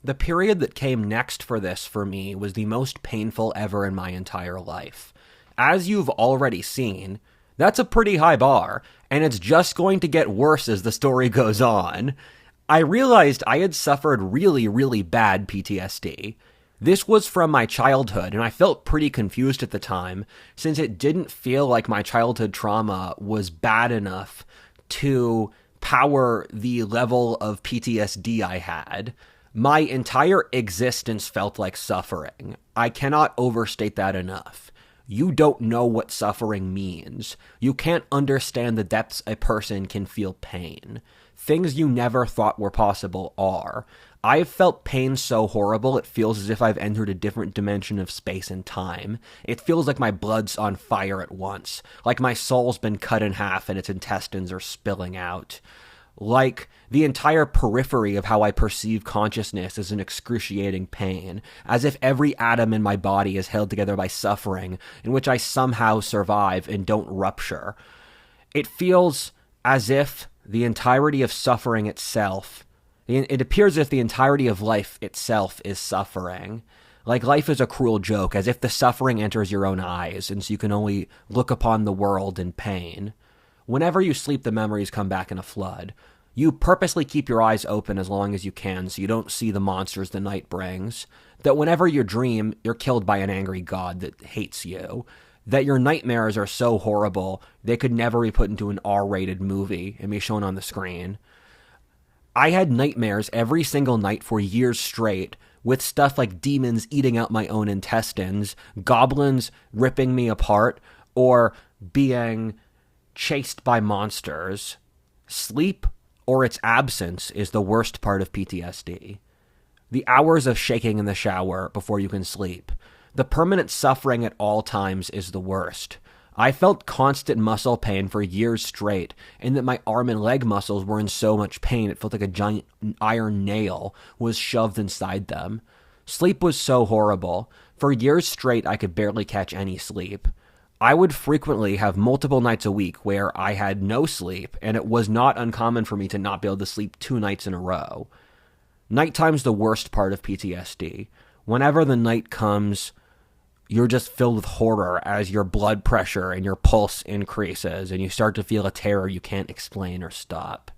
The period that came next for this for me was the most painful ever in my entire life. As you've already seen, that's a pretty high bar, and it's just going to get worse as the story goes on. I realized I had suffered really, really bad PTSD. This was from my childhood, and I felt pretty confused at the time, since it didn't feel like my childhood trauma was bad enough to power the level of PTSD I had. My entire existence felt like suffering. I cannot overstate that enough. You don't know what suffering means. You can't understand the depths a person can feel pain. Things you never thought were possible are. I've felt pain so horrible it feels as if I've entered a different dimension of space and time. It feels like my blood's on fire at once, like my soul's been cut in half and its intestines are spilling out. Like the entire periphery of how I perceive consciousness is an excruciating pain, as if every atom in my body is held together by suffering, in which I somehow survive and don't rupture. It feels as if the entirety of suffering itself, it appears as if the entirety of life itself is suffering. Like life is a cruel joke, as if the suffering enters your own eyes, and so you can only look upon the world in pain. Whenever you sleep, the memories come back in a flood. You purposely keep your eyes open as long as you can so you don't see the monsters the night brings. That whenever you dream, you're killed by an angry god that hates you. That your nightmares are so horrible, they could never be put into an R-rated movie and be shown on the screen. I had nightmares every single night for years straight, with stuff like demons eating out my own intestines, goblins ripping me apart, or being chased by monsters. Sleep, or its absence, is the worst part of PTSD. The hours of shaking in the shower before you can sleep. The permanent suffering at all times is the worst. I felt constant muscle pain for years straight, and that my arm and leg muscles were in so much pain it felt like a giant iron nail was shoved inside them. Sleep was so horrible. For years straight, I could barely catch any sleep. I would frequently have multiple nights a week where I had no sleep, and it was not uncommon for me to not be able to sleep 2 nights in a row. Nighttime's the worst part of PTSD. Whenever the night comes, you're just filled with horror as your blood pressure and your pulse increases, and you start to feel a terror you can't explain or stop.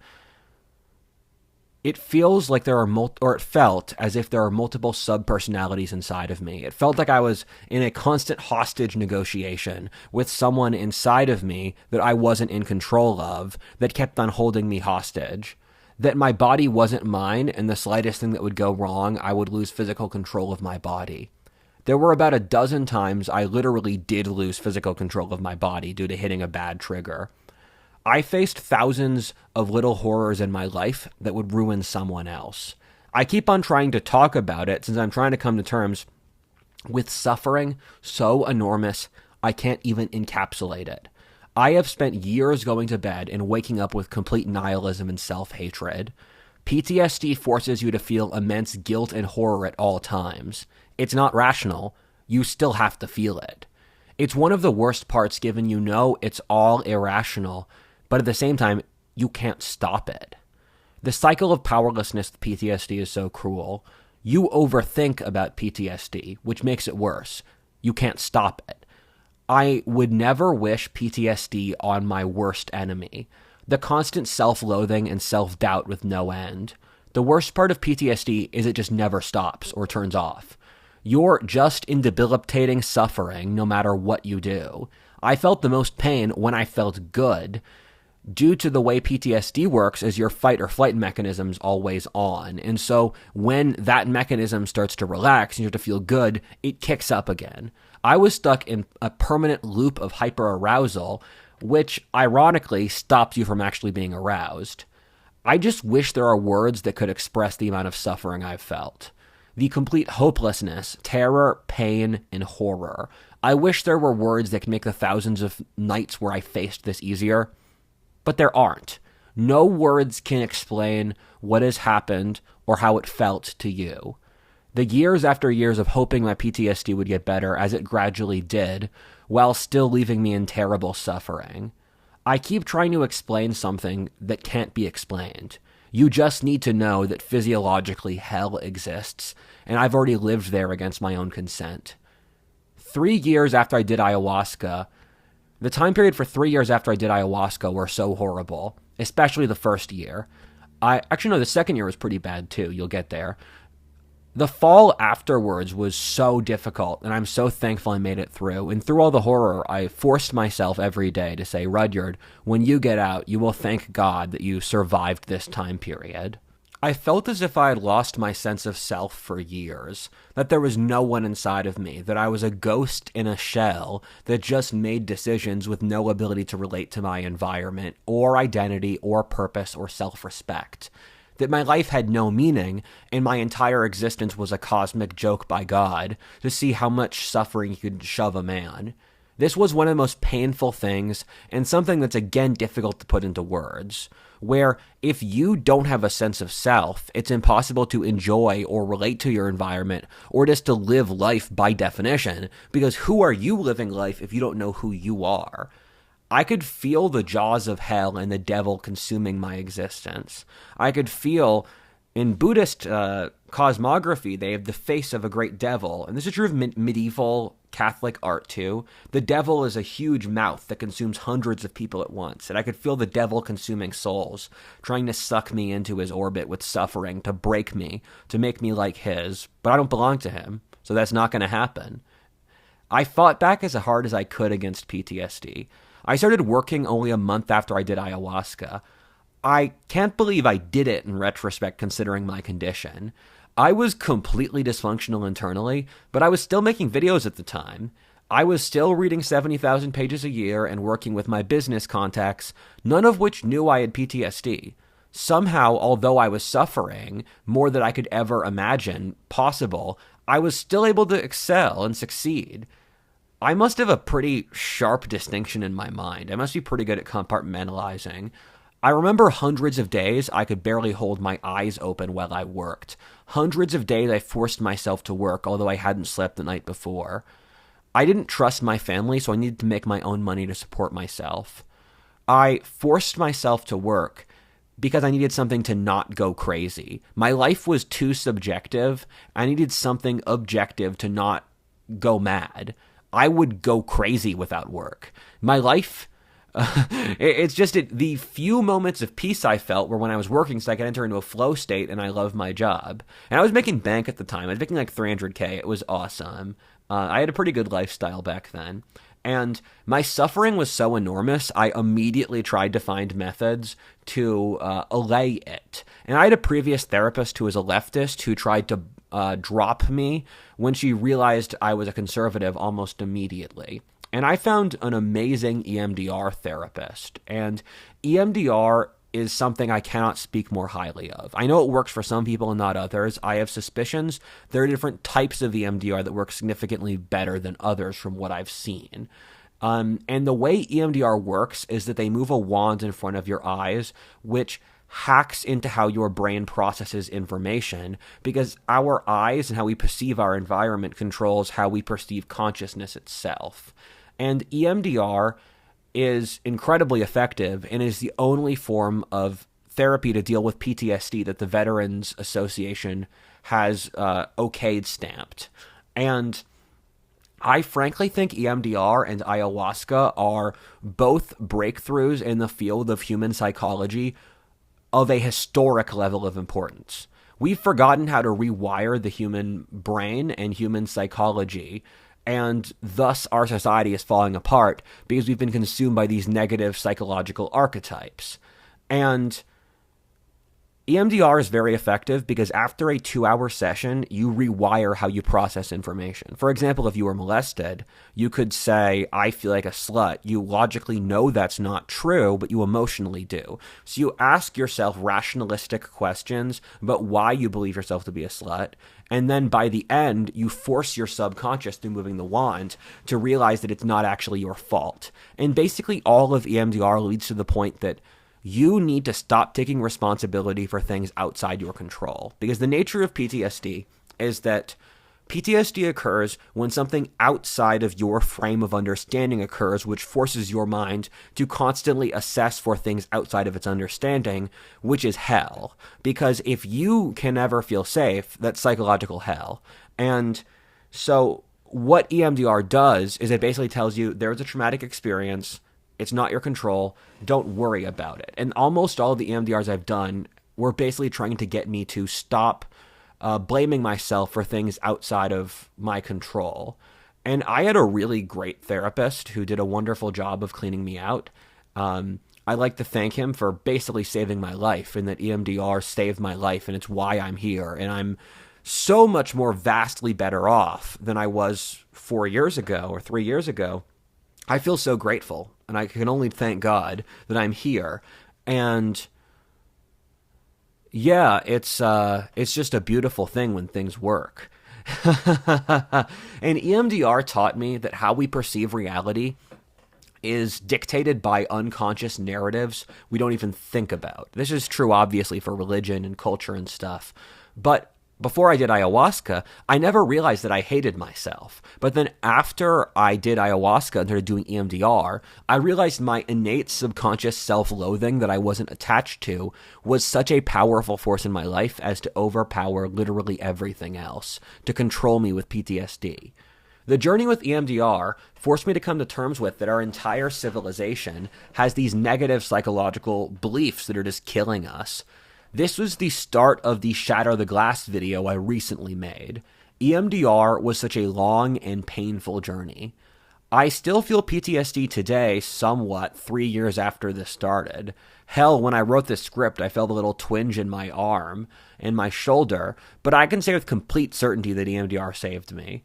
It feels like it felt as if there are multiple sub-personalities inside of me. It felt like I was in a constant hostage negotiation with someone inside of me that I wasn't in control of, that kept on holding me hostage. That my body wasn't mine, and the slightest thing that would go wrong, I would lose physical control of my body. There were about a dozen times I literally did lose physical control of my body due to hitting a bad trigger. I faced thousands of little horrors in my life that would ruin someone else. I keep on trying to talk about it since I'm trying to come to terms with suffering so enormous I can't even encapsulate it. I have spent years going to bed and waking up with complete nihilism and self-hatred. PTSD forces you to feel immense guilt and horror at all times. It's not rational. You still have to feel it. It's one of the worst parts given you know it's all irrational, but at the same time, you can't stop it. The cycle of powerlessness with PTSD is so cruel. You overthink about PTSD, which makes it worse. You can't stop it. I would never wish PTSD on my worst enemy. The constant self-loathing and self-doubt with no end. The worst part of PTSD is it just never stops or turns off. You're just in debilitating suffering no matter what you do. I felt the most pain when I felt good. Due to the way PTSD works is your fight or flight mechanism's always on. And so when that mechanism starts to relax and you start to feel good, it kicks up again. I was stuck in a permanent loop of hyperarousal, which ironically stops you from actually being aroused. I just wish there are words that could express the amount of suffering I've felt. The complete hopelessness, terror, pain, and horror. I wish there were words that could make the thousands of nights where I faced this easier. But there aren't. No words can explain what has happened or how it felt to you. The years after years of hoping my PTSD would get better, as it gradually did, while still leaving me in terrible suffering. I keep trying to explain something that can't be explained. You just need to know that physiologically hell exists, and I've already lived there against my own consent. 3 years after I did ayahuasca, the time period for 3 years after I did ayahuasca were so horrible, especially the first year. The second year was pretty bad too. You'll get there. The fall afterwards was so difficult, and I'm so thankful I made it through. And through all the horror, I forced myself every day to say, Rudyard, when you get out, you will thank God that you survived this time period. I felt as if I had lost my sense of self for years, that there was no one inside of me, that I was a ghost in a shell that just made decisions with no ability to relate to my environment, or identity, or purpose, or self-respect. That my life had no meaning, and my entire existence was a cosmic joke by God to see how much suffering he could shove a man. This was one of the most painful things, and something that's again difficult to put into words, where if you don't have a sense of self, it's impossible to enjoy or relate to your environment, or just to live life by definition, because who are you living life if you don't know who you are? I could feel the jaws of hell and the devil consuming my existence. I could feel, in Buddhist cosmography, they have the face of a great devil. And this is true of medieval Catholic art too. The devil is a huge mouth that consumes hundreds of people at once. And I could feel the devil consuming souls, trying to suck me into his orbit with suffering, to break me, to make me like his. But I don't belong to him, so that's not going to happen. I fought back as hard as I could against PTSD. I started working only a month after I did ayahuasca. I can't believe I did it in retrospect considering my condition. I was completely dysfunctional internally, but I was still making videos at the time. I was still reading 70,000 pages a year and working with my business contacts, none of which knew I had PTSD. Somehow, although I was suffering more than I could ever imagine possible, I was still able to excel and succeed. I must have a pretty sharp distinction in my mind. I must be pretty good at compartmentalizing. I remember hundreds of days I could barely hold my eyes open while I worked. Hundreds of days I forced myself to work, although I hadn't slept the night before. I didn't trust my family, so I needed to make my own money to support myself. I forced myself to work because I needed something to not go crazy. My life was too subjective. I needed something objective to not go mad. I would go crazy without work. My life, it's just the few moments of peace I felt were when I was working so I could enter into a flow state and I loved my job. And I was making bank at the time. I was making like $300K. It was awesome. I had a pretty good lifestyle back then. And my suffering was so enormous, I immediately tried to find methods to allay it. And I had a previous therapist who was a leftist who tried to drop me when she realized I was a conservative almost immediately. And I found an amazing EMDR therapist. And EMDR is something I cannot speak more highly of. I know it works for some people and not others. I have suspicions there are different types of EMDR that work significantly better than others from what I've seen. And the way EMDR works is that they move a wand in front of your eyes, which hacks into how your brain processes information, because our eyes and how we perceive our environment controls how we perceive consciousness itself. And EMDR is incredibly effective and is the only form of therapy to deal with PTSD that the Veterans Association has okayed stamped. And I frankly think EMDR and ayahuasca are both breakthroughs in the field of human psychology of a historic level of importance. We've forgotten how to rewire the human brain and human psychology, and thus our society is falling apart because we've been consumed by these negative psychological archetypes. And EMDR is very effective because after a 2-hour session, you rewire how you process information. For example, if you were molested, you could say, I feel like a slut. You logically know that's not true, but you emotionally do. So you ask yourself rationalistic questions about why you believe yourself to be a slut. And then by the end, you force your subconscious through moving the wand to realize that it's not actually your fault. And basically all of EMDR leads to the point that you need to stop taking responsibility for things outside your control. Because the nature of PTSD is that PTSD occurs when something outside of your frame of understanding occurs, which forces your mind to constantly assess for things outside of its understanding, which is hell. Because if you can never feel safe, that's psychological hell. And so what EMDR does is it basically tells you there's a traumatic experience, it's not your control, don't worry about it. And almost all of the EMDRs I've done were basically trying to get me to stop blaming myself for things outside of my control. And I had a really great therapist who did a wonderful job of cleaning me out. I like to thank him for basically saving my life, and that EMDR saved my life, and it's why I'm here. And I'm so much more vastly better off than I was 4 years ago or 3 years ago. I feel so grateful, and I can only thank God that I'm here. And yeah, it's just a beautiful thing when things work. And EMDR taught me that how we perceive reality is dictated by unconscious narratives we don't even think about. This is true, obviously, for religion and culture and stuff. But before I did ayahuasca, I never realized that I hated myself. But then after I did ayahuasca and started doing EMDR, I realized my innate subconscious self-loathing that I wasn't attached to was such a powerful force in my life as to overpower literally everything else, to control me with PTSD. The journey with EMDR forced me to come to terms with that our entire civilization has these negative psychological beliefs that are just killing us. This was the start of the Shatter the Glass video I recently made. EMDR was such a long and painful journey. I still feel PTSD today somewhat 3 years after this started. Hell, when I wrote this script, I felt a little twinge in my arm and my shoulder, but I can say with complete certainty that EMDR saved me.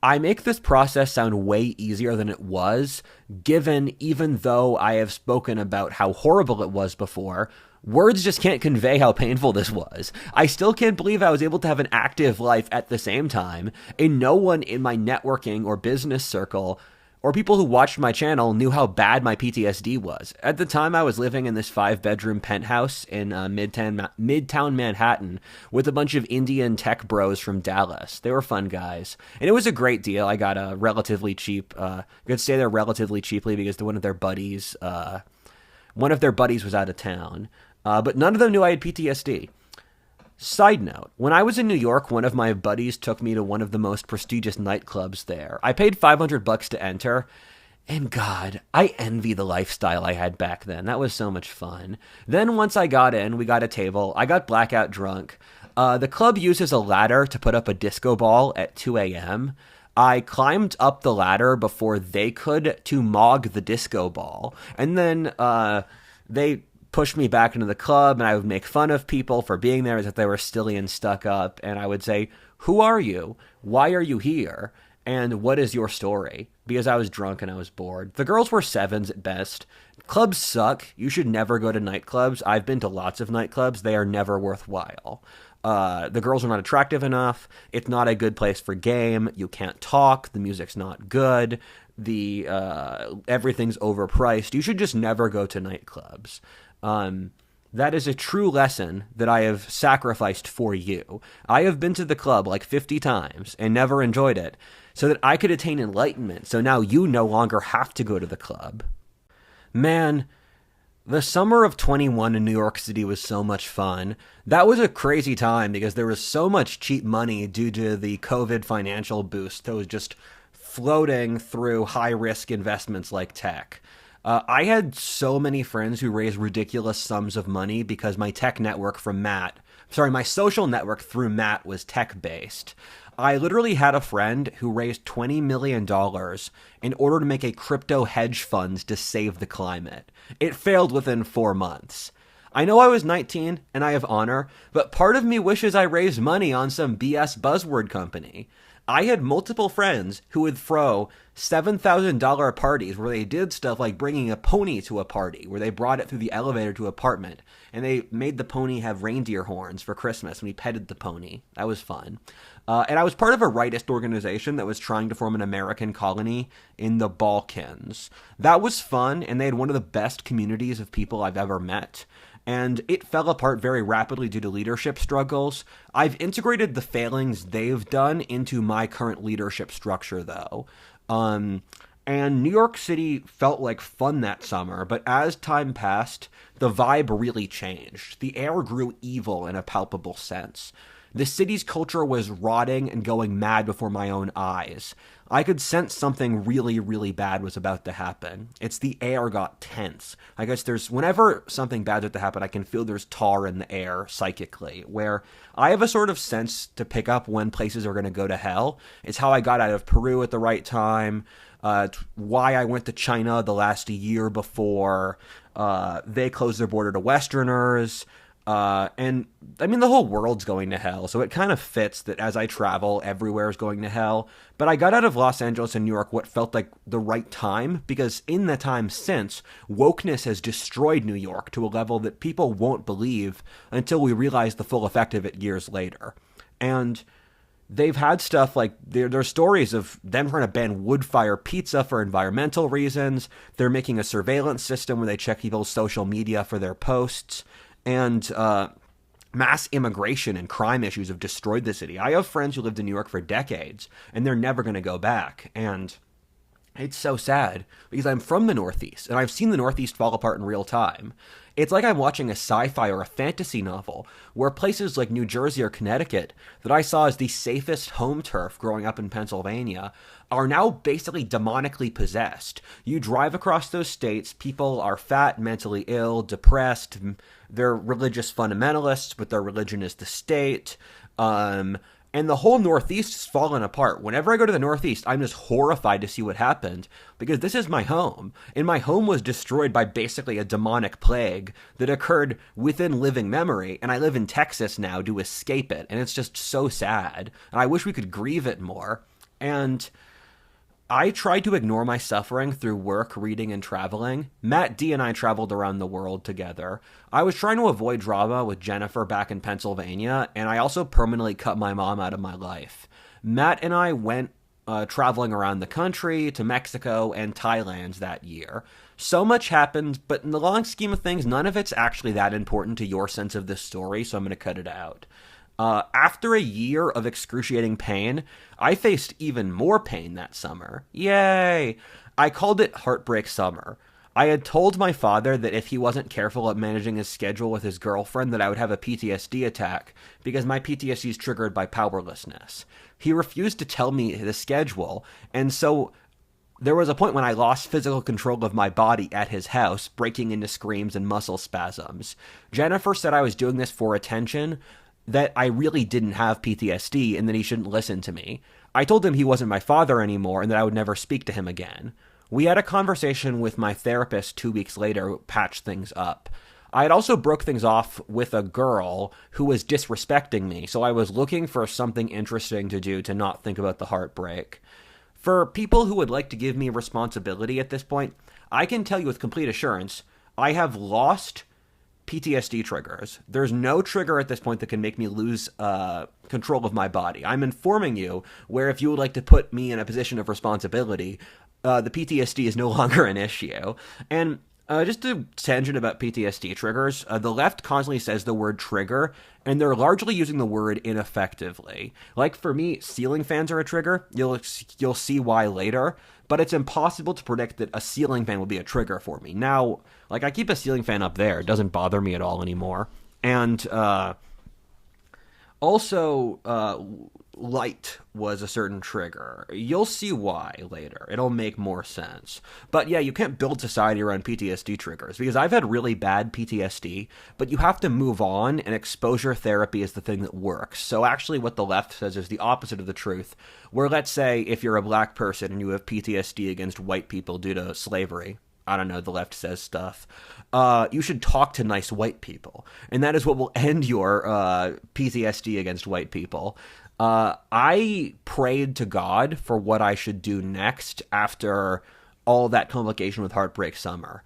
I make this process sound way easier than it was, given even though I have spoken about how horrible it was before, words just can't convey how painful this was. I still can't believe I was able to have an active life at the same time, and no one in my networking or business circle or people who watched my channel knew how bad my PTSD was. At the time, I was living in this 5-bedroom penthouse in Midtown Manhattan with a bunch of Indian tech bros from Dallas. They were fun guys, and it was a great deal. I got a relatively cheap, I could stay there relatively cheaply because one of their buddies was out of town. But none of them knew I had PTSD. Side note, when I was in New York, one of my buddies took me to one of the most prestigious nightclubs there. I paid $500 to enter, and God, I envy the lifestyle I had back then. That was so much fun. Then once I got in, we got a table. I got blackout drunk. The club uses a ladder to put up a disco ball at 2 a.m. I climbed up the ladder before they could to mog the disco ball, and then they pushed me back into the club, and I would make fun of people for being there as if they were silly and stuck up, and I would say, "Who are you? Why are you here? And what is your story?" Because I was drunk and I was bored. The girls were 7s at best. Clubs suck. You should never go to nightclubs. I've been to lots of nightclubs. They are never worthwhile. The girls are not attractive enough. It's not a good place for game. You can't talk. The music's not good. Everything's overpriced. You should just never go to nightclubs. That is a true lesson that I have sacrificed for you. I have been to the club like 50 times and never enjoyed it so that I could attain enlightenment. So now you no longer have to go to the club. Man, the summer of 21 in New York City was so much fun. That was a crazy time because there was so much cheap money due to the COVID financial boost that was just floating through high-risk investments like tech. I had so many friends who raised ridiculous sums of money because my my social network through Matt was tech-based. I literally had a friend who raised $20 million in order to make a crypto hedge fund to save the climate. It failed within 4 months. I know I was 19 and I have honor, but part of me wishes I raised money on some BS buzzword company. I had multiple friends who would throw $7,000 parties where they did stuff like bringing a pony to a party, where they brought it through the elevator to an apartment, and they made the pony have reindeer horns for Christmas, and we petted the pony. That was fun. And I was part of a rightist organization that was trying to form an American colony in the Balkans. That was fun, and they had one of the best communities of people I've ever met. and it fell apart very rapidly due to leadership struggles. I've integrated the failings they've done into my current leadership structure, though. And New York City felt like fun that summer, but as time passed, the vibe really changed. The air grew evil in a palpable sense. The city's culture was rotting and going mad before my own eyes. I could sense something really, really bad was about to happen. It's the air got tense. I guess whenever something bad's about to happen, I can feel there's tar in the air psychically, where I have a sort of sense to pick up when places are going to go to hell. It's how I got out of Peru at the right time. Why I went to China the last year before they closed their border to Westerners. And I mean, the whole world's going to hell, so it kind of fits that as I travel, everywhere is going to hell. But I got out of Los Angeles and New York what felt like the right time, because in the time since, wokeness has destroyed New York to a level that people won't believe until we realize the full effect of it years later. And they've had stuff like, there's stories of them trying to ban wood-fire pizza for environmental reasons. They're making a surveillance system where they check people's social media for their posts. And mass immigration and crime issues have destroyed the city. I have friends who lived in New York for decades, and they're never going to go back. And it's so sad, because I'm from the Northeast, and I've seen the Northeast fall apart in real time. It's like I'm watching a sci-fi or a fantasy novel, where places like New Jersey or Connecticut, that I saw as the safest home turf growing up in Pennsylvania, are now basically demonically possessed. You drive across those states, people are fat, mentally ill, depressed, they're religious fundamentalists, but their religion is the state, and the whole Northeast has fallen apart. Whenever I go to the Northeast, I'm just horrified to see what happened, because this is my home, and my home was destroyed by basically a demonic plague that occurred within living memory, and I live in Texas now to escape it, and it's just so sad, and I wish we could grieve it more. And I tried to ignore my suffering through work, reading, and traveling. Matt D and I traveled around the world together. I was trying to avoid drama with Jennifer back in Pennsylvania, and I also permanently cut my mom out of my life. Matt and I went traveling around the country to Mexico and Thailand that year. So much happened, but in the long scheme of things, none of it's actually that important to your sense of this story, so I'm going to cut it out. After a year of excruciating pain, I faced even more pain that summer. Yay! I called it Heartbreak Summer. I had told my father that if he wasn't careful at managing his schedule with his girlfriend, that I would have a PTSD attack, because my PTSD is triggered by powerlessness. He refused to tell me the schedule, and so there was a point when I lost physical control of my body at his house, breaking into screams and muscle spasms. Jennifer said I was doing this for attention, that I really didn't have PTSD, and that he shouldn't listen to me. I told him he wasn't my father anymore, and that I would never speak to him again. We had a conversation with my therapist 2 weeks later, who patched things up. I had also broke things off with a girl who was disrespecting me, so I was looking for something interesting to do to not think about the heartbreak. For people who would like to give me responsibility at this point, I can tell you with complete assurance, I have lost PTSD triggers. There's no trigger at this point that can make me lose control of my body. I'm informing you where if you would like to put me in a position of responsibility, the PTSD is no longer an issue. And just a tangent about PTSD triggers, the left constantly says the word trigger, and they're largely using the word ineffectively. Like for me, ceiling fans are a trigger. You'll see why later. But it's impossible to predict that a ceiling fan will be a trigger for me. Now, like, I keep a ceiling fan up there. It doesn't bother me at all anymore. And also, light was a certain trigger. You'll see why later. It'll make more sense. But yeah, you can't build society around PTSD triggers, because I've had really bad PTSD, but you have to move on, and exposure therapy is the thing that works. So actually what the left says is the opposite of the truth, where let's say if you're a black person and you have PTSD against white people due to slavery, I don't know, the left says stuff, you should talk to nice white people. And that is what will end your PTSD against white people. I prayed to God for what I should do next after all that complication with Heartbreak Summer.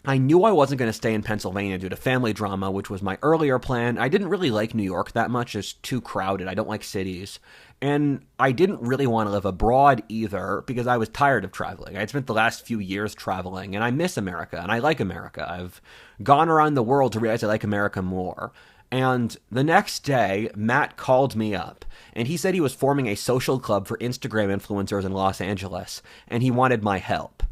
I knew I wasn't going to stay in Pennsylvania due to family drama, which was my earlier plan. I didn't really like New York that much. It's too crowded. I don't like cities. And I didn't really want to live abroad either because I was tired of traveling. I'd spent the last few years traveling, and I miss America, and I like America. I've gone around the world to realize I like America more. And the next day, Matt called me up, and he said he was forming a social club for Instagram influencers in Los Angeles, and he wanted my help.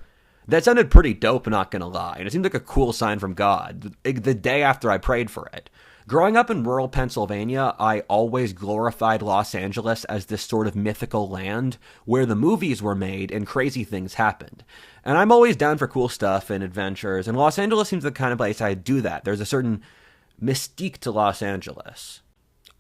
That sounded pretty dope, not gonna lie, and it seemed like a cool sign from God, the day after I prayed for it. Growing up in rural Pennsylvania, I always glorified Los Angeles as this sort of mythical land where the movies were made and crazy things happened. And I'm always down for cool stuff and adventures, and Los Angeles seems the kind of place I'd do that. There's a certain mystique to Los Angeles.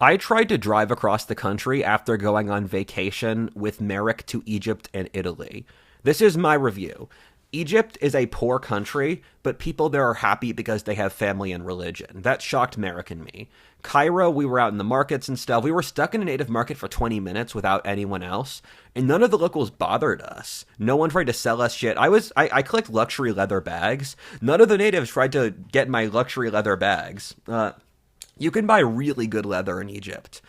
I tried to drive across the country after going on vacation with Merrick to Egypt and Italy. This is my review. Egypt is a poor country, but people there are happy because they have family and religion. That shocked Merrick and me. Cairo, we were out in the markets and stuff. We were stuck in a native market for 20 minutes without anyone else, and none of the locals bothered us. No one tried to sell us shit. I collect luxury leather bags. None of the natives tried to get my luxury leather bags. You can buy really good leather in Egypt.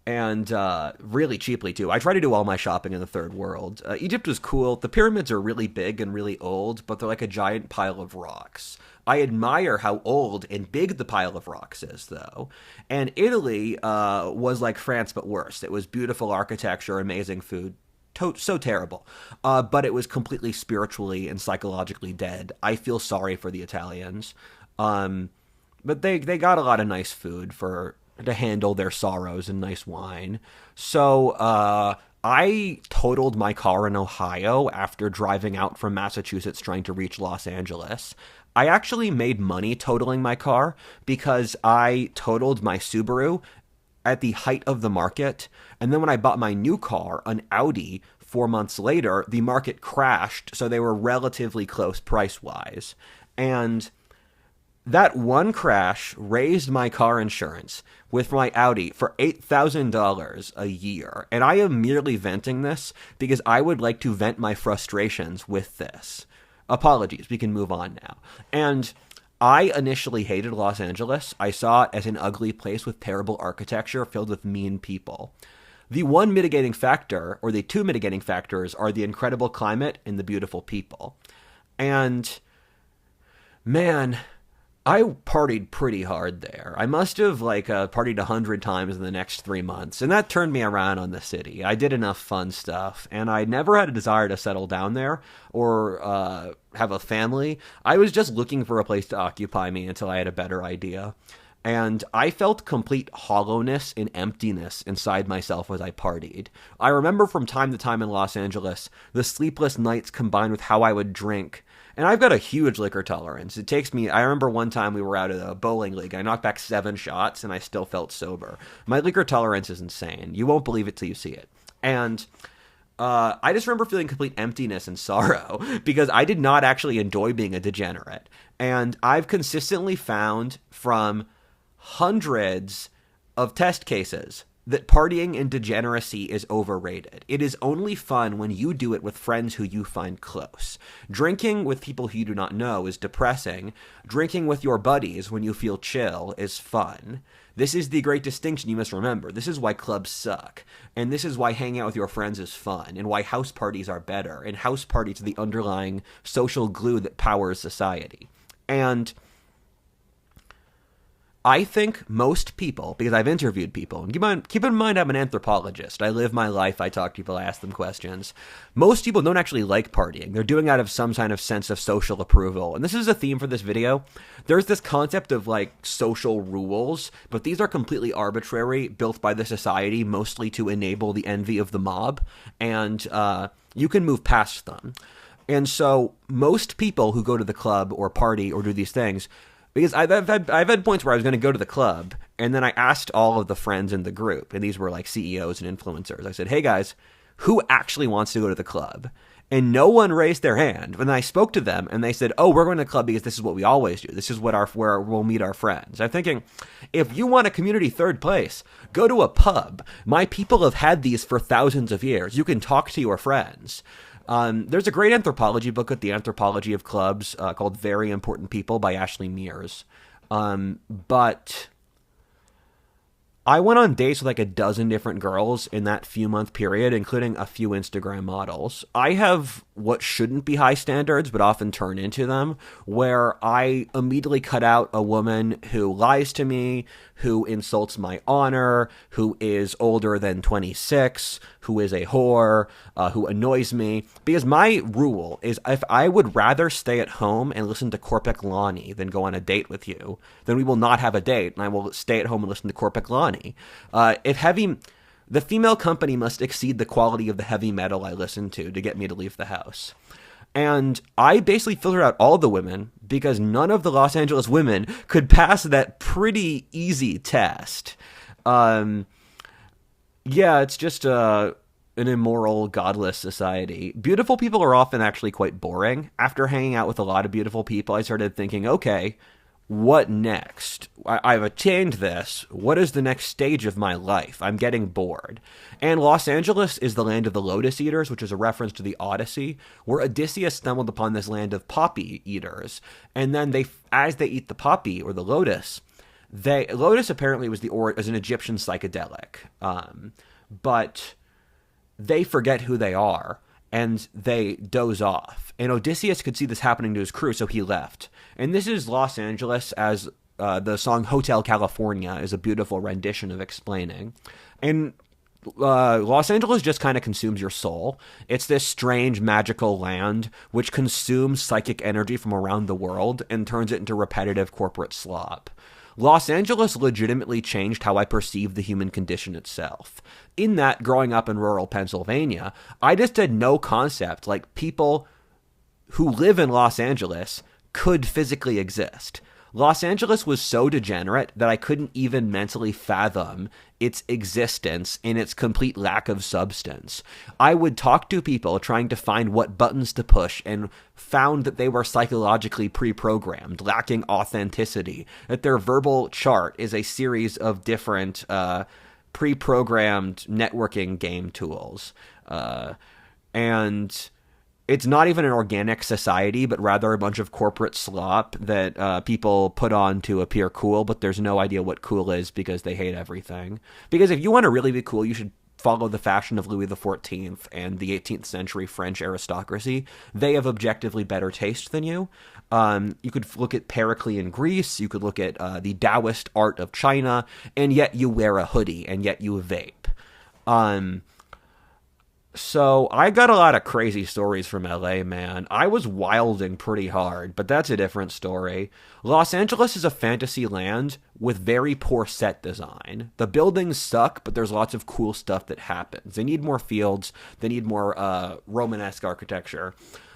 And really cheaply, too. I try to do all my shopping in the third world. Egypt was cool. The pyramids are really big and really old, but they're like a giant pile of rocks. I admire how old and big the pile of rocks is, though. And Italy was like France, but worse. It was beautiful architecture, amazing food. So terrible. But it was completely spiritually and psychologically dead. I feel sorry for the Italians. But they got a lot of nice food to handle their sorrows and nice wine. So I totaled my car in Ohio after driving out from Massachusetts trying to reach Los Angeles. I actually made money totaling my car because I totaled my Subaru at the height of the market. And then when I bought my new car, an Audi, 4 months later, the market crashed. So they were relatively close price-wise. And that one crash raised my car insurance with my Audi for $8,000 a year. And I am merely venting this because I would like to vent my frustrations with this. Apologies, we can move on now. And I initially hated Los Angeles. I saw it as an ugly place with terrible architecture filled with mean people. The one mitigating factor, or the two mitigating factors, are the incredible climate and the beautiful people. And, man, I partied pretty hard there. I must have partied 100 times in the next 3 months, and that turned me around on the city. I did enough fun stuff, and I never had a desire to settle down there or have a family. I was just looking for a place to occupy me until I had a better idea. And I felt complete hollowness and emptiness inside myself as I partied. I remember from time to time in Los Angeles, the sleepless nights combined with how I would drink. And I've got a huge liquor tolerance. It takes me, I remember one time we were out at a bowling league. I knocked back 7 shots and I still felt sober. My liquor tolerance is insane. You won't believe it till you see it. And I just remember feeling complete emptiness and sorrow because I did not actually enjoy being a degenerate. And I've consistently found from hundreds of test cases that partying and degeneracy is overrated. It is only fun when you do it with friends who you find close. Drinking with people who you do not know is depressing. Drinking with your buddies when you feel chill is fun. This is the great distinction you must remember. This is why clubs suck. And this is why hanging out with your friends is fun. And why house parties are better. And house parties are the underlying social glue that powers society. And I think most people, because I've interviewed people, and keep in mind I'm an anthropologist. I live my life, I talk to people, I ask them questions. Most people don't actually like partying. They're doing it out of some kind of sense of social approval. And this is a theme for this video. There's this concept of social rules, but these are completely arbitrary, built by the society mostly to enable the envy of the mob. And you can move past them. And so most people who go to the club or party or do these things, because I've had points where I was going to go to the club, and then I asked all of the friends in the group, and these were like CEOs and influencers. I said, hey guys, who actually wants to go to the club? And no one raised their hand. When I spoke to them, and they said, oh, we're going to the club because this is what we always do. This is where we'll meet our friends. I'm thinking, if you want a community third place, go to a pub. My people have had these for thousands of years. You can talk to your friends. There's a great anthropology book at the Anthropology of Clubs called Very Important People by Ashley Mears. But I went on dates with like a dozen different girls in that few month period, including a few Instagram models. I have what shouldn't be high standards, but often turn into them, where I immediately cut out a woman who lies to me, who insults my honor, who is older than 26, who is a whore, who annoys me. Because my rule is if I would rather stay at home and listen to Korpiklani than go on a date with you, then we will not have a date, and I will stay at home and listen to Korpiklani. The female company must exceed the quality of the heavy metal I listen to get me to leave the house. And I basically filtered out all the women because none of the Los Angeles women could pass that pretty easy test. Yeah, it's just an immoral, godless society. Beautiful people are often actually quite boring. After hanging out with a lot of beautiful people, I started thinking, okay, what next? I've attained this. What is the next stage of my life? I'm getting bored. And Los Angeles is the land of the lotus eaters, which is a reference to the Odyssey, where Odysseus stumbled upon this land of poppy eaters. And then as they eat the poppy or the lotus, lotus apparently was an Egyptian psychedelic. But they forget who they are and they doze off. And Odysseus could see this happening to his crew, so he left. And this is Los Angeles as the song Hotel California is a beautiful rendition of explaining. And Los Angeles just kind of consumes your soul. It's this strange magical land which consumes psychic energy from around the world and turns it into repetitive corporate slop. Los Angeles legitimately changed how I perceive the human condition itself. In that, growing up in rural Pennsylvania, I just had no concept like people who live in Los Angeles could physically exist. Los Angeles was so degenerate that I couldn't even mentally fathom its existence in its complete lack of substance. I would talk to people trying to find what buttons to push and found that they were psychologically pre-programmed, lacking authenticity, that their verbal chart is a series of different pre-programmed networking game tools. And it's not even an organic society, but rather a bunch of corporate slop that people put on to appear cool, but there's no idea what cool is because they hate everything. Because if you want to really be cool, you should follow the fashion of Louis XIV and the 18th century French aristocracy. They have objectively better taste than you. You could look at Periclean Greece, you could look at the Taoist art of China, and yet you wear a hoodie, and yet you vape. So I got a lot of crazy stories from LA, man. I was wilding pretty hard, but that's a different story. Los Angeles is a fantasy land with very poor set design. The buildings suck, but there's lots of cool stuff that happens. They need more fields. They need more Romanesque architecture.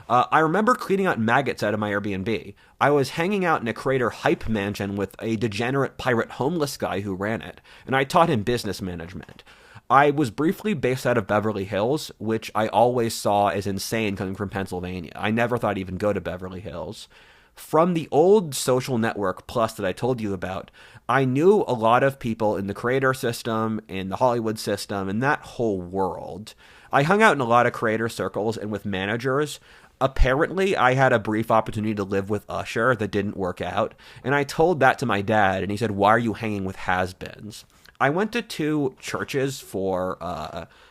I remember cleaning out maggots out of my Airbnb. I was hanging out in a Crater hype mansion with a degenerate pirate homeless guy who ran it, and I taught him business management. I was briefly based out of Beverly Hills, which I always saw as insane coming from Pennsylvania. I never thought I'd even go to Beverly Hills. From the old social network Plus that I told you about, I knew a lot of people in the creator system, in the Hollywood system, and that whole world. I hung out in a lot of creator circles and with managers. Apparently, I had a brief opportunity to live with Usher that didn't work out, and I told that to my dad, and he said, "Why are you hanging with has-beens?" I went to 2 churches for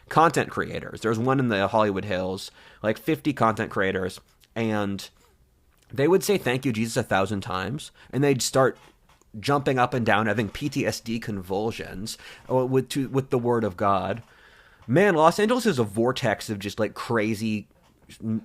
content creators. There's one in the Hollywood Hills, like 50 content creators, and they would say thank you, Jesus, 1,000 times, and they'd start jumping up and down, having PTSD convulsions with the word of God. Man, Los Angeles is a vortex of just like crazy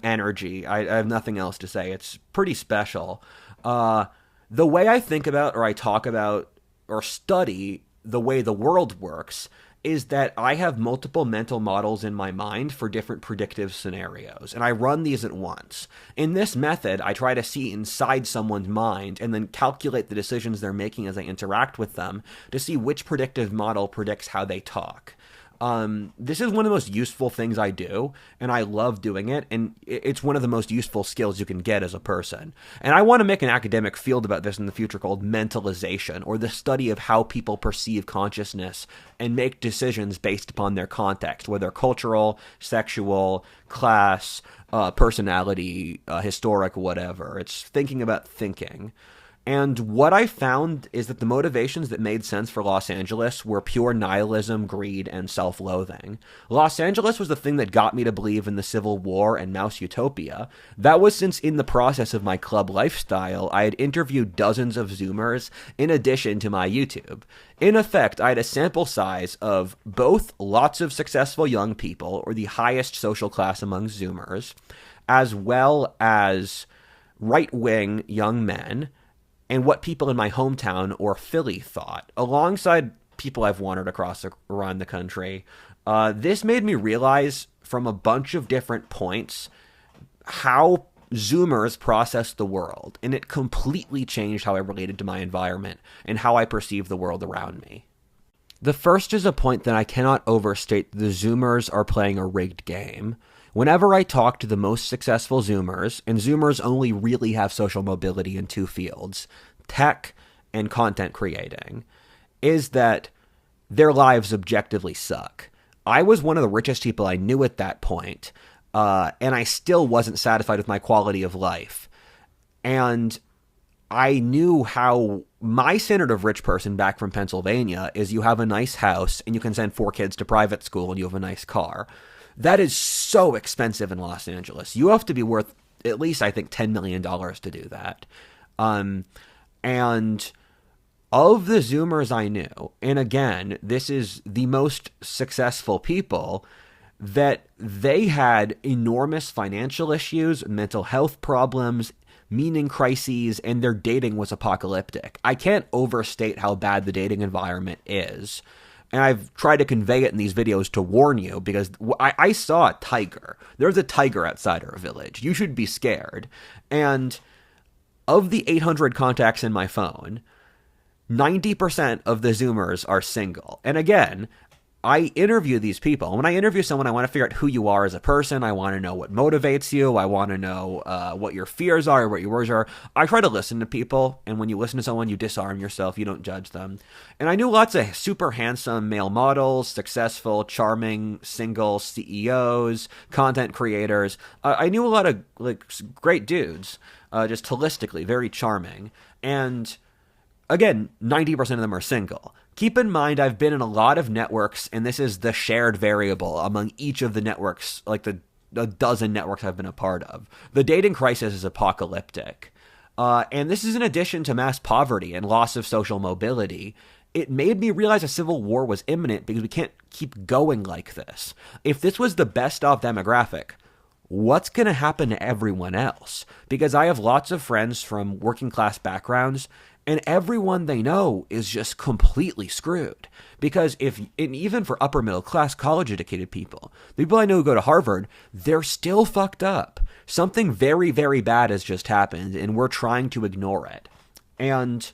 energy. I have nothing else to say. It's pretty special. The way I think about or I talk about or study the way the world works is that I have multiple mental models in my mind for different predictive scenarios, and I run these at once. In this method, I try to see inside someone's mind and then calculate the decisions they're making as I interact with them to see which predictive model predicts how they talk. This is one of the most useful things I do, and I love doing it, and it's one of the most useful skills you can get as a person. And I want to make an academic field about this in the future called mentalization, or the study of how people perceive consciousness and make decisions based upon their context, whether cultural, sexual, class, personality, historic, whatever. It's thinking about thinking. And what I found is that the motivations that made sense for Los Angeles were pure nihilism, greed, and self-loathing. Los Angeles was the thing that got me to believe in the Civil War and Mouse Utopia. That was since in the process of my club lifestyle, I had interviewed dozens of Zoomers in addition to my YouTube. In effect, I had a sample size of both lots of successful young people, or the highest social class among Zoomers, as well as right-wing young men, and what people in my hometown or Philly thought, alongside people I've wandered around the country. This made me realize from a bunch of different points how Zoomers process the world, and it completely changed how I related to my environment and how I perceive the world around me. The first is a point that I cannot overstate. The Zoomers are playing a rigged game. Whenever I talk to the most successful Zoomers, and Zoomers only really have social mobility in two fields, tech and content creating, is that their lives objectively suck. I was one of the richest people I knew at that point, and I still wasn't satisfied with my quality of life. And I knew how my standard of rich person back from Pennsylvania is you have a nice house and you can send 4 kids to private school and you have a nice car. That is so expensive in Los Angeles. You have to be worth at least, I think, $10 million to do that. And of the Zoomers I knew, and again, this is the most successful people, that they had enormous financial issues, mental health problems, meaning crises, and their dating was apocalyptic. I can't overstate how bad the dating environment is. And I've tried to convey it in these videos to warn you, because I saw a tiger. There's a tiger outside our village. You should be scared. And of the 800 contacts in my phone, 90% of the Zoomers are single. And again, I interview these people. When I interview someone, I want to figure out who you are as a person. I want to know what motivates you. I want to know what your fears are, what your worries are. I try to listen to people, and when you listen to someone, you disarm yourself. You don't judge them. And I knew lots of super handsome male models, successful, charming, single CEOs, content creators. I knew a lot of great dudes, just holistically, very charming. And again, 90% of them are single. Keep in mind, I've been in a lot of networks, and this is the shared variable among each of the networks, like the dozen networks I've been a part of. The dating crisis is apocalyptic. And this is in addition to mass poverty and loss of social mobility. It made me realize a civil war was imminent because we can't keep going like this. If this was the best of demographic, what's going to happen to everyone else? Because I have lots of friends from working class backgrounds, and everyone they know is just completely screwed. Because even for upper middle class, college educated people, the people I know who go to Harvard, they're still fucked up. Something very, very bad has just happened, and we're trying to ignore it. And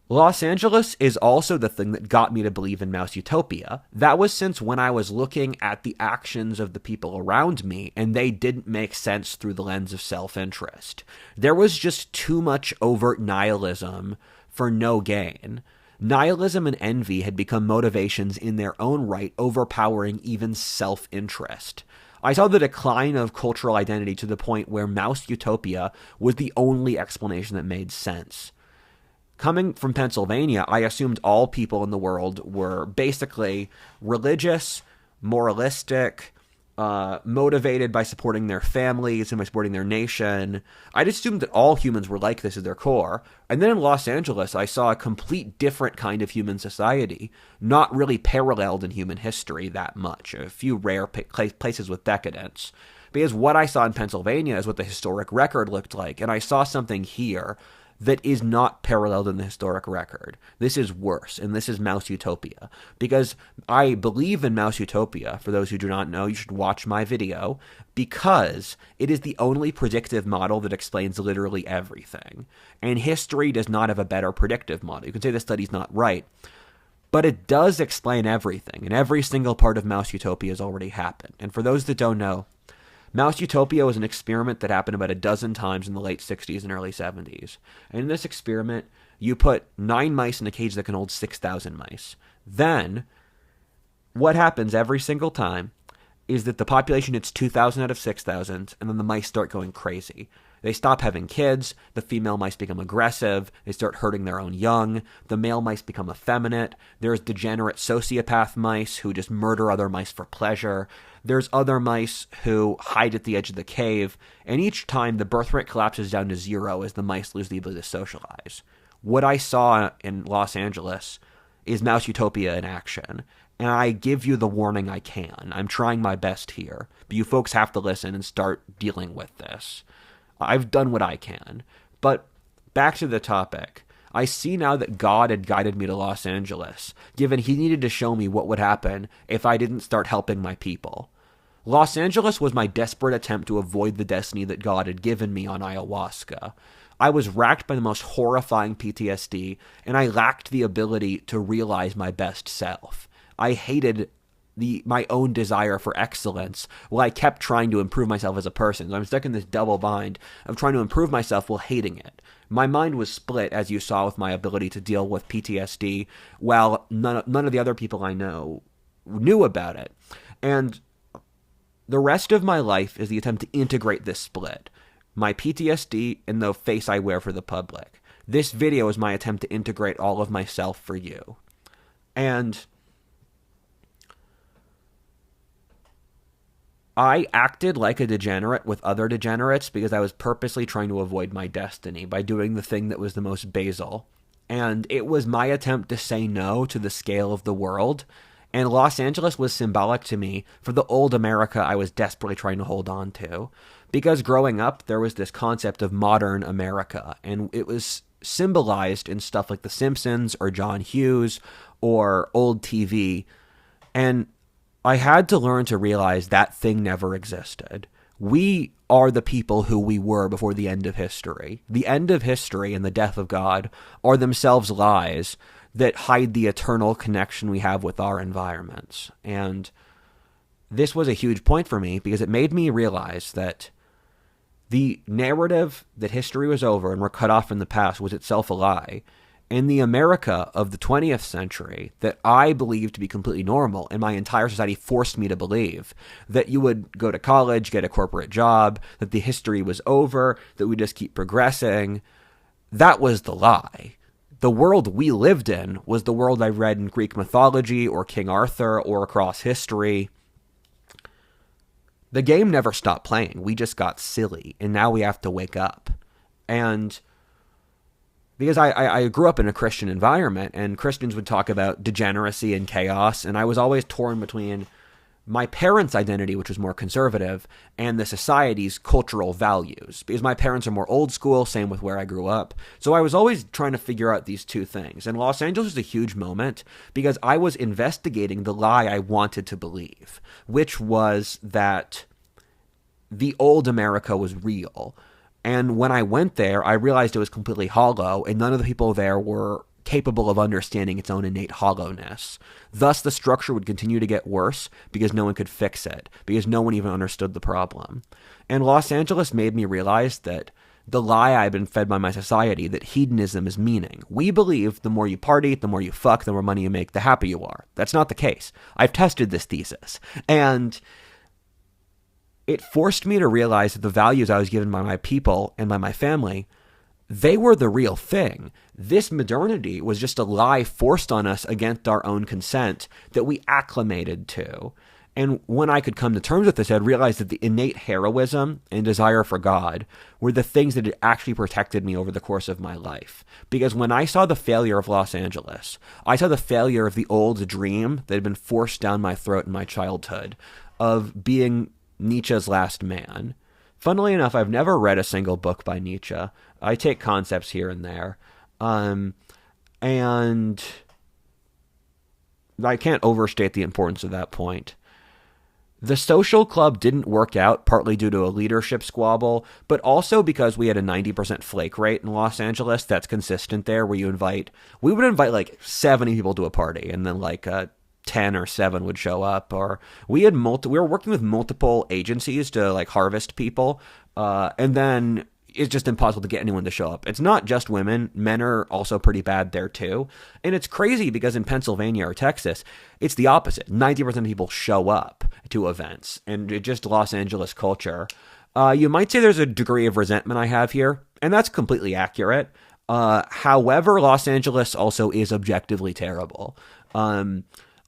Los Angeles is also the thing that got me to believe in Mouse Utopia. That was since when I was looking at the actions of the people around me, and they didn't make sense through the lens of self-interest. There was just too much overt nihilism for no gain. Nihilism and envy had become motivations in their own right, overpowering even self-interest. I saw the decline of cultural identity to the point where Mouse Utopia was the only explanation that made sense. Coming from Pennsylvania, I assumed all people in the world were basically religious, moralistic, motivated by supporting their families and by supporting their nation. I just assumed that all humans were like this at their core. And then in Los Angeles, I saw a complete different kind of human society, not really paralleled in human history that much. A few rare places with decadence. Because what I saw in Pennsylvania is what the historic record looked like. And I saw something here that is not paralleled in the historic record. This is worse, and this is Mouse Utopia. Because I believe in Mouse Utopia. For those who do not know, you should watch my video, because it is the only predictive model that explains literally everything. And history does not have a better predictive model. You can say the study's not right, But it does explain everything, and every single part of Mouse Utopia has already happened. And for those that don't know, Mouse Utopia was an experiment that happened about a dozen times in the late 60s and early 70s. And in this experiment, you put 9 mice in a cage that can hold 6,000 mice. Then, what happens every single time is that the population hits 2,000 out of 6,000, and then the mice start going crazy. They stop having kids, the female mice become aggressive, they start hurting their own young, the male mice become effeminate, there's degenerate sociopath mice who just murder other mice for pleasure, there's other mice who hide at the edge of the cave, and each time the birth rate collapses down to 0 as the mice lose the ability to socialize. What I saw in Los Angeles is Mouse Utopia in action. And I give you the warning I can. I'm trying my best here. But you folks have to listen and start dealing with this. I've done what I can. But back to the topic. I see now that God had guided me to Los Angeles, given he needed to show me what would happen if I didn't start helping my people. Los Angeles was my desperate attempt to avoid the destiny that God had given me on ayahuasca. I was racked by the most horrifying PTSD, and I lacked the ability to realize my best self. I hated my own desire for excellence while I kept trying to improve myself as a person. So I'm stuck in this double bind of trying to improve myself while hating it. My mind was split, as you saw with my ability to deal with PTSD, while none of the other people I know knew about it. And the rest of my life is the attempt to integrate this split. My PTSD and the face I wear for the public. This video is my attempt to integrate all of myself for you. And I acted like a degenerate with other degenerates because I was purposely trying to avoid my destiny by doing the thing that was the most basal. And it was my attempt to say no to the scale of the world. And Los Angeles was symbolic to me for the old America I was desperately trying to hold on to. Because growing up, there was this concept of modern America. And it was symbolized in stuff like The Simpsons or John Hughes or old TV. And I had to learn to realize that thing never existed. We are the people who we were before the end of history. The end of history and the death of God are themselves lies that hide the eternal connection we have with our environments. And this was a huge point for me because it made me realize that the narrative that history was over and we're cut off in the past was itself a lie. In the America of the 20th century that I believed to be completely normal, and my entire society forced me to believe, that you would go to college, get a corporate job, that the history was over, that we just keep progressing, that was the lie. The world we lived in was the world I read in Greek mythology or King Arthur or across history. The game never stopped playing. We just got silly, and now we have to wake up. And because I grew up in a Christian environment, and Christians would talk about degeneracy and chaos, and I was always torn between my parents' identity, which was more conservative, and the society's cultural values. Because my parents are more old school, same with where I grew up. So I was always trying to figure out these two things. And Los Angeles was a huge moment because I was investigating the lie I wanted to believe, which was that the old America was real. And when I went there, I realized it was completely hollow, and none of the people there were capable of understanding its own innate hollowness. Thus, the structure would continue to get worse because no one could fix it, because no one even understood the problem. And Los Angeles made me realize that the lie I've been fed by my society, that hedonism is meaning. We believe the more you party, the more you fuck, the more money you make, the happier you are. That's not the case. I've tested this thesis. And it forced me to realize that the values I was given by my people and by my family, they were the real thing. This modernity was just a lie forced on us against our own consent that we acclimated to. And when I could come to terms with this, I'd realize that the innate heroism and desire for God were the things that had actually protected me over the course of my life. Because when I saw the failure of Los Angeles, I saw the failure of the old dream that had been forced down my throat in my childhood of being Nietzsche's last man. Funnily enough, I've never read a single book by Nietzsche. I take concepts here and there. And I can't overstate the importance of that point. The social club didn't work out, partly due to a leadership squabble, but also because we had a 90% flake rate in Los Angeles that's consistent there, where we would invite like 70 people to a party, and then like 10 or 7 would show up. Or we were working with multiple agencies to like harvest people, and then it's just impossible to get anyone to show up. It's not just women. Men are also pretty bad there too. And it's crazy because in Pennsylvania or Texas, it's the opposite. 90% of people show up to events, and it just Los Angeles culture. You might say there's a degree of resentment I have here, and that's completely accurate. However, Los Angeles also is objectively terrible.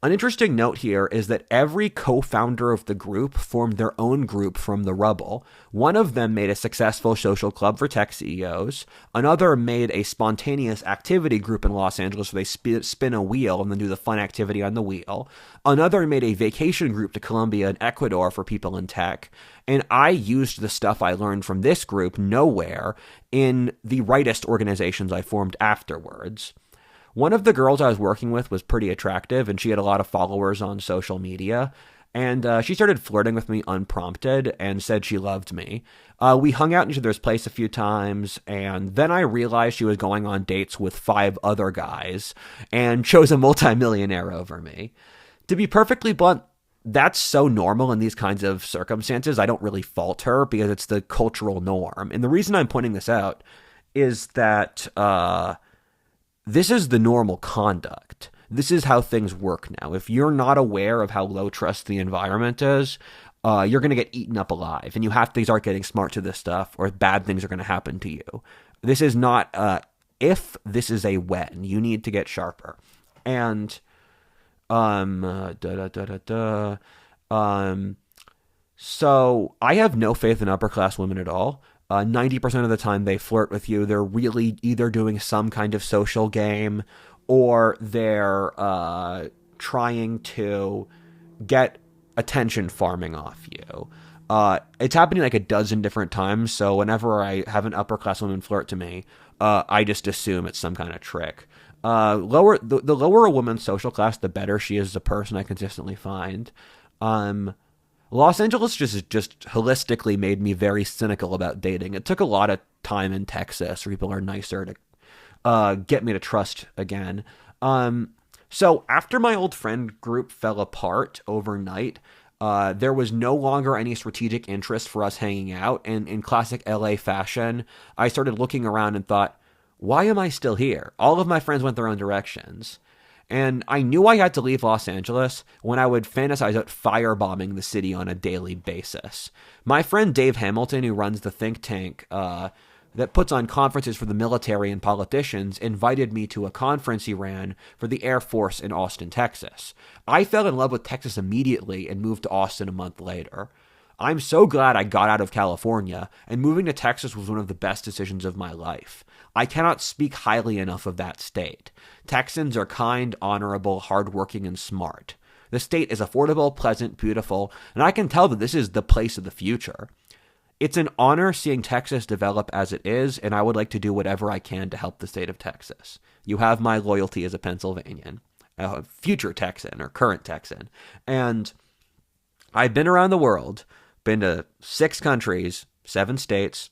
An interesting note here is that every co-founder of the group formed their own group from the rubble. One of them made a successful social club for tech CEOs. Another made a spontaneous activity group in Los Angeles where they spin a wheel and then do the fun activity on the wheel. Another made a vacation group to Colombia and Ecuador for people in tech. And I used the stuff I learned from this group nowhere in the rightist organizations I formed afterwards. One of the girls I was working with was pretty attractive, and she had a lot of followers on social media. And she started flirting with me unprompted and said she loved me. We hung out in each other's place a few times, and then I realized she was going on dates with 5 other guys and chose a multimillionaire over me. To be perfectly blunt, that's so normal in these kinds of circumstances. I don't really fault her because it's the cultural norm. And the reason I'm pointing this out is that this is the normal conduct. This is how things work now. If you're not aware of how low trust the environment is, you're going to get eaten up alive. And you have to start getting smart to this stuff, or bad things are going to happen to you. This is not if, this is a when. You need to get sharper. And so I have no faith in upper class women at all. 90% of the time they flirt with you. They're really either doing some kind of social game, or they're trying to get attention farming off you. It's happening like a dozen different times, so whenever I have an upper class woman flirt to me, I just assume it's some kind of trick. The lower a woman's social class, the better she is as a person, I consistently find. Los Angeles just holistically made me very cynical about dating. It took a lot of time in Texas where people are nicer to get me to trust again. So after my old friend group fell apart overnight, there was no longer any strategic interest for us hanging out. And in classic LA fashion, I started looking around and thought, why am I still here? All of my friends went their own directions. And I knew I had to leave Los Angeles when I would fantasize about firebombing the city on a daily basis. My friend Dave Hamilton, who runs the think tank that puts on conferences for the military and politicians, invited me to a conference he ran for the Air Force in Austin, Texas. I fell in love with Texas immediately and moved to Austin a month later. I'm so glad I got out of California, and moving to Texas was one of the best decisions of my life. I cannot speak highly enough of that state. Texans are kind, honorable, hardworking, and smart. The state is affordable, pleasant, beautiful, and I can tell that this is the place of the future. It's an honor seeing Texas develop as it is, and I would like to do whatever I can to help the state of Texas. You have my loyalty as a Pennsylvanian, a future Texan or current Texan. And I've been around the world, been to 6 countries, 7 states,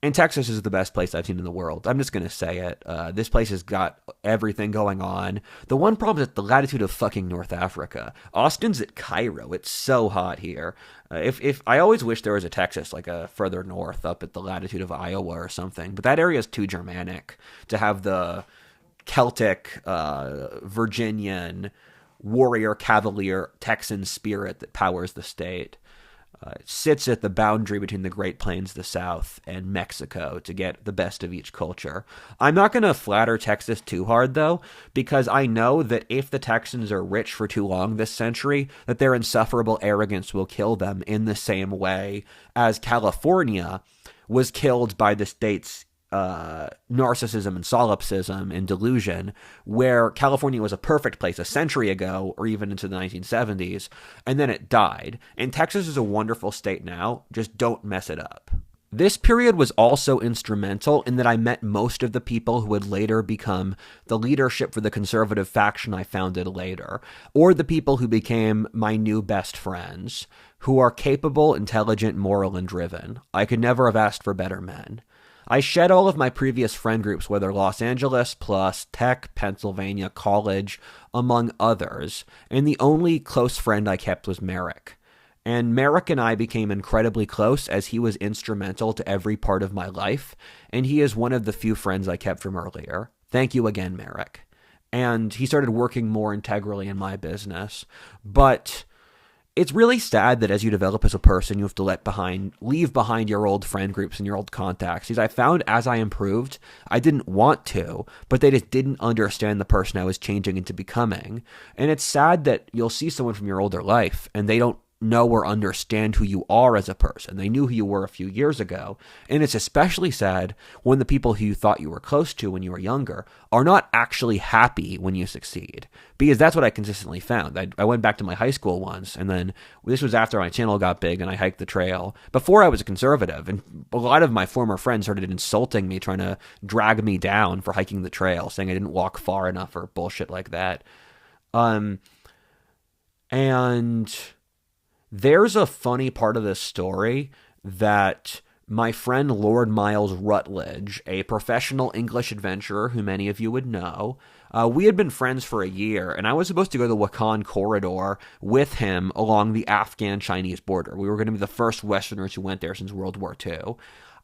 and Texas is the best place I've seen in the world. I'm just going to say it. This place has got everything going on. The one problem is the latitude of fucking North Africa. Austin's at Cairo. It's so hot here. If I always wish there was a Texas, like a further north, up at the latitude of Iowa or something. But that area is too Germanic to have the Celtic, Virginian, warrior, cavalier, Texan spirit that powers the state. It sits at the boundary between the Great Plains of the South and Mexico to get the best of each culture. I'm not going to flatter Texas too hard, though, because I know that if the Texans are rich for too long this century, that their insufferable arrogance will kill them in the same way as California was killed by the state's narcissism and solipsism and delusion, where California was a perfect place a century ago or even into the 1970s, and then it died. And Texas is a wonderful state now. Just don't mess it up. This period was also instrumental in that I met most of the people who would later become the leadership for the conservative faction I founded later, or the people who became my new best friends, who are capable, intelligent, moral, and driven. I could never have asked for better men. I shed all of my previous friend groups, whether Los Angeles, plus Tech, Pennsylvania, college, among others, and the only close friend I kept was Merrick. And Merrick and I became incredibly close as he was instrumental to every part of my life, and he is one of the few friends I kept from earlier. Thank you again, Merrick. And he started working more integrally in my business. But it's really sad that as you develop as a person, you have to leave behind your old friend groups and your old contacts. Because I found as I improved, I didn't want to, but they just didn't understand the person I was changing into becoming. And it's sad that you'll see someone from your older life and they don't know or understand who you are as a person. They knew who you were a few years ago. And it's especially sad when the people who you thought you were close to when you were younger are not actually happy when you succeed. Because that's what I consistently found. I went back to my high school once, and then this was after my channel got big and I hiked the trail. Before I was a conservative, and a lot of my former friends started insulting me, trying to drag me down for hiking the trail, saying I didn't walk far enough or bullshit like that. And there's a funny part of this story that my friend Lord Miles Rutledge, a professional English adventurer who many of you would know, we had been friends for a year, and I was supposed to go to the Wakhan Corridor with him along the Afghan-Chinese border. We were going to be the first Westerners who went there since World War II.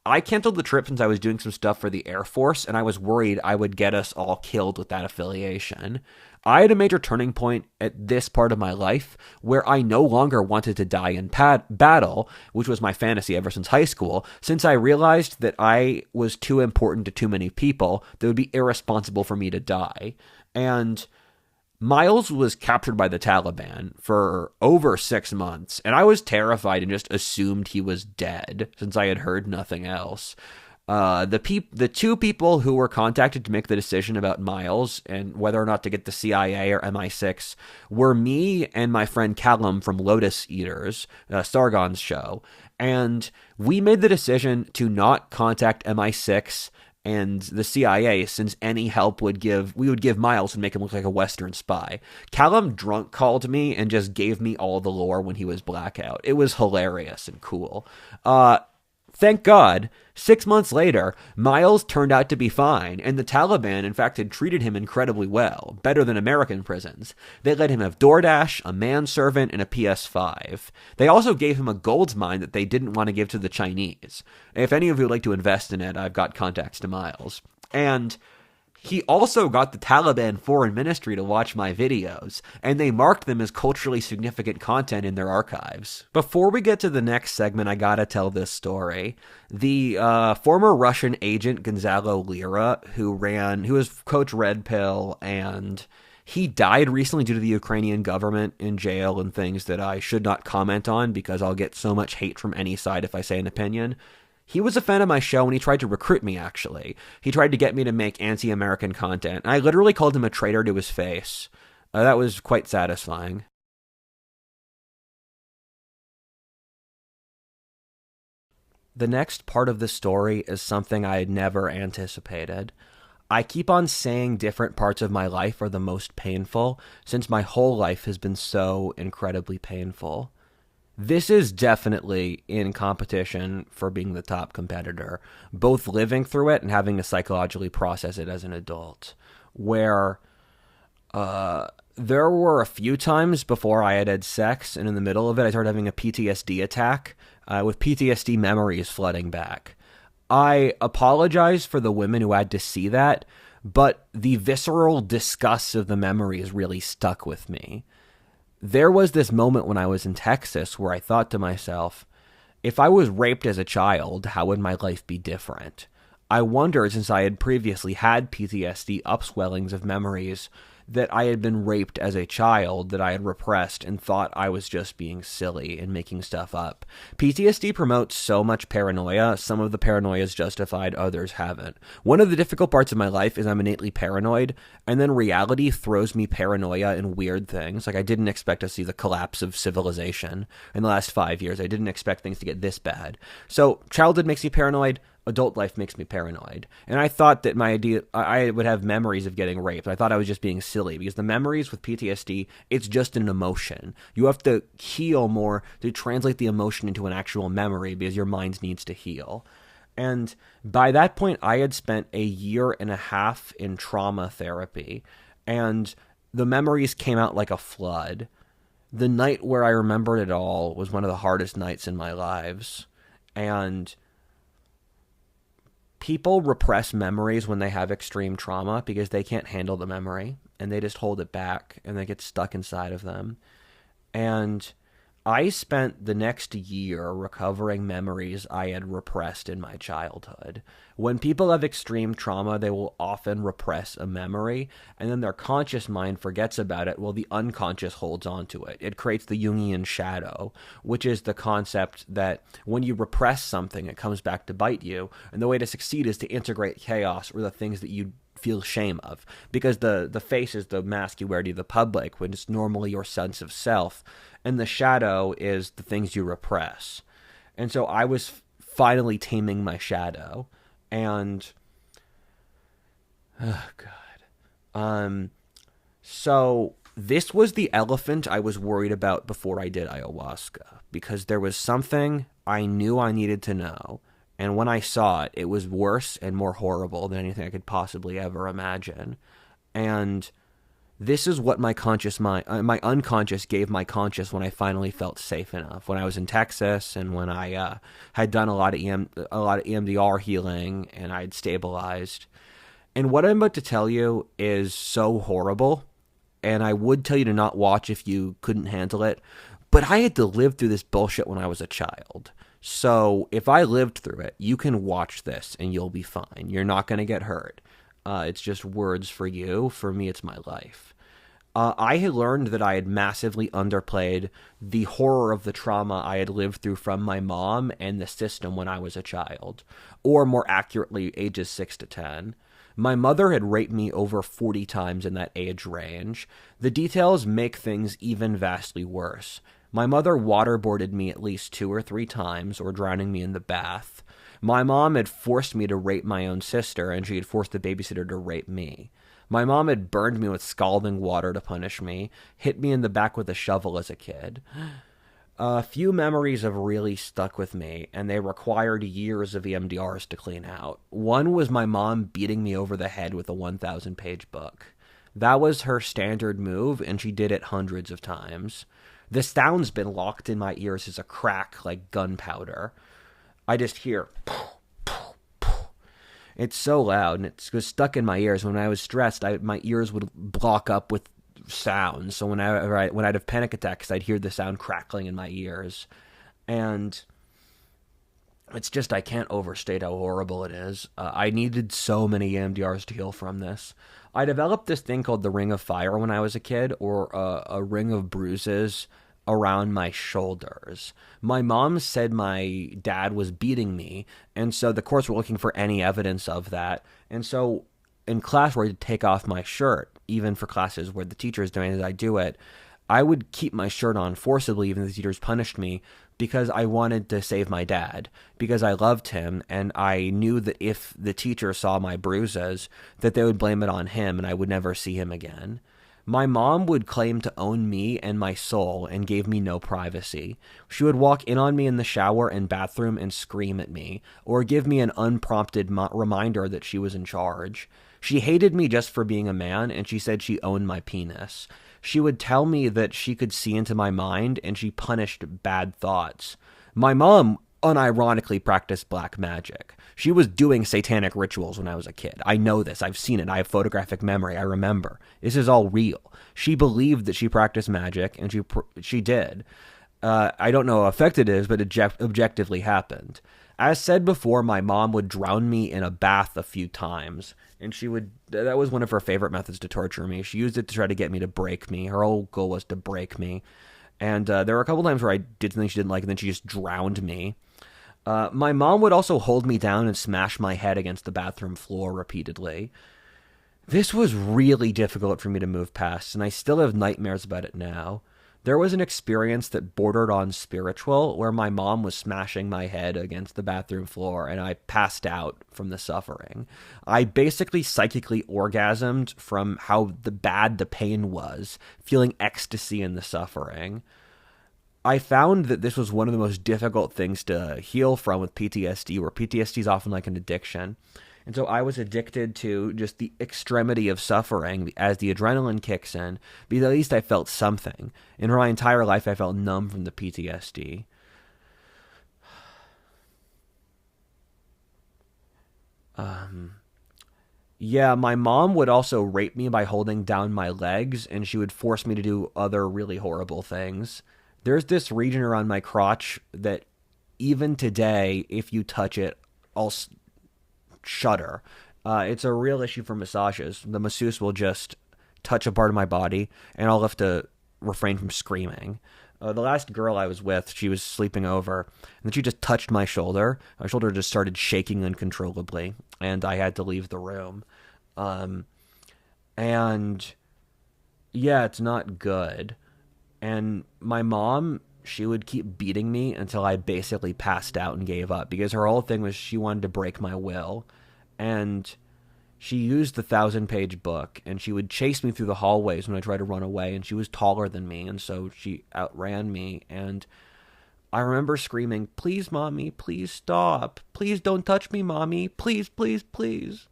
I canceled the trip since I was doing some stuff for the Air Force, and I was worried I would get us all killed with that affiliation. I had a major turning point at this part of my life where I no longer wanted to die in battle, which was my fantasy ever since high school, since I realized that I was too important to too many people that would be irresponsible for me to die. And Miles was captured by the Taliban for over 6 months, and I was terrified and just assumed he was dead since I had heard nothing else. The two people who were contacted to make the decision about Miles and whether or not to get the CIA or MI6 were me and my friend Callum from Lotus Eaters, Sargon's show. And we made the decision to not contact MI6 and the CIA, since any help we would give Miles and make him look like a Western spy. Callum drunk called me and just gave me all the lore when he was blackout. It was hilarious and cool. Thank God, 6 months later, Miles turned out to be fine, and the Taliban, in fact, had treated him incredibly well, better than American prisons. They let him have DoorDash, a manservant, and a PS5. They also gave him a gold mine that they didn't want to give to the Chinese. If any of you would like to invest in it, I've got contacts to Miles. And he also got the Taliban Foreign Ministry to watch my videos, and they marked them as culturally significant content in their archives. Before we get to the next segment, I gotta tell this story. The former Russian agent Gonzalo Lira, who was Coach Red Pill, and he died recently due to the Ukrainian government in jail and things that I should not comment on because I'll get so much hate from any side if I say an opinion. He was a fan of my show, and he tried to recruit me, actually. He tried to get me to make anti-American content. I literally called him a traitor to his face. That was quite satisfying. The next part of the story is something I had never anticipated. I keep on saying different parts of my life are the most painful, since my whole life has been so incredibly painful. This is definitely in competition for being the top competitor, both living through it and having to psychologically process it as an adult, where there were a few times before I had sex, and in the middle of it, I started having a PTSD attack, with PTSD memories flooding back. I apologize for the women who had to see that, but the visceral disgust of the memories really stuck with me. There was this moment when I was in Texas where I thought to myself, if I was raped as a child, how would my life be different? I wondered, since I had previously had PTSD upswellings of memories that I had been raped as a child that I had repressed and thought I was just being silly and making stuff up. PTSD promotes so much paranoia. Some of the paranoia is justified, others haven't. One of the difficult parts of my life is I'm innately paranoid, and then reality throws me paranoia and weird things. Like, I didn't expect to see the collapse of civilization in the last 5 years. I didn't expect things to get this bad. So childhood makes me paranoid. Adult life makes me paranoid. And I thought that I would have memories of getting raped. I thought I was just being silly, because the memories with PTSD, it's just an emotion. You have to heal more to translate the emotion into an actual memory, because your mind needs to heal. And by that point, I had spent a year and a half in trauma therapy, and the memories came out like a flood. The night where I remembered it all was one of the hardest nights in my lives. And people repress memories when they have extreme trauma because they can't handle the memory, and they just hold it back, and they get stuck inside of them. And I spent the next year recovering memories I had repressed in my childhood. When people have extreme trauma, they will often repress a memory, and then their conscious mind forgets about it while the unconscious holds on to it. It creates the Jungian shadow, which is the concept that when you repress something, it comes back to bite you, and the way to succeed is to integrate chaos or the things that you feel shame of, because the face is the mask you wear to the public when it's normally your sense of self, and the shadow is the things you repress. And so I was finally taming my shadow, and oh god, so this was the elephant I was worried about before I did ayahuasca, because there was something I knew I needed to know. And when I saw it, it was worse and more horrible than anything I could possibly ever imagine. And this is what my unconscious gave my conscious when I finally felt safe enough. When I was in Texas, and when I had done a lot of EMDR healing, and I had stabilized. And what I'm about to tell you is so horrible, and I would tell you to not watch if you couldn't handle it. But I had to live through this bullshit when I was a child. So if I lived through it, you can watch this and you'll be fine. You're not going to get hurt. It's just words for you. For me, it's my life. I had learned that I had massively underplayed the horror of the trauma I had lived through from my mom and the system when I was a child, or more accurately, ages 6 to 10. My mother had raped me over 40 times in that age range. The details make things even vastly worse. My mother waterboarded me at least 2 or 3 times, or drowning me in the bath. My mom had forced me to rape my own sister, and she had forced the babysitter to rape me. My mom had burned me with scalding water to punish me, hit me in the back with a shovel as a kid. A few memories have really stuck with me, and they required years of EMDRs to clean out. One was my mom beating me over the head with a 1,000-page book. That was her standard move, and she did it hundreds of times. The sound's been locked in my ears as a crack, like gunpowder. I just hear, it's so loud, and it was stuck in my ears. When I was stressed, my ears would block up with sound. So when I'd have panic attacks, I'd hear the sound crackling in my ears. And it's just, I can't overstate how horrible it is. I needed so many EMDRs to heal from this. I developed this thing called the Ring of Fire when I was a kid, or a ring of bruises around my shoulders. My mom said my dad was beating me, and so the courts were looking for any evidence of that. And so in class where I'd take off my shirt, even for classes where the teachers demanded I do it, I would keep my shirt on forcibly, even if the teachers punished me, because I wanted to save my dad, because I loved him, and I knew that if the teacher saw my bruises, that they would blame it on him, and I would never see him again. My mom would claim to own me and my soul, and gave me no privacy. She would walk in on me in the shower and bathroom and scream at me, or give me an unprompted reminder that she was in charge. She hated me just for being a man, and she said she owned my penis. She would tell me that she could see into my mind, and she punished bad thoughts. My mom unironically practiced black magic. She was doing satanic rituals when I was a kid. I know this. I've seen it. I have photographic memory. I remember. This is all real. She believed that she practiced magic, and she did. I don't know how effective it is, but it objectively happened. As said before, my mom would drown me in a bath a few times, and that was one of her favorite methods to torture me. She used it to try to get me to break me. Her whole goal was to break me. And there were a couple times where I did something she didn't like, and then she just drowned me. My mom would also hold me down and smash my head against the bathroom floor repeatedly. This was really difficult for me to move past, and I still have nightmares about it now. There was an experience that bordered on spiritual where my mom was smashing my head against the bathroom floor and I passed out from the suffering. I basically psychically orgasmed from how bad the pain was, feeling ecstasy in the suffering. I found that this was one of the most difficult things to heal from with PTSD, where PTSD is often like an addiction. And so I was addicted to just the extremity of suffering as the adrenaline kicks in, because at least I felt something. In my entire life, I felt numb from the PTSD. Yeah, my mom would also rape me by holding down my legs, and she would force me to do other really horrible things. There's this region around my crotch that even today, if you touch it, I'll shudder. It's a real issue for massages. The masseuse will just touch a part of my body, and I'll have to refrain from screaming. The last girl I was with, she was sleeping over, and then she just touched my shoulder. My shoulder just started shaking uncontrollably, and I had to leave the room. And yeah, it's not good. And my mom, she would keep beating me until I basically passed out and gave up, because her whole thing was she wanted to break my will. And she used the 1,000-page book, and she would chase me through the hallways when I tried to run away, and she was taller than me, and so she outran me. And I remember screaming, "Please, Mommy, please stop. Please don't touch me, Mommy. Please, please, please."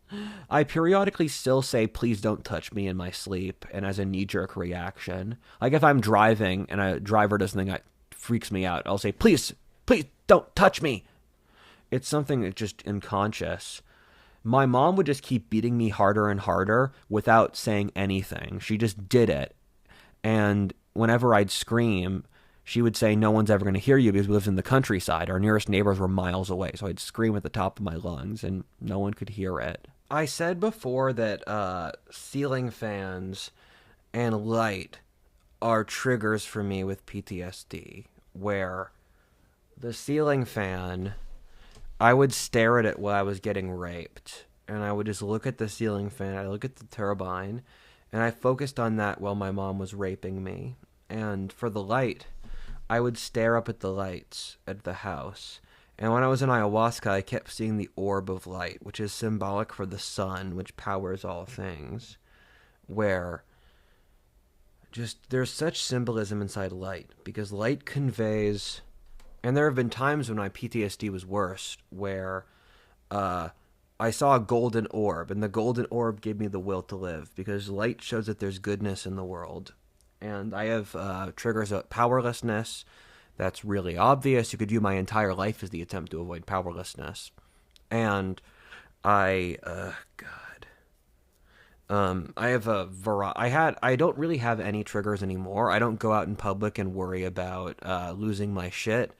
I periodically still say, "Please don't touch me" in my sleep, and as a knee-jerk reaction. Like if I'm driving and a driver does something that freaks me out, I'll say, "Please, please don't touch me." It's something that's just unconscious. My mom would just keep beating me harder and harder without saying anything. She just did it. And whenever I'd scream, she would say, "No one's ever going to hear you," because we lived in the countryside. Our nearest neighbors were miles away. So I'd scream at the top of my lungs and no one could hear it. I said before that ceiling fans and light are triggers for me with PTSD, where the ceiling fan, I would stare at it while I was getting raped, and I would just look at the ceiling fan, I look at the turbine, and I focused on that while my mom was raping me. And for the light, I would stare up at the lights at the house. And when I was in ayahuasca, I kept seeing the orb of light, which is symbolic for the sun, which powers all things, where just there's such symbolism inside light, because light conveys. And there have been times when my PTSD was worse, where I saw a golden orb, and the golden orb gave me the will to live, because light shows that there's goodness in the world. And I have triggers of powerlessness. That's really obvious. You could view my entire life as the attempt to avoid powerlessness. And I have I don't really have any triggers anymore. I don't go out in public and worry about losing my shit.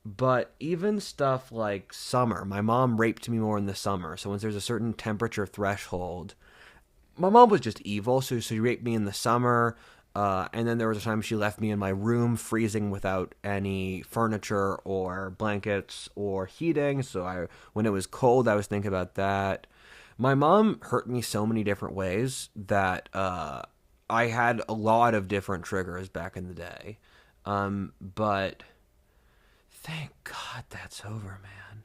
But even stuff like summer, my mom raped me more in the summer. So when there's a certain temperature threshold, my mom was just evil. So she raped me in the summer. And then there was a time she left me in my room freezing without any furniture or blankets or heating. So when it was cold, I was thinking about that. My mom hurt me so many different ways that I had a lot of different triggers back in the day. But thank God that's over, man.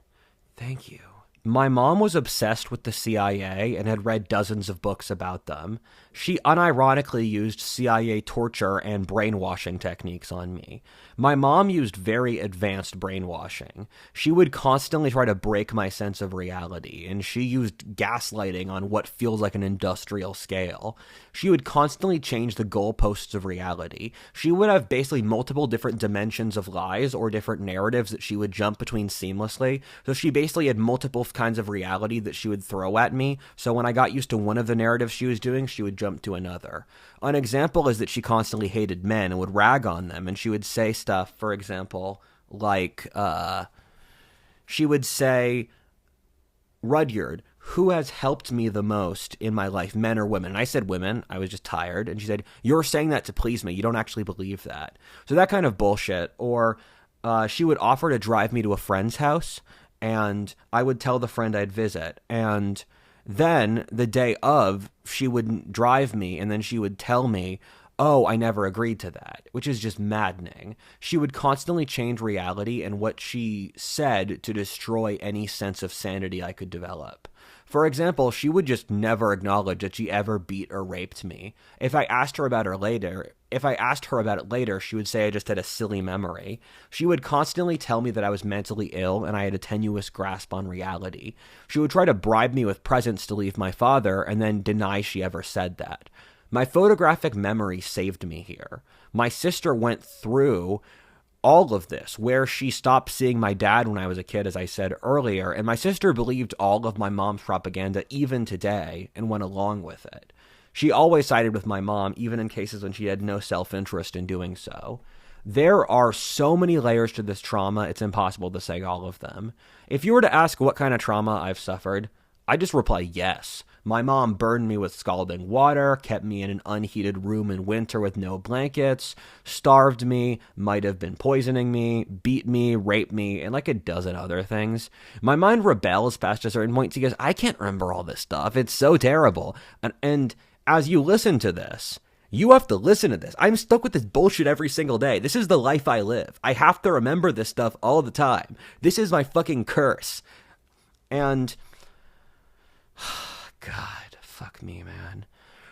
Thank you. My mom was obsessed with the CIA and had read dozens of books about them. She unironically used CIA torture and brainwashing techniques on me. My mom used very advanced brainwashing. She would constantly try to break my sense of reality, and she used gaslighting on what feels like an industrial scale. She would constantly change the goalposts of reality. She would have basically multiple different dimensions of lies or different narratives that she would jump between seamlessly. So she basically had multiple kinds of reality that she would throw at me. So when I got used to one of the narratives she was doing, she would jump to another. An example is that she constantly hated men and would rag on them, and she would say stuff, for example, like, she would say, Rudyard, who has helped me the most in my life, men or women? And I said women. I was just tired. And she said, you're saying that to please me. You don't actually believe that. So that kind of bullshit. Or she would offer to drive me to a friend's house, and I would tell the friend I'd visit. And then the day of, she would drive me, and then she would tell me, oh, I never agreed to that, which is just maddening. She would constantly change reality and what she said to destroy any sense of sanity I could develop. For example, she would just never acknowledge that she ever beat or raped me. If I asked her about it later, she would say I just had a silly memory. She would constantly tell me that I was mentally ill and I had a tenuous grasp on reality. She would try to bribe me with presents to leave my father and then deny she ever said that. My photographic memory saved me here. My sister went through all of this, where she stopped seeing my dad when I was a kid, as I said earlier, and my sister believed all of my mom's propaganda even today and went along with it. She always sided with my mom, even in cases when she had no self-interest in doing so. There are so many layers to this trauma, it's impossible to say all of them. If you were to ask what kind of trauma I've suffered, I just reply yes. My mom burned me with scalding water, kept me in an unheated room in winter with no blankets, starved me, might have been poisoning me, beat me, raped me, and like a dozen other things. My mind rebels past a certain point because I can't remember all this stuff. It's so terrible. And as you listen to this, you have to listen to this. I'm stuck with this bullshit every single day. This is the life I live. I have to remember this stuff all the time. This is my fucking curse. And God, fuck me, man.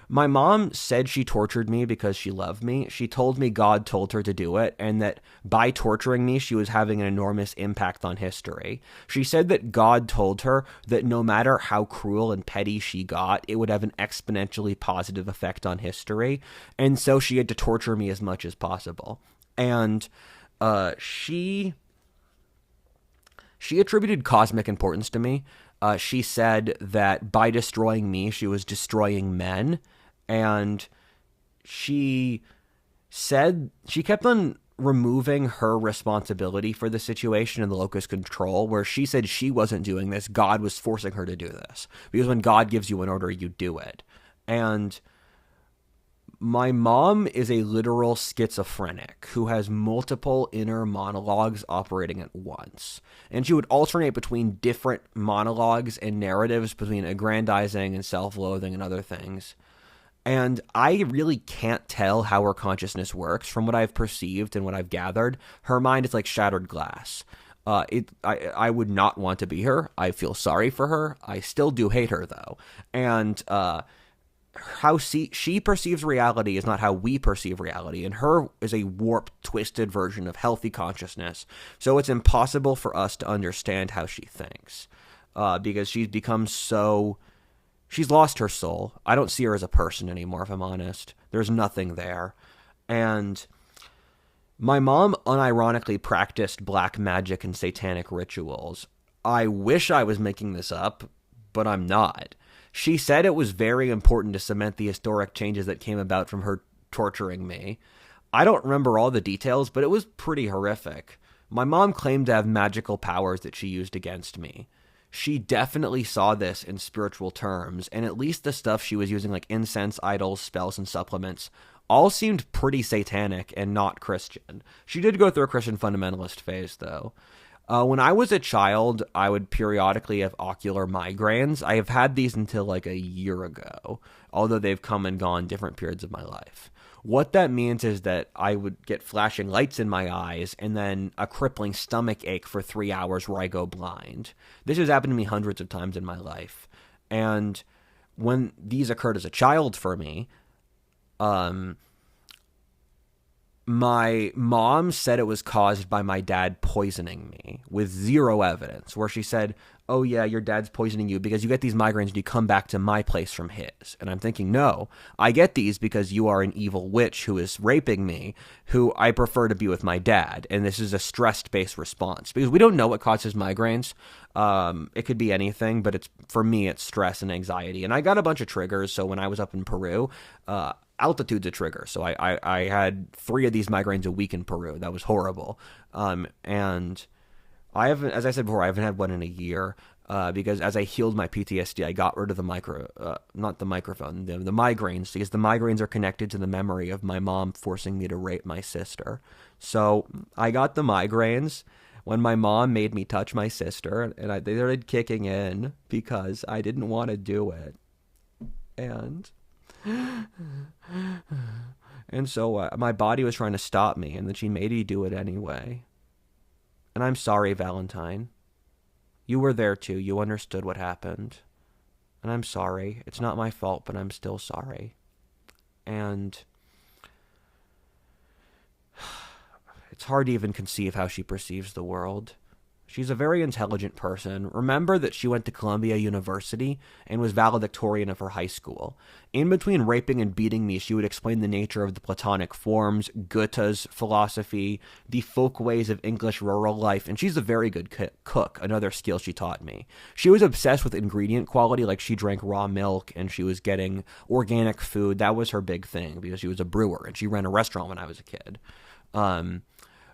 My mom said she tortured me because she loved me. She told me God told her to do it, and that by torturing me, she was having an enormous impact on history. She said that God told her that no matter how cruel and petty she got, it would have an exponentially positive effect on history, and so she had to torture me as much as possible. And she attributed cosmic importance to me. She said that by destroying me, she was destroying men. And she said she kept on removing her responsibility for the situation and the locus control, where she said she wasn't doing this. God was forcing her to do this. Because when God gives you an order, you do it. And my mom is a literal schizophrenic who has multiple inner monologues operating at once. And she would alternate between different monologues and narratives, between aggrandizing and self-loathing and other things. And I really can't tell how her consciousness works. From what I've perceived and what I've gathered, her mind is like shattered glass. I would not want to be her. I feel sorry for her. I still do hate her, though. And how she perceives reality is not how we perceive reality, and her is a warped, twisted version of healthy consciousness. So it's impossible for us to understand how she thinks, because she's become so... She's lost her soul. I don't see her as a person anymore, if I'm honest. There's nothing there. And my mom unironically practiced black magic and satanic rituals. I wish I was making this up, but I'm not. She said it was very important to cement the historic changes that came about from her torturing me. I don't remember all the details, but it was pretty horrific. My mom claimed to have magical powers that she used against me. She definitely saw this in spiritual terms, and at least the stuff she was using, like incense, idols, spells, and supplements, all seemed pretty satanic and not Christian. She did go through a Christian fundamentalist phase, though. When I was a child, I would periodically have ocular migraines. I have had these until like a year ago, although they've come and gone different periods of my life. What that means is that I would get flashing lights in my eyes and then a crippling stomach ache for 3 hours where I go blind. This has happened to me hundreds of times in my life. And when these occurred as a child for me, my mom said it was caused by my dad poisoning me with zero evidence, where she said, oh yeah, your dad's poisoning you because you get these migraines and you come back to my place from his. And I'm thinking, no, I get these because you are an evil witch who is raping me, who I prefer to be with my dad. And this is a stress-based response because we don't know what causes migraines. It could be anything, but for me, it's stress and anxiety. And I got a bunch of triggers. So when I was up in Peru, altitude's a trigger. So I had 3 of these migraines a week in Peru. That was horrible. And I haven't, as I said before, I haven't had one in a year. Because as I healed my PTSD, I got rid of the not the microphone, the migraines, because the migraines are connected to the memory of my mom forcing me to rape my sister. So I got the migraines when my mom made me touch my sister, and they started kicking in because I didn't want to do it. And so my body was trying to stop me, and then she made me do it anyway. And I'm sorry, Valentine. You were there too. You understood what happened. And I'm sorry. It's not my fault, but I'm still sorry. And it's hard to even conceive how she perceives the world. She's a very intelligent person. Remember that she went to Columbia University and was valedictorian of her high school. In between raping and beating me, she would explain the nature of the Platonic forms, Goethe's philosophy, the folk ways of English rural life, and she's a very good cook, another skill she taught me. She was obsessed with ingredient quality, like she drank raw milk and she was getting organic food. That was her big thing because she was a brewer and she ran a restaurant when I was a kid.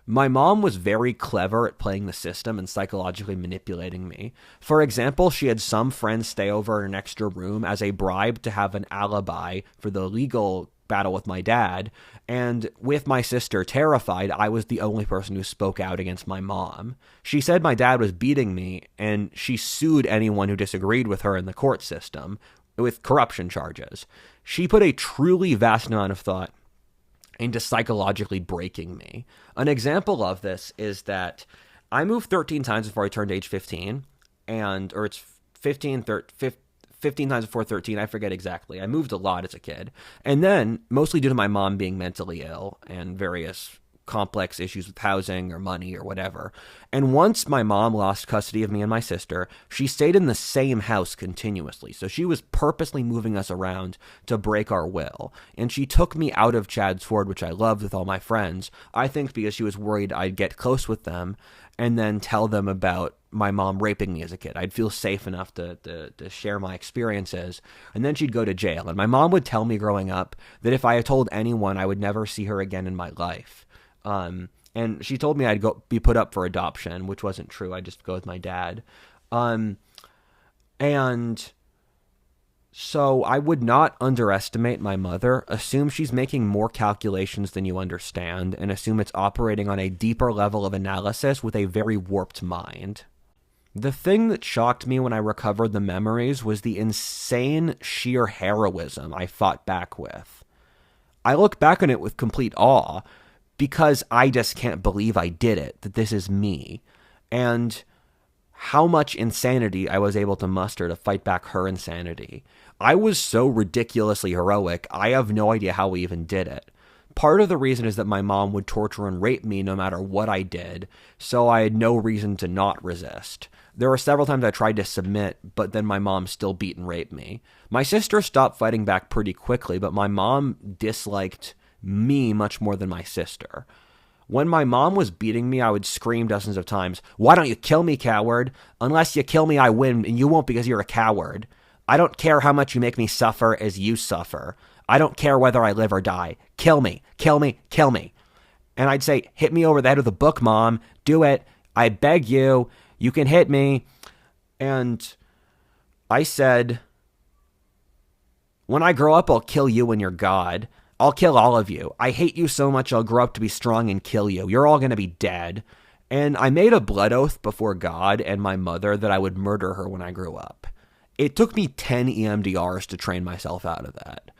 My mom was very clever at playing the system and psychologically manipulating me. For example, she had some friends stay over in an extra room as a bribe to have an alibi for the legal battle with my dad, and with my sister terrified, I was the only person who spoke out against my mom. She said my dad was beating me, and she sued anyone who disagreed with her in the court system with corruption charges. She put a truly vast amount of thought into psychologically breaking me. An example of this is that I moved 13 times before I turned age 15, or it's 15 times before 13, I forget exactly. I moved a lot as a kid. And then, mostly due to my mom being mentally ill and various complex issues with housing or money or whatever. And once my mom lost custody of me and my sister, she stayed in the same house continuously. So she was purposely moving us around to break our will. And she took me out of Chad's Ford, which I loved with all my friends, I think because she was worried I'd get close with them and then tell them about my mom raping me as a kid. I'd feel safe enough to share my experiences. And then she'd go to jail. And my mom would tell me growing up that if I had told anyone, I would never see her again in my life. And she told me I'd be put up for adoption, which wasn't true. I'd just go with my dad. And so I would not underestimate my mother. Assume she's making more calculations than you understand, and assume it's operating on a deeper level of analysis with a very warped mind. The thing that shocked me when I recovered the memories was the insane sheer heroism I fought back with. I look back on it with complete awe, because I just can't believe I did it, that this is me, and how much insanity I was able to muster to fight back her insanity. I was so ridiculously heroic, I have no idea how we even did it. Part of the reason is that my mom would torture and rape me no matter what I did, so I had no reason to not resist. There were several times I tried to submit, but then my mom still beat and raped me. My sister stopped fighting back pretty quickly, but my mom disliked me much more than my sister. When my mom was beating me, I would scream dozens of times, "Why don't you kill me, coward? Unless you kill me, I win, and you won't because you're a coward. I don't care how much you make me suffer as you suffer. I don't care whether I live or die. Kill me, kill me, kill me." And I'd say, "Hit me over the head with a book, Mom. Do it. I beg you. You can hit me." And I said, "When I grow up, I'll kill you and your God. I'll kill all of you. I hate you so much I'll grow up to be strong and kill you. You're all going to be dead." And I made a blood oath before God and my mother that I would murder her when I grew up. It took me 10 EMDRs to train myself out of that.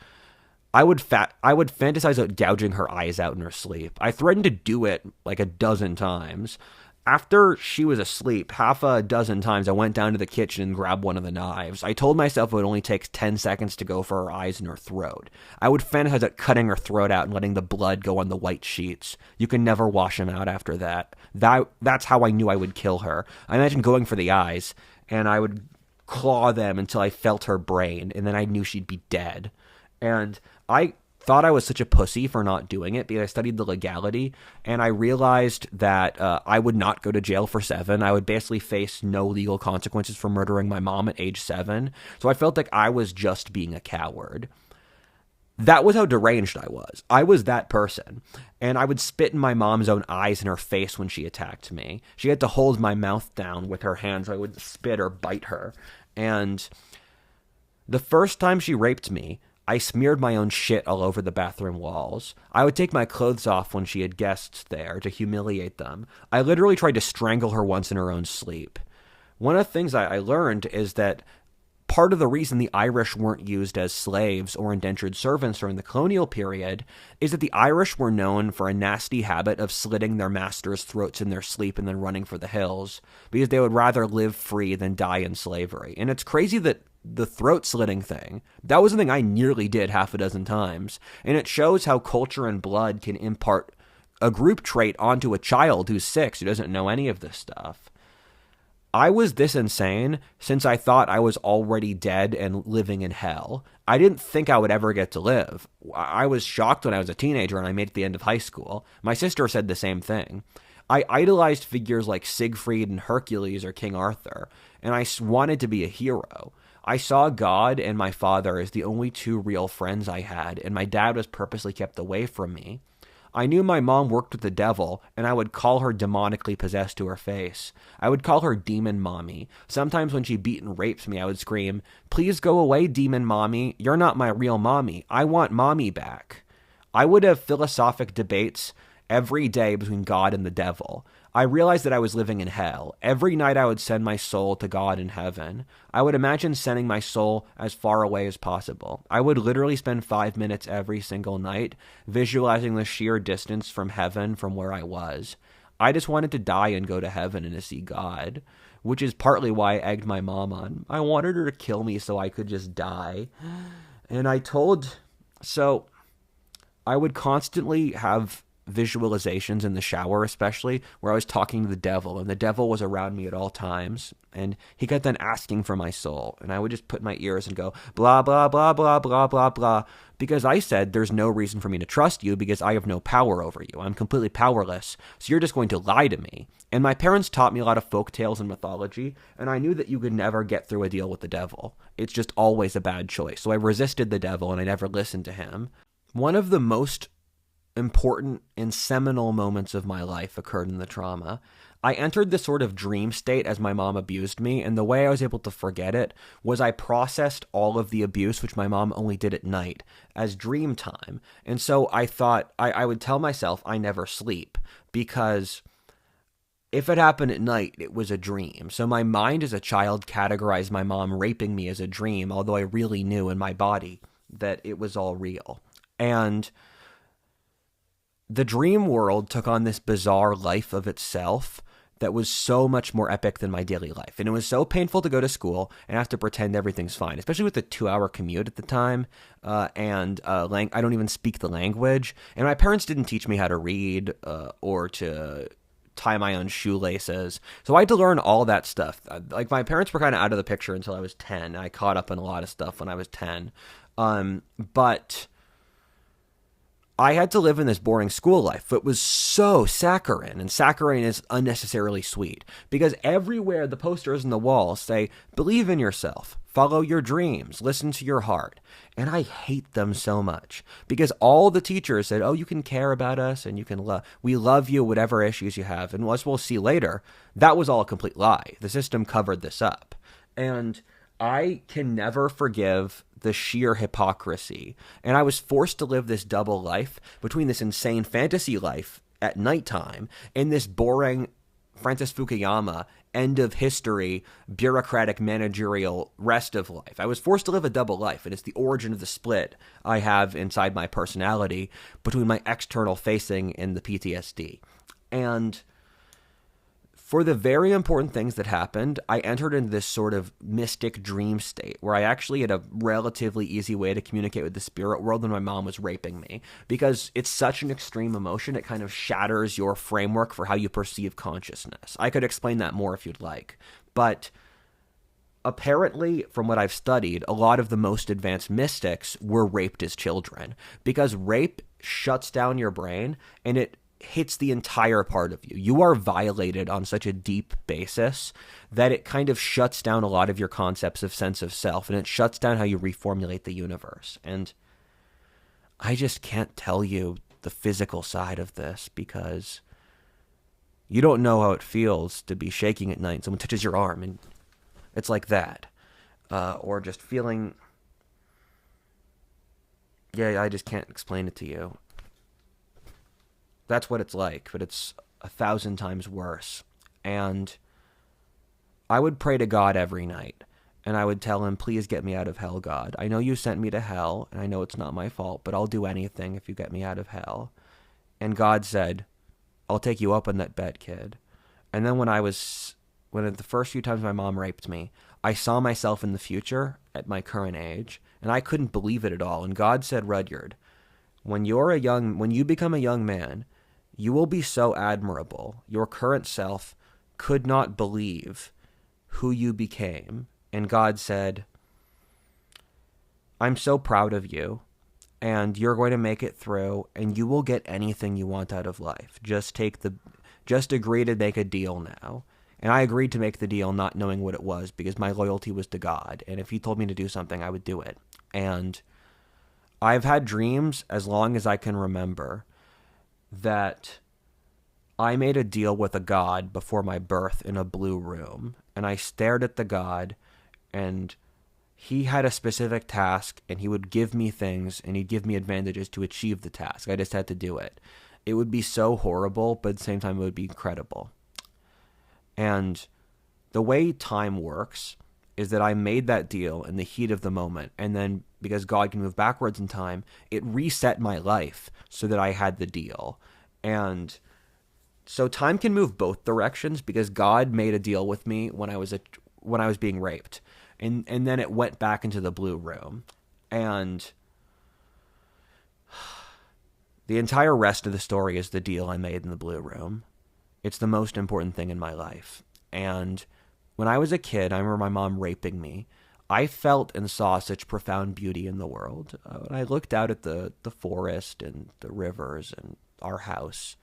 I would fantasize about gouging her eyes out in her sleep. I threatened to do it like a dozen times. After she was asleep, half a dozen times I went down to the kitchen and grabbed one of the knives. I told myself it would only take 10 seconds to go for her eyes and her throat. I would fantasize about cutting her throat out and letting the blood go on the white sheets. You can never wash them out after that. That's how I knew I would kill her. I imagined going for the eyes, and I would claw them until I felt her brain, and then I knew she'd be dead. And I thought I was such a pussy for not doing it because I studied the legality, and I realized that I would not go to jail for 7. I would basically face no legal consequences for murdering my mom at age 7. So I felt like I was just being a coward. That was how deranged I was. I was that person. And I would spit in my mom's own eyes and her face when she attacked me. She had to hold my mouth down with her hands so I would spit or bite her. And the first time she raped me, I smeared my own shit all over the bathroom walls. I would take my clothes off when she had guests there to humiliate them. I literally tried to strangle her once in her own sleep. One of the things I learned is that part of the reason the Irish weren't used as slaves or indentured servants during the colonial period is that the Irish were known for a nasty habit of slitting their masters' throats in their sleep and then running for the hills, because they would rather live free than die in slavery. And it's crazy that the throat slitting thing, that was something I nearly did half a dozen times. And it shows how culture and blood can impart a group trait onto a child who's 6 who doesn't know any of this stuff. I was this insane since I thought I was already dead and living in hell. I didn't think I would ever get to live. I was shocked when I was a teenager and I made it to the end of high school. My sister said the same thing. I idolized figures like Siegfried and Hercules or King Arthur, and I wanted to be a hero. I saw God and my father as the only 2 real friends I had, and my dad was purposely kept away from me. I knew my mom worked with the devil, and I would call her demonically possessed to her face. I would call her Demon Mommy. Sometimes when she beat and raped me, I would scream, "Please go away, Demon Mommy. You're not my real mommy. I want mommy back." I would have philosophic debates every day between God and the devil. I realized that I was living in hell. Every night I would send my soul to God in heaven. I would imagine sending my soul as far away as possible. I would literally spend 5 minutes every single night visualizing the sheer distance from heaven from where I was. I just wanted to die and go to heaven and to see God, which is partly why I egged my mom on. I wanted her to kill me so I could just die. And so I would constantly have visualizations in the shower, especially where I was talking to the devil, and the devil was around me at all times, and he kept on asking for my soul, and I would just put my ears and go blah blah blah blah blah blah blah, because I said there's no reason for me to trust you because I have no power over you. I'm completely powerless, so you're just going to lie to me. And my parents taught me a lot of folk tales and mythology, and I knew that you could never get through a deal with the devil. It's just always a bad choice. So I resisted the devil and I never listened to him. One of the most important and seminal moments of my life occurred in the trauma. I entered this sort of dream state as my mom abused me, and the way I was able to forget it was I processed all of the abuse, which my mom only did at night, as dream time. And so I thought, I would tell myself I never sleep, because if it happened at night, it was a dream. So my mind as a child categorized my mom raping me as a dream, although I really knew in my body that it was all real. And the dream world took on this bizarre life of itself that was so much more epic than my daily life. And it was so painful to go to school and have to pretend everything's fine, especially with the 2-hour commute at the time. I don't even speak the language. And my parents didn't teach me how to read or to tie my own shoelaces. So I had to learn all that stuff. Like, my parents were kind of out of the picture until I was 10. I caught up on a lot of stuff when I was 10. But I had to live in this boring school life. It was so saccharine, and saccharine is unnecessarily sweet, because everywhere the posters on the wall say, believe in yourself, follow your dreams, listen to your heart. And I hate them so much, because all the teachers said, oh, you can care about us, and we love you, whatever issues you have. And as we'll see later, that was all a complete lie. The system covered this up. And I can never forgive the sheer hypocrisy. And I was forced to live this double life between this insane fantasy life at nighttime and this boring Francis Fukuyama end of history, bureaucratic, managerial rest of life. I was forced to live a double life, and it's the origin of the split I have inside my personality between my external facing and the PTSD. And for the very important things that happened, I entered into this sort of mystic dream state where I actually had a relatively easy way to communicate with the spirit world when my mom was raping me, because it's such an extreme emotion, it kind of shatters your framework for how you perceive consciousness. I could explain that more if you'd like, but apparently, from what I've studied, a lot of the most advanced mystics were raped as children, because rape shuts down your brain and it hits the entire part of you. You are violated on such a deep basis that it kind of shuts down a lot of your concepts of sense of self, and it shuts down how you reformulate the universe. And I just can't tell you the physical side of this because you don't know how it feels to be shaking at night and someone touches your arm and it's like that. Or just feeling... Yeah, I just can't explain it to you. That's what it's like, but it's 1,000 times worse. And I would pray to God every night, and I would tell him, please get me out of hell, God. I know you sent me to hell, and I know it's not my fault, but I'll do anything if you get me out of hell. And God said, I'll take you up on that bet, kid. And then when the first few times my mom raped me, I saw myself in the future at my current age, and I couldn't believe it at all. And God said, Rudyard, when you become a young man, you will be so admirable. Your current self could not believe who you became. And God said, I'm so proud of you, and you're going to make it through, and you will get anything you want out of life. Just agree to make a deal now. And I agreed to make the deal not knowing what it was because my loyalty was to God. And if he told me to do something, I would do it. And I've had dreams as long as I can remember that I made a deal with a god before my birth in a blue room. And I stared at the god, and he had a specific task, and he would give me things, and he'd give me advantages to achieve the task. I just had to do it. It would be so horrible, but at the same time, it would be incredible. And the way time works is that I made that deal in the heat of the moment. And then because God can move backwards in time, it reset my life so that I had the deal. And so time can move both directions because God made a deal with me when I was being raped. And then it went back into the blue room. And the entire rest of the story is the deal I made in the blue room. It's the most important thing in my life. And when I was a kid, I remember my mom raping me. I felt and saw such profound beauty in the world. When I looked out at the forest and the rivers and our house,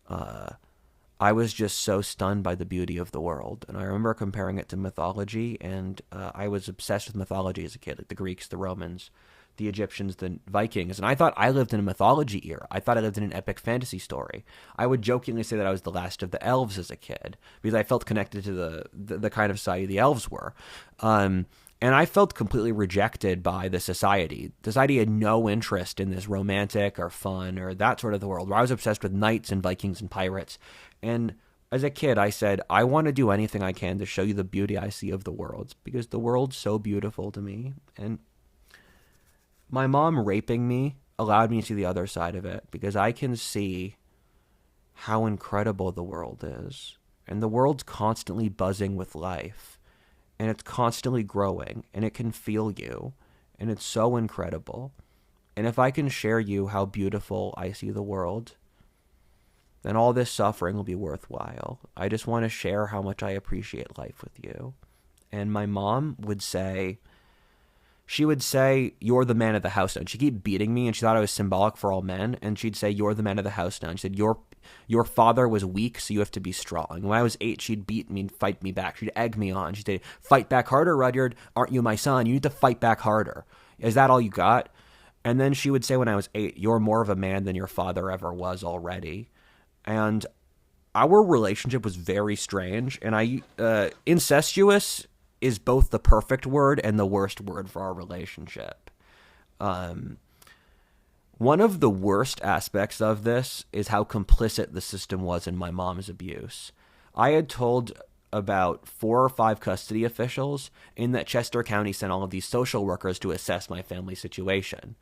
I was just so stunned by the beauty of the world. And I remember comparing it to mythology, and I was obsessed with mythology as a kid, like the Greeks, the Romans, the Egyptians, the Vikings, and I thought I lived in a mythology era. I thought I lived in an epic fantasy story. I would jokingly say that I was the last of the elves as a kid because I felt connected to the kind of society the elves were. And I felt completely rejected by the society. Society had no interest in this romantic or fun or that sort of the world, where I was obsessed with knights and Vikings and pirates. And as a kid, I said, I want to do anything I can to show you the beauty I see of the world because the world's so beautiful to me. And my mom raping me allowed me to see the other side of it because I can see how incredible the world is. And the world's constantly buzzing with life. And it's constantly growing. And it can feel you. And it's so incredible. And if I can share you how beautiful I see the world, then all this suffering will be worthwhile. I just want to share how much I appreciate life with you. And my mom would say... She would say, you're the man of the house now. And she'd keep beating me, and she thought I was symbolic for all men. And she'd say, you're the man of the house now. And she said, your father was weak, so you have to be strong. And when I was 8, she'd beat me and fight me back. She'd egg me on. She'd say, fight back harder, Rudyard. Aren't you my son? You need to fight back harder. Is that all you got? And then she would say when I was 8, you're more of a man than your father ever was already. And our relationship was very strange. And incestuous is both the perfect word and the worst word for our relationship. One of the worst aspects of this is how complicit the system was in my mom's abuse. I had told about 4 or 5 custody officials in that Chester County sent all of these social workers to assess my family situation.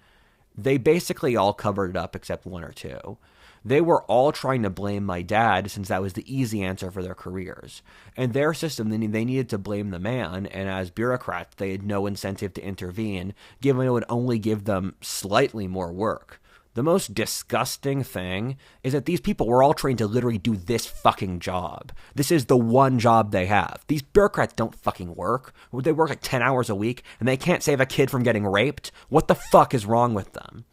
They basically all covered it up except 1 or 2. They were all trying to blame my dad since that was the easy answer for their careers. And their system, they needed to blame the man, and as bureaucrats, they had no incentive to intervene, given it would only give them slightly more work. The most disgusting thing is that these people were all trained to literally do this fucking job. This is the one job they have. These bureaucrats don't fucking work. They work like 10 hours a week, and they can't save a kid from getting raped. What the fuck is wrong with them?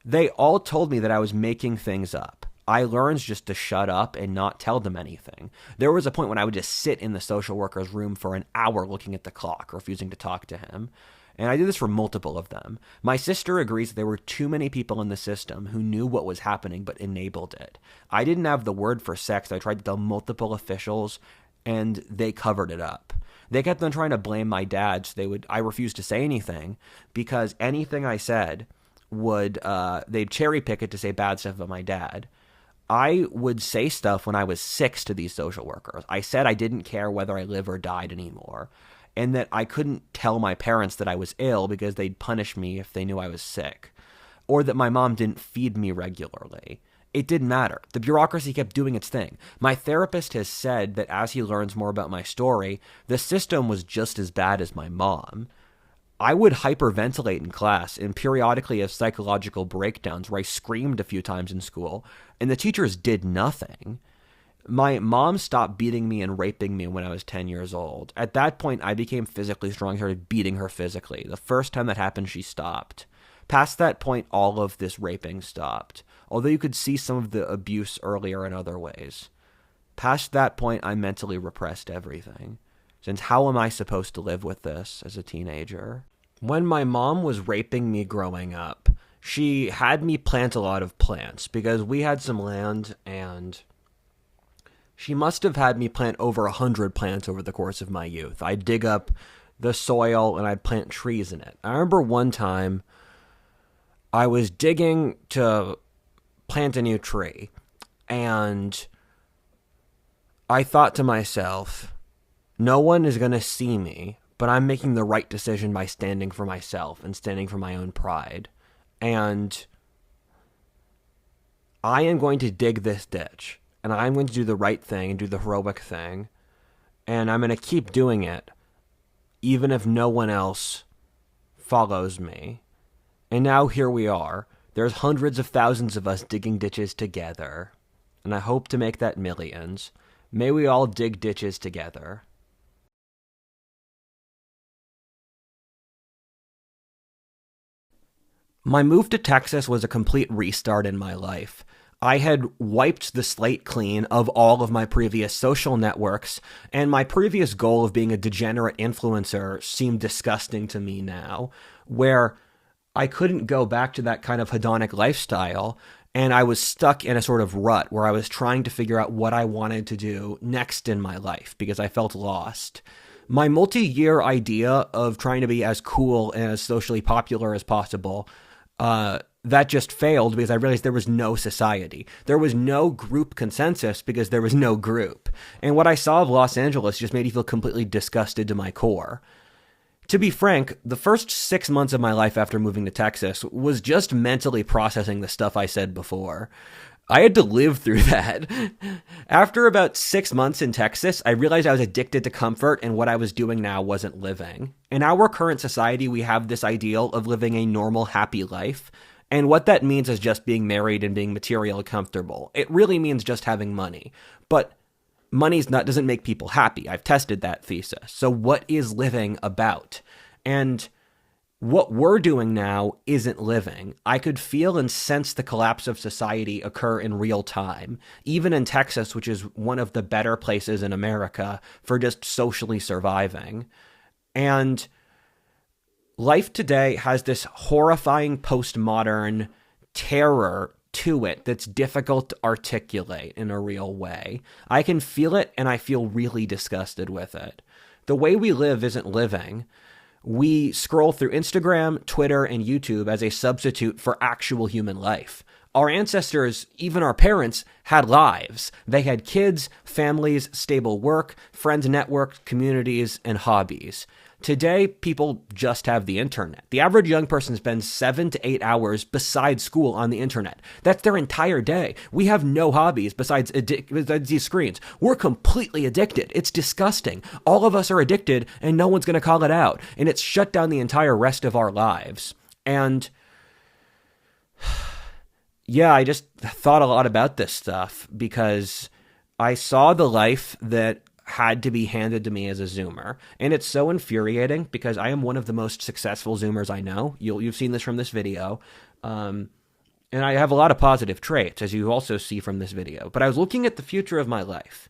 They all told me that I was making things up. I learned just to shut up and not tell them anything. There was a point when I would just sit in the social worker's room for an hour looking at the clock, refusing to talk to him. And I did this for multiple of them. My sister agrees that there were too many people in the system who knew what was happening but enabled it. I didn't have the word for sex. I tried to tell multiple officials, and they covered it up. They kept on trying to blame my dad, so I refused to say anything, because anything I said they'd cherry pick it to say bad stuff about my dad. I would say stuff when I was 6 to these social workers. I said I didn't care whether I lived or died anymore, and that I couldn't tell my parents that I was ill because they'd punish me if they knew I was sick, or that my mom didn't feed me regularly. It didn't matter. The bureaucracy kept doing its thing. My therapist has said that as he learns more about my story, the system was just as bad as my mom. I would hyperventilate in class and periodically have psychological breakdowns where I screamed a few times in school, and the teachers did nothing. My mom stopped beating me and raping me when I was 10 years old. At that point, I became physically strong and started beating her physically. The first time that happened, she stopped. Past that point, all of this raping stopped, although you could see some of the abuse earlier in other ways. Past that point, I mentally repressed everything. Since how am I supposed to live with this as a teenager? When my mom was raping me growing up, she had me plant a lot of plants because we had some land, and she must have had me plant over 100 plants over the course of my youth. I'd dig up the soil and I'd plant trees in it. I remember one time I was digging to plant a new tree, and I thought to myself, no one is going to see me, but I'm making the right decision by standing for myself and standing for my own pride. And I am going to dig this ditch, and I'm going to do the right thing and do the heroic thing, and I'm going to keep doing it, even if no one else follows me. And now here we are. There's hundreds of thousands of us digging ditches together, and I hope to make that millions. May we all dig ditches together. My move to Texas was a complete restart in my life. I had wiped the slate clean of all of my previous social networks, and my previous goal of being a degenerate influencer seemed disgusting to me now, where I couldn't go back to that kind of hedonic lifestyle, and I was stuck in a sort of rut where I was trying to figure out what I wanted to do next in my life because I felt lost. My multi-year idea of trying to be as cool and as socially popular as possible, that just failed because I realized there was no society. There was no group consensus because there was no group. And what I saw of Los Angeles just made me feel completely disgusted to my core. To be frank, the first 6 months of my life after moving to Texas was just mentally processing the stuff I said before. I had to live through that. After about 6 months in Texas, I realized I was addicted to comfort and what I was doing now wasn't living. In our current society, we have this ideal of living a normal, happy life. And what that means is just being married and being materially comfortable. It really means just having money. But doesn't make people happy. I've tested that thesis. So what is living about? And what we're doing now isn't living. I could feel and sense the collapse of society occur in real time, even in Texas, which is one of the better places in America for just socially surviving. And life today has this horrifying postmodern terror to it that's difficult to articulate in a real way. I can feel it, and I feel really disgusted with it. The way we live isn't living. We scroll through Instagram, Twitter, and YouTube as a substitute for actual human life. Our ancestors, even our parents, had lives. They had kids, families, stable work, friends networks, communities, and hobbies. Today, people just have the internet. The average young person spends 7 to 8 hours besides school on the internet. That's their entire day. We have no hobbies besides these screens. We're completely addicted. It's disgusting. All of us are addicted, and no one's going to call it out. And it's shut down the entire rest of our lives. And yeah, I just thought a lot about this stuff because I saw the life that had to be handed to me as a Zoomer. And it's so infuriating because I am one of the most successful Zoomers I know. You've seen this from this video. And I have a lot of positive traits, as you also see from this video. But I was looking at the future of my life,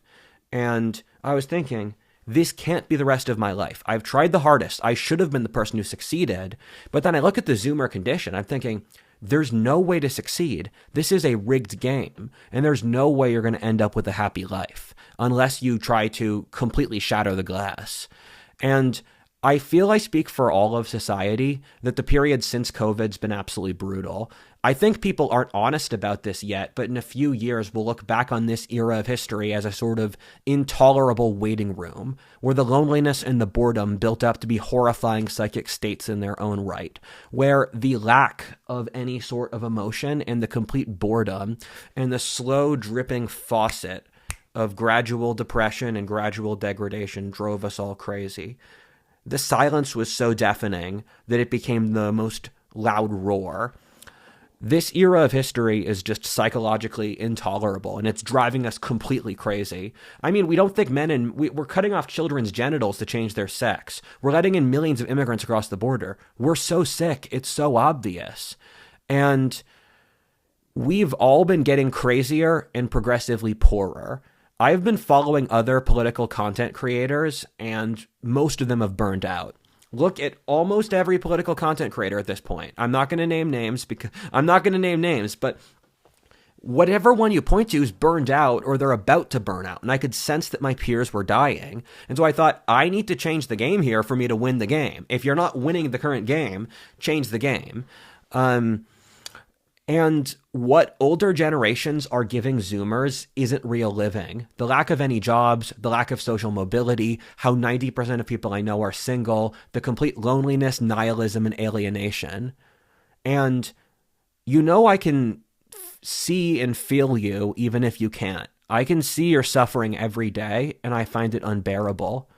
and I was thinking, this can't be the rest of my life. I've tried the hardest. I should have been the person who succeeded. But then I look at the Zoomer condition. I'm thinking, there's no way to succeed. This is a rigged game, and there's no way you're going to end up with a happy life unless you try to completely shatter the glass. And I feel I speak for all of society that the period since COVID's been absolutely brutal. I think people aren't honest about this yet, but in a few years, we'll look back on this era of history as a sort of intolerable waiting room where the loneliness and the boredom built up to be horrifying psychic states in their own right, where the lack of any sort of emotion and the complete boredom and the slow dripping faucet of gradual depression and gradual degradation drove us all crazy. The silence was so deafening that it became the most loud roar. This era of history is just psychologically intolerable, and it's driving us completely crazy. I mean, we don't think we're cutting off children's genitals to change their sex. We're letting in millions of immigrants across the border. We're so sick. It's so obvious. And we've all been getting crazier and progressively poorer. I've been following other political content creators, and most of them have burned out. Look at almost every political content creator at this point. I'm not going to name names, but whatever one you point to is burned out or they're about to burn out. And I could sense that my peers were dying. And so I thought, I need to change the game here for me to win the game. If you're not winning the current game, change the game. And what older generations are giving Zoomers isn't real living. The lack of any jobs, the lack of social mobility, how 90% of people I know are single, the complete loneliness, nihilism, and alienation. And I can see and feel you even if you can't. I can see your suffering every day, and I find it unbearable.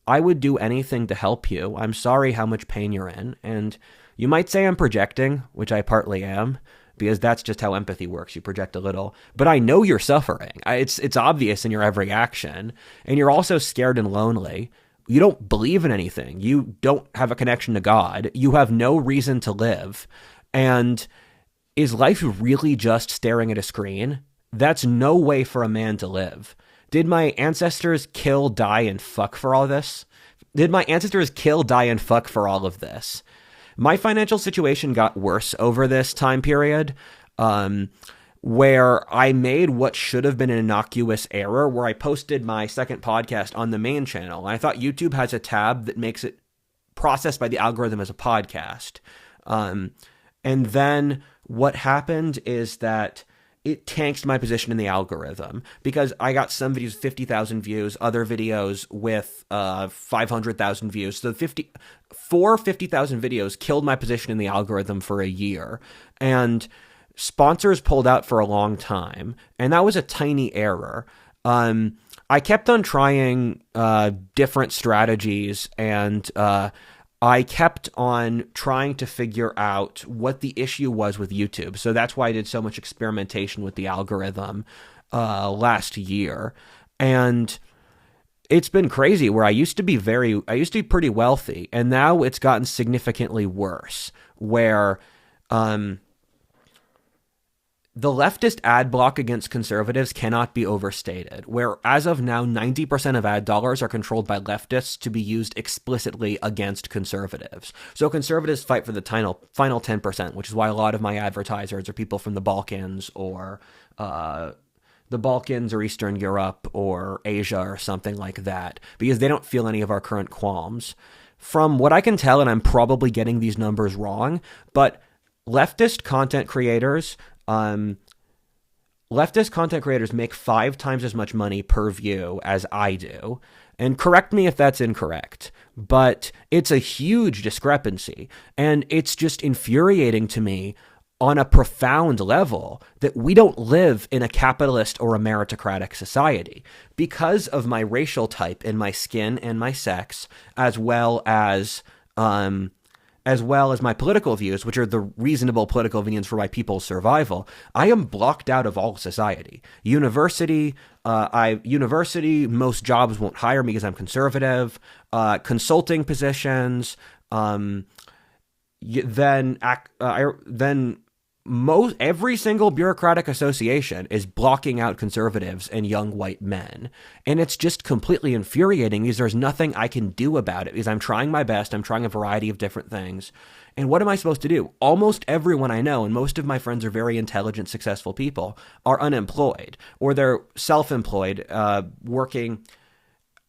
I would do anything to help you. I'm sorry how much pain you're in. And you might say I'm projecting, which I partly am, because that's just how empathy works. You project a little. But I know you're suffering. It's obvious in your every action. And you're also scared and lonely. You don't believe in anything. You don't have a connection to God. You have no reason to live. And is life really just staring at a screen? That's no way for a man to live. Did my ancestors kill, die, and fuck for all this? Did my ancestors kill, die, and fuck for all of this? My financial situation got worse over this time period, where I made what should have been an innocuous error, where I posted my second podcast on the main channel. And I thought YouTube has a tab that makes it processed by the algorithm as a podcast. And then what happened is that it tanked my position in the algorithm because I got some videos with 50,000 views, other videos with 500,000 views. So 50,000 videos killed my position in the algorithm for a year. And sponsors pulled out for a long time. And that was a tiny error. I kept on trying different strategies, and I kept on trying to figure out what the issue was with YouTube. So that's why I did so much experimentation with the algorithm last year. And it's been crazy where I used to be pretty wealthy, and now it's gotten significantly worse, where the leftist ad block against conservatives cannot be overstated, where as of now, 90% of ad dollars are controlled by leftists to be used explicitly against conservatives. So conservatives fight for the final 10%, which is why a lot of my advertisers are people from the Balkans or Eastern Europe or Asia or something like that, because they don't feel any of our current qualms. From what I can tell, and I'm probably getting these numbers wrong, but leftist content creators make 5 times as much money per view as I do. And correct me if that's incorrect, but it's a huge discrepancy. And it's just infuriating to me on a profound level that we don't live in a capitalist or a meritocratic society because of my racial type and my skin and my sex, as well as my political views, which are the reasonable political opinions for my people's survival. I am blocked out of all society. University, most jobs won't hire me because I'm conservative. Consulting positions, then every single bureaucratic association is blocking out conservatives and young white men. And it's just completely infuriating because there's nothing I can do about it, because I'm trying my best. I'm trying a variety of different things. And what am I supposed to do? Almost everyone I know, and most of my friends are very intelligent, successful people, are unemployed, or they're self-employed, working.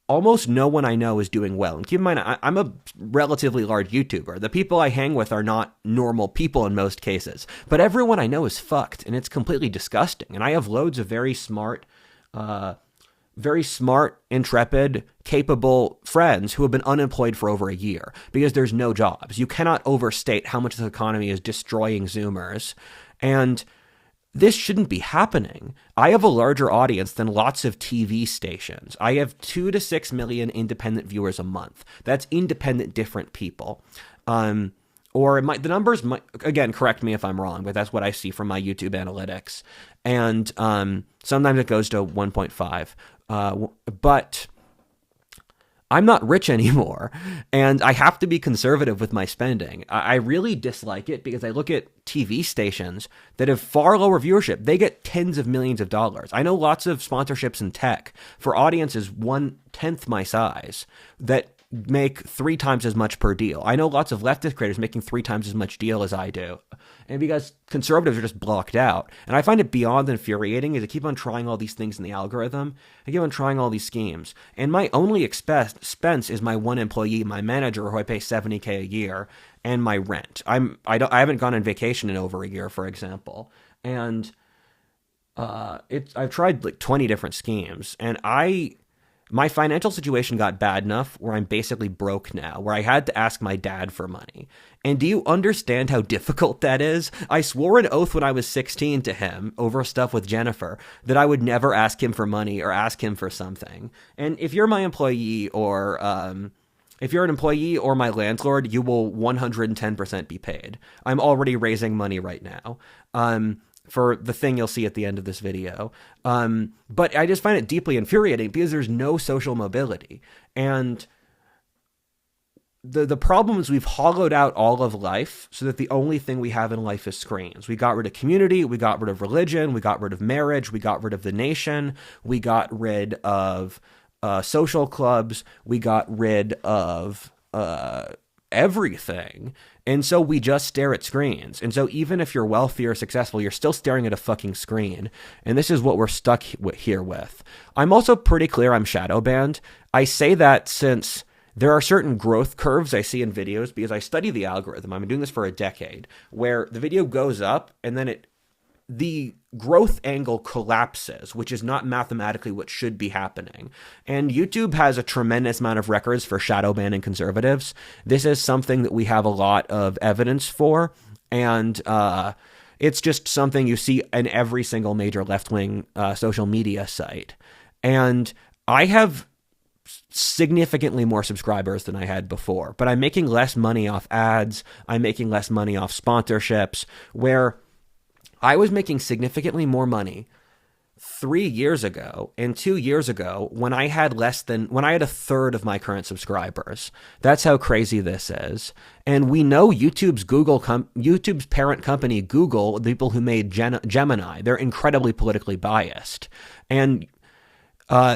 Almost no one I know is doing well. And keep in mind, I'm a relatively large YouTuber. The people I hang with are not normal people in most cases. But everyone I know is fucked, and it's completely disgusting. And I have loads of very smart, intrepid, capable friends who have been unemployed for over a year because there's no jobs. You cannot overstate how much the economy is destroying Zoomers. And this shouldn't be happening. I have a larger audience than lots of TV stations. I have 2 to 6 million independent viewers a month. That's independent, different people. The numbers might, again, correct me if I'm wrong, but that's what I see from my YouTube analytics. And sometimes it goes to 1.5. But I'm not rich anymore, and I have to be conservative with my spending. I really dislike it because I look at TV stations that have far lower viewership. They get tens of millions of dollars. I know lots of sponsorships in tech for audiences 1/10 my size that make 3 times as much per deal. I know lots of leftist creators making 3 times as much deal as I do. And because conservatives are just blocked out. And I find it beyond infuriating as I keep on trying all these things in the algorithm. I keep on trying all these schemes. And my only expense is my one employee, my manager, who I pay $70K a year, and my rent. I haven't gone on vacation in over a year, for example. And I've tried like 20 different schemes, and my financial situation got bad enough where I'm basically broke now, where I had to ask my dad for money. And do you understand how difficult that is? I swore an oath when I was 16 to him over stuff with Jennifer that I would never ask him for money or ask him for something. And if you're my employee or if you're an employee or my landlord, you will 110% be paid. I'm already raising money right now. For the thing you'll see at the end of this video. But I just find it deeply infuriating because there's no social mobility. And the problem is we've hollowed out all of life so that the only thing we have in life is screens. We got rid of community, we got rid of religion, we got rid of marriage, we got rid of the nation, we got rid of social clubs, we got rid of everything. And so we just stare at screens. And so even if you're wealthy or successful, you're still staring at a fucking screen. And this is what we're stuck here with. I'm also pretty clear I'm shadow banned. I say that since there are certain growth curves I see in videos because I study the algorithm. I've been doing this for a decade, where the video goes up and then the growth angle collapses, which is not mathematically what should be happening. And YouTube has a tremendous amount of records for shadow banning conservatives. This is something that we have a lot of evidence for, and it's just something you see in every single major left-wing social media site. And I have significantly more subscribers than I had before, but I'm making less money off ads. I'm making less money off sponsorships, where I was making significantly more money 3 years ago and 2 years ago when I had a third of my current subscribers. That's how crazy this is. And we know YouTube's parent company, Google, the people who made Gemini, they're incredibly politically biased. And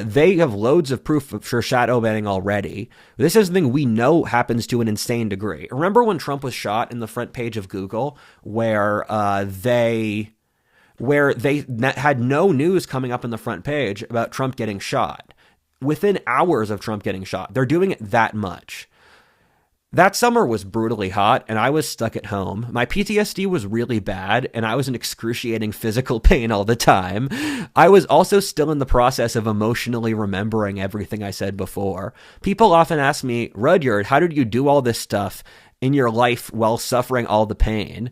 they have loads of proof for shadow banning already. This is something we know happens to an insane degree. Remember when Trump was shot in the front page of Google, where they had no news coming up in the front page about Trump getting shot? Within hours of Trump getting shot, they're doing it that much. That summer was brutally hot, and I was stuck at home. My PTSD was really bad, and I was in excruciating physical pain all the time. I was also still in the process of emotionally remembering everything I said before. People often ask me, Rudyard, how did you do all this stuff in your life while suffering all the pain?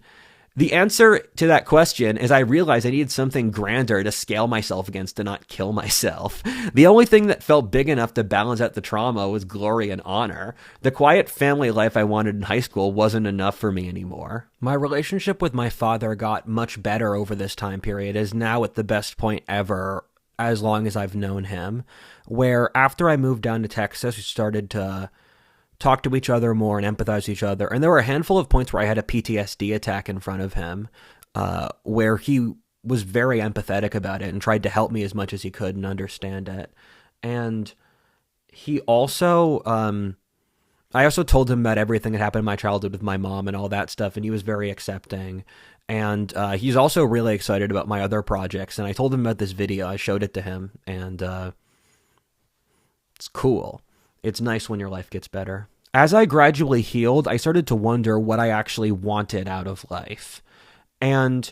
The answer to that question is I realized I needed something grander to scale myself against to not kill myself. The only thing that felt big enough to balance out the trauma was glory and honor. The quiet family life I wanted in high school wasn't enough for me anymore. My relationship with my father got much better over this time period, is now at the best point ever as long as I've known him, where after I moved down to Texas, we started to talk to each other more and empathize with each other. And there were a handful of points where I had a PTSD attack in front of him, where he was very empathetic about it and tried to help me as much as he could and understand it. And he also, I also told him about everything that happened in my childhood with my mom and all that stuff, and he was very accepting. And he's also really excited about my other projects. And I told him about this video. I showed it to him, and it's cool. It's nice when your life gets better. As I gradually healed, I started to wonder what I actually wanted out of life. And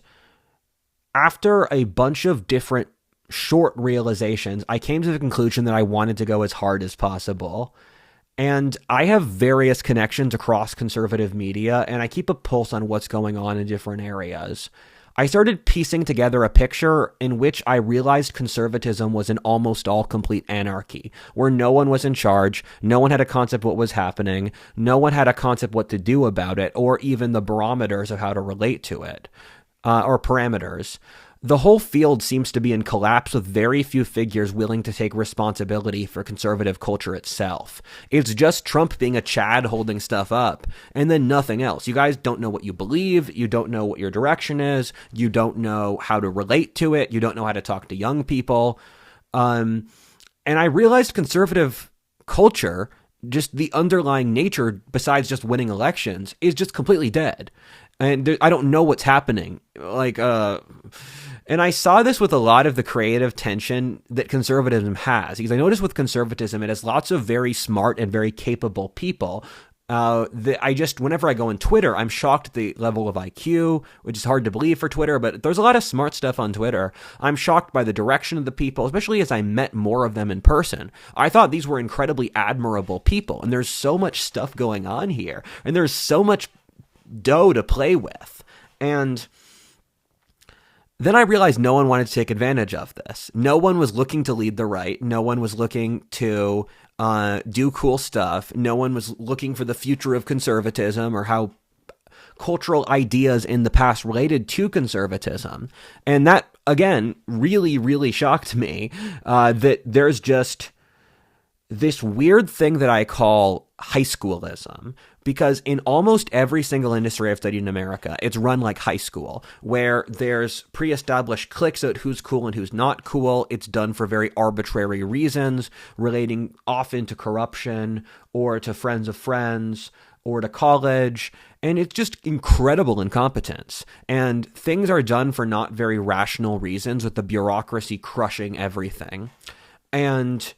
after a bunch of different short realizations, I came to the conclusion that I wanted to go as hard as possible. And I have various connections across conservative media, and I keep a pulse on what's going on in different areas. I started piecing together a picture in which I realized conservatism was an almost all complete anarchy, where no one was in charge, no one had a concept what was happening, no one had a concept what to do about it, or even the barometers of how to relate to it, or parameters. The whole field seems to be in collapse, with very few figures willing to take responsibility for conservative culture itself. It's just Trump being a Chad holding stuff up, and then nothing else. You guys don't know what you believe, you don't know what your direction is, you don't know how to relate to it, you don't know how to talk to young people. And I realized conservative culture, just the underlying nature, besides just winning elections, is just completely dead. And I don't know what's happening. And I saw this with a lot of the creative tension that conservatism has. Because I noticed with conservatism, it has lots of very smart and very capable people. Whenever I go on Twitter, I'm shocked at the level of IQ, which is hard to believe for Twitter, but there's a lot of smart stuff on Twitter. I'm shocked by the direction of the people, especially as I met more of them in person. I thought these were incredibly admirable people, and there's so much stuff going on here, and there's so much dough to play with. And then I realized no one wanted to take advantage of this. No one was looking to lead the right. No one was looking to do cool stuff. No one was looking for the future of conservatism or how cultural ideas in the past related to conservatism. And that, again, really, really shocked me, that there's just this weird thing that I call high schoolism, because in almost every single industry I've studied in America, it's run like high school, where there's pre-established cliques about who's cool and who's not cool. It's done for very arbitrary reasons, relating often to corruption or to friends of friends or to college. And it's just incredible incompetence. And things are done for not very rational reasons, with the bureaucracy crushing everything. And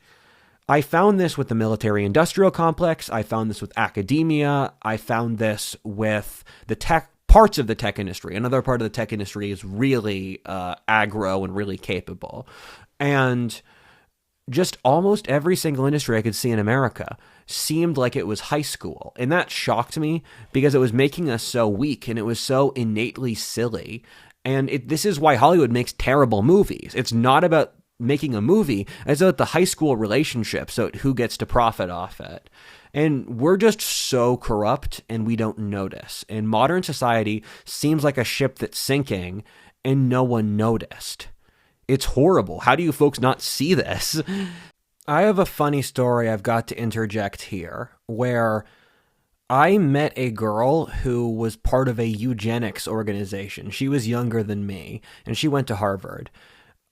I found this with the military-industrial complex. I found this with academia. I found this with the parts of the tech industry. Another part of the tech industry is really aggro and really capable. And just almost every single industry I could see in America seemed like it was high school. And that shocked me, because it was making us so weak, and it was so innately silly. And this is why Hollywood makes terrible movies. It's not about making a movie, as about the high school relationship, so who gets to profit off it. And we're just so corrupt, and we don't notice. And modern society seems like a ship that's sinking, and no one noticed. It's horrible. How do you folks not see this? I have a funny story I've got to interject here, where I met a girl who was part of a eugenics organization. She was younger than me, and she went to Harvard.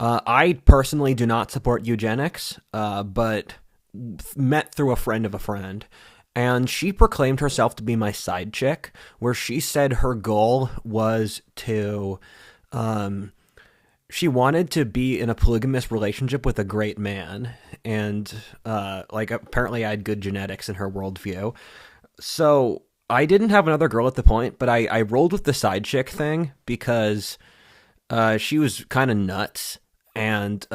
I personally do not support eugenics, but met through a friend of a friend. And she proclaimed herself to be my side chick, where she said her goal was to, she wanted to be in a polygamous relationship with a great man. And, apparently I had good genetics in her worldview. So I didn't have another girl at the point, but I rolled with the side chick thing because she was kind of nuts. And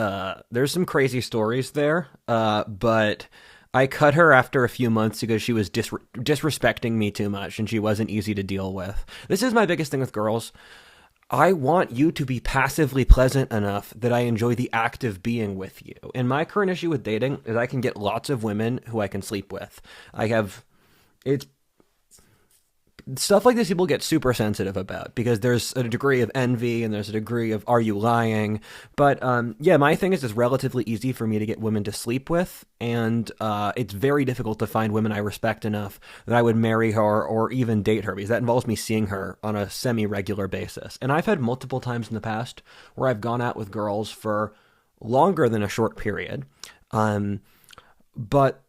there's some crazy stories there, but I cut her after a few months because she was disrespecting me too much, and she wasn't easy to deal with. This is my biggest thing with girls. I want you to be passively pleasant enough that I enjoy the act of being with you. And my current issue with dating is I can get lots of women who I can sleep with. stuff like this people get super sensitive about because there's a degree of envy and there's a degree of are you lying. But yeah, my thing is it's relatively easy for me to get women to sleep with, and it's very difficult to find women I respect enough that I would marry her or even date her, because that involves me seeing her on a semi-regular basis. And I've had multiple times in the past where I've gone out with girls for longer than a short period, but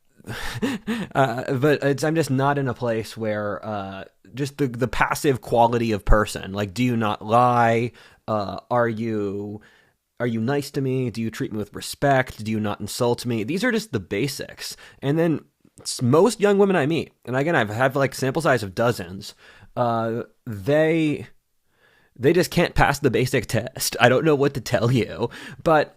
I'm just not in a place where just the passive quality of person, like, do you not lie? Are you nice to me? Do you treat me with respect? Do you not insult me? These are just the basics. And then most young women I meet, and again, I've had like sample size of dozens, they just can't pass the basic test. I don't know what to tell you, but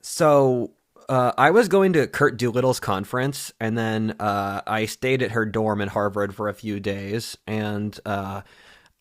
so I was going to Kurt Doolittle's conference, and then I stayed at her dorm in Harvard for a few days, and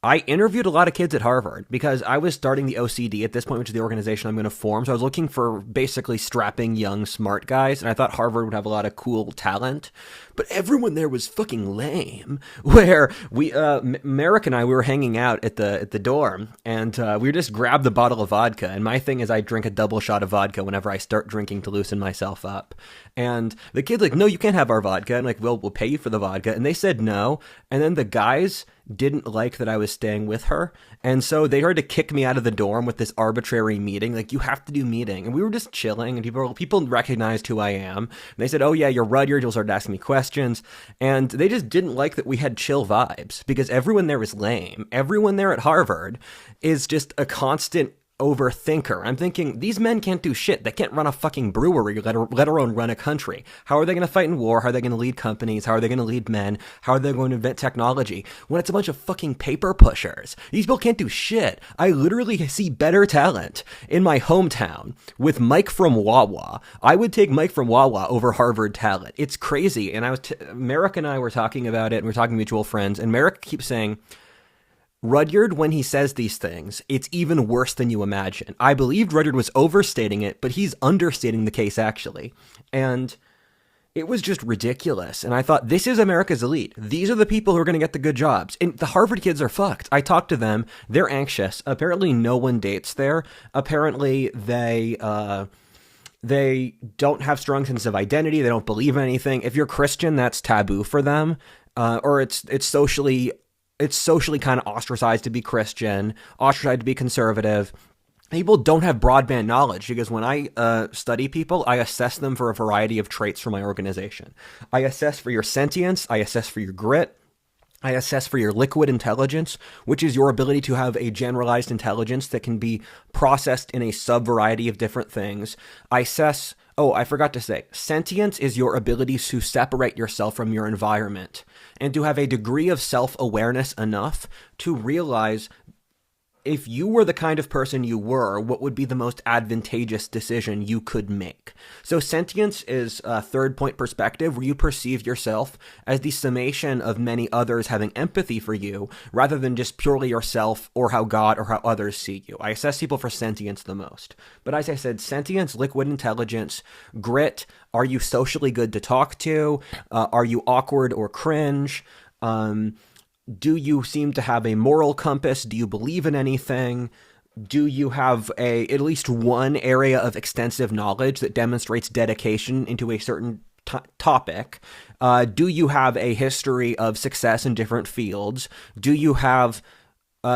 I interviewed a lot of kids at Harvard because I was starting the OCD at this point, which is the organization I'm going to form. So I was looking for basically strapping young smart guys, and I thought Harvard would have a lot of cool talent. But everyone there was fucking lame. Where Merrick and I, we were hanging out at the dorm, and we just grabbed the bottle of vodka. And my thing is, I drink a double shot of vodka whenever I start drinking to loosen myself up. And the kid's like, "No, you can't have our vodka." And like, "We'll pay you for the vodka." And they said no. And then the guys didn't like that I was staying with her, and so they tried to kick me out of the dorm with this arbitrary meeting, like, you have to do meeting. And we were just chilling, and people recognized who I am, and they said, "Oh yeah, you're Rudyard," you'll start asking me questions. And they just didn't like that we had chill vibes, because everyone there is lame. Everyone there at Harvard is just a constant overthinker. I'm thinking, these men can't do shit. They can't run a fucking brewery, let alone run a country. How are they going to fight in war? How are they going to lead companies? How are they going to lead men? How are they going to invent technology when it's a bunch of fucking paper pushers? These people can't do shit. I literally see better talent in my hometown with Mike from Wawa. I would take Mike from Wawa over Harvard talent. It's crazy. And Merrick and I were talking about it, and we're talking mutual friends, and Merrick keeps saying, Rudyard, when he says these things, it's even worse than you imagine. I believed Rudyard was overstating it, but he's understating the case, actually. And it was just ridiculous. And I thought, this is America's elite. These are the people who are going to get the good jobs. And the Harvard kids are fucked. I talked to them. They're anxious. Apparently, no one dates there. Apparently, they don't have strong sense of identity. They don't believe in anything. If you're Christian, that's taboo for them. Or it's socially kind of ostracized to be Christian, ostracized to be conservative. People don't have broadband knowledge, because when I study people, I assess them for a variety of traits from my organization. I assess for your sentience, I assess for your grit, I assess for your liquid intelligence, which is your ability to have a generalized intelligence that can be processed in a sub-variety of different things. I assess... Oh, I forgot to say, sentience is your ability to separate yourself from your environment and to have a degree of self-awareness enough to realize if you were the kind of person you were, what would be the most advantageous decision you could make. So sentience is a third point perspective, where you perceive yourself as the summation of many others having empathy for you, rather than just purely yourself or how God or how others see you. I assess people for sentience the most. But as I said, sentience, liquid intelligence, grit, are you socially good to talk to? Are you awkward or cringe? Do you seem to have a moral compass? Do you believe in anything? Do you have at least one area of extensive knowledge that demonstrates dedication into a certain topic? Do you have a history of success in different fields? Do you have...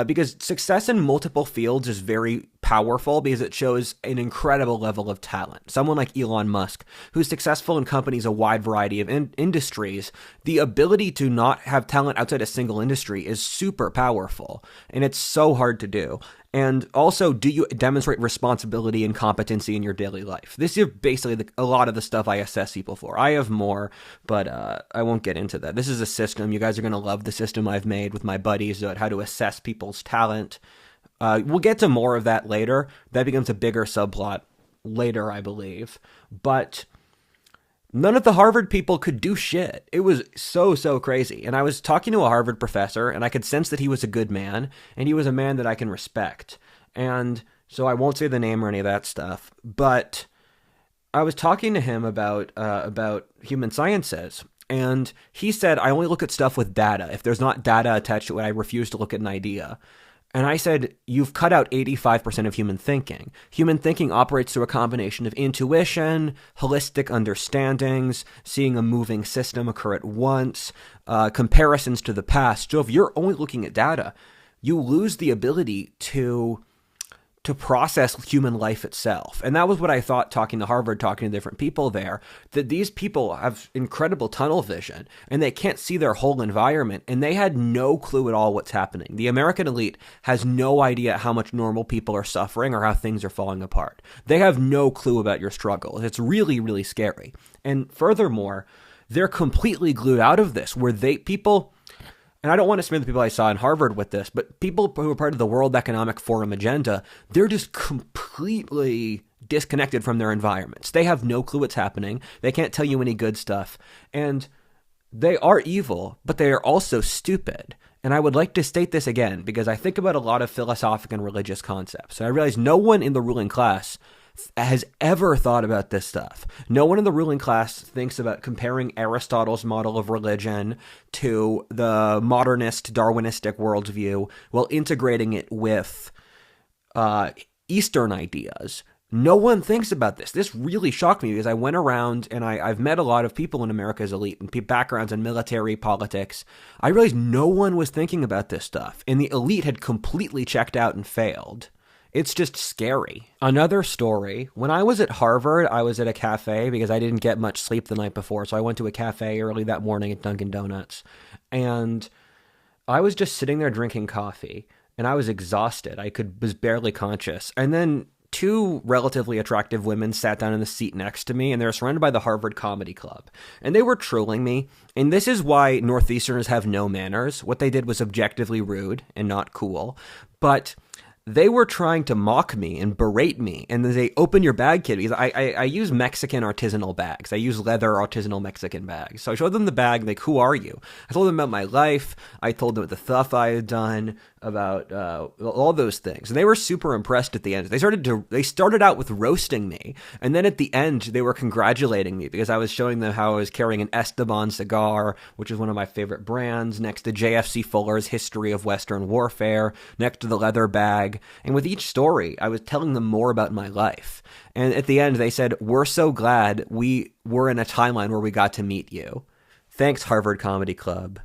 because success in multiple fields is very powerful, because it shows an incredible level of talent. Someone like Elon Musk, who's successful in companies, a wide variety of industries, the ability to not have talent outside a single industry is super powerful, and it's so hard to do. And also, do you demonstrate responsibility and competency in your daily life? This is basically a lot of the stuff I assess people for. I have more, but I won't get into that. This is a system. You guys are going to love the system I've made with my buddies about how to assess people's talent. We'll get to more of that later. That becomes a bigger subplot later, I believe. But none of the Harvard people could do shit. It was so crazy. And I was talking to a Harvard professor, and I could sense that he was a good man, and he was a man that I can respect. And so I won't say the name or any of that stuff. But I was talking to him about human sciences. And he said, I only look at stuff with data. If there's not data attached to it, I refuse to look at an idea. And I said, you've cut out 85% of human thinking. Human thinking operates through a combination of intuition, holistic understandings, seeing a moving system occur at once, comparisons to the past. So if you're only looking at data, you lose the ability to process human life itself. And that was what I thought talking to Harvard, talking to different people there, that these people have incredible tunnel vision and they can't see their whole environment, and they had no clue at all what's happening. The American elite has no idea how much normal people are suffering or how things are falling apart. They have no clue about your struggles. It's really, really scary. And furthermore, they're completely glued out of this, where people... And I don't want to smear the people I saw in Harvard with this, but people who are part of the World Economic Forum agenda, they're just completely disconnected from their environments. They have no clue what's happening. They can't tell you any good stuff. And they are evil, but they are also stupid. And I would like to state this again, because I think about a lot of philosophical and religious concepts. And I realize no one in the ruling class has ever thought about this stuff. No one in the ruling class thinks about comparing Aristotle's model of religion to the modernist Darwinistic worldview while integrating it with Eastern ideas. No one thinks about this. This really shocked me because I went around and I've met a lot of people in America's elite and backgrounds in military politics. I realized no one was thinking about this stuff, and the elite had completely checked out and failed. It's just scary. Another story, when I was at Harvard, I was at a cafe because I didn't get much sleep the night before. So I went to a cafe early that morning at Dunkin' Donuts. And I was just sitting there drinking coffee, and I was exhausted. I was barely conscious. And then two relatively attractive women sat down in the seat next to me, and they were surrounded by the Harvard Comedy Club. And they were trolling me. And this is why Northeasterners have no manners. What they did was objectively rude and not cool. But they were trying to mock me and berate me, and then they open your bag, kid, because I use Mexican artisanal bags. I use leather artisanal Mexican bags. So I showed them the bag, like, who are you? I told them about my life. I told them the stuff I had done, about all those things. And they were super impressed at the end. They started out with roasting me, and then at the end, they were congratulating me because I was showing them how I was carrying an Esteban cigar, which is one of my favorite brands, next to JFC Fuller's History of Western Warfare, next to the leather bag. And with each story, I was telling them more about my life. And at the end, they said, we're so glad we were in a timeline where we got to meet you. Thanks, Harvard Comedy Club.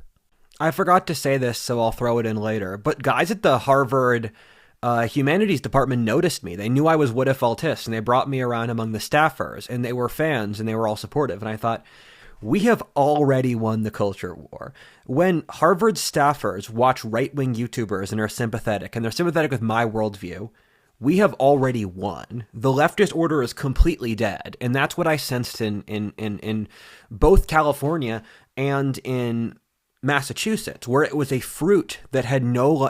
I forgot to say this, so I'll throw it in later. But guys at the Harvard humanities department noticed me. They knew I was What If Altist, and they brought me around among the staffers, and they were fans, and they were all supportive. And I thought, we have already won the culture war. When Harvard staffers watch right-wing YouTubers and are sympathetic, and they're sympathetic with my worldview, we have already won. The leftist order is completely dead. And that's what I sensed in both California and in Massachusetts, where it was a fruit that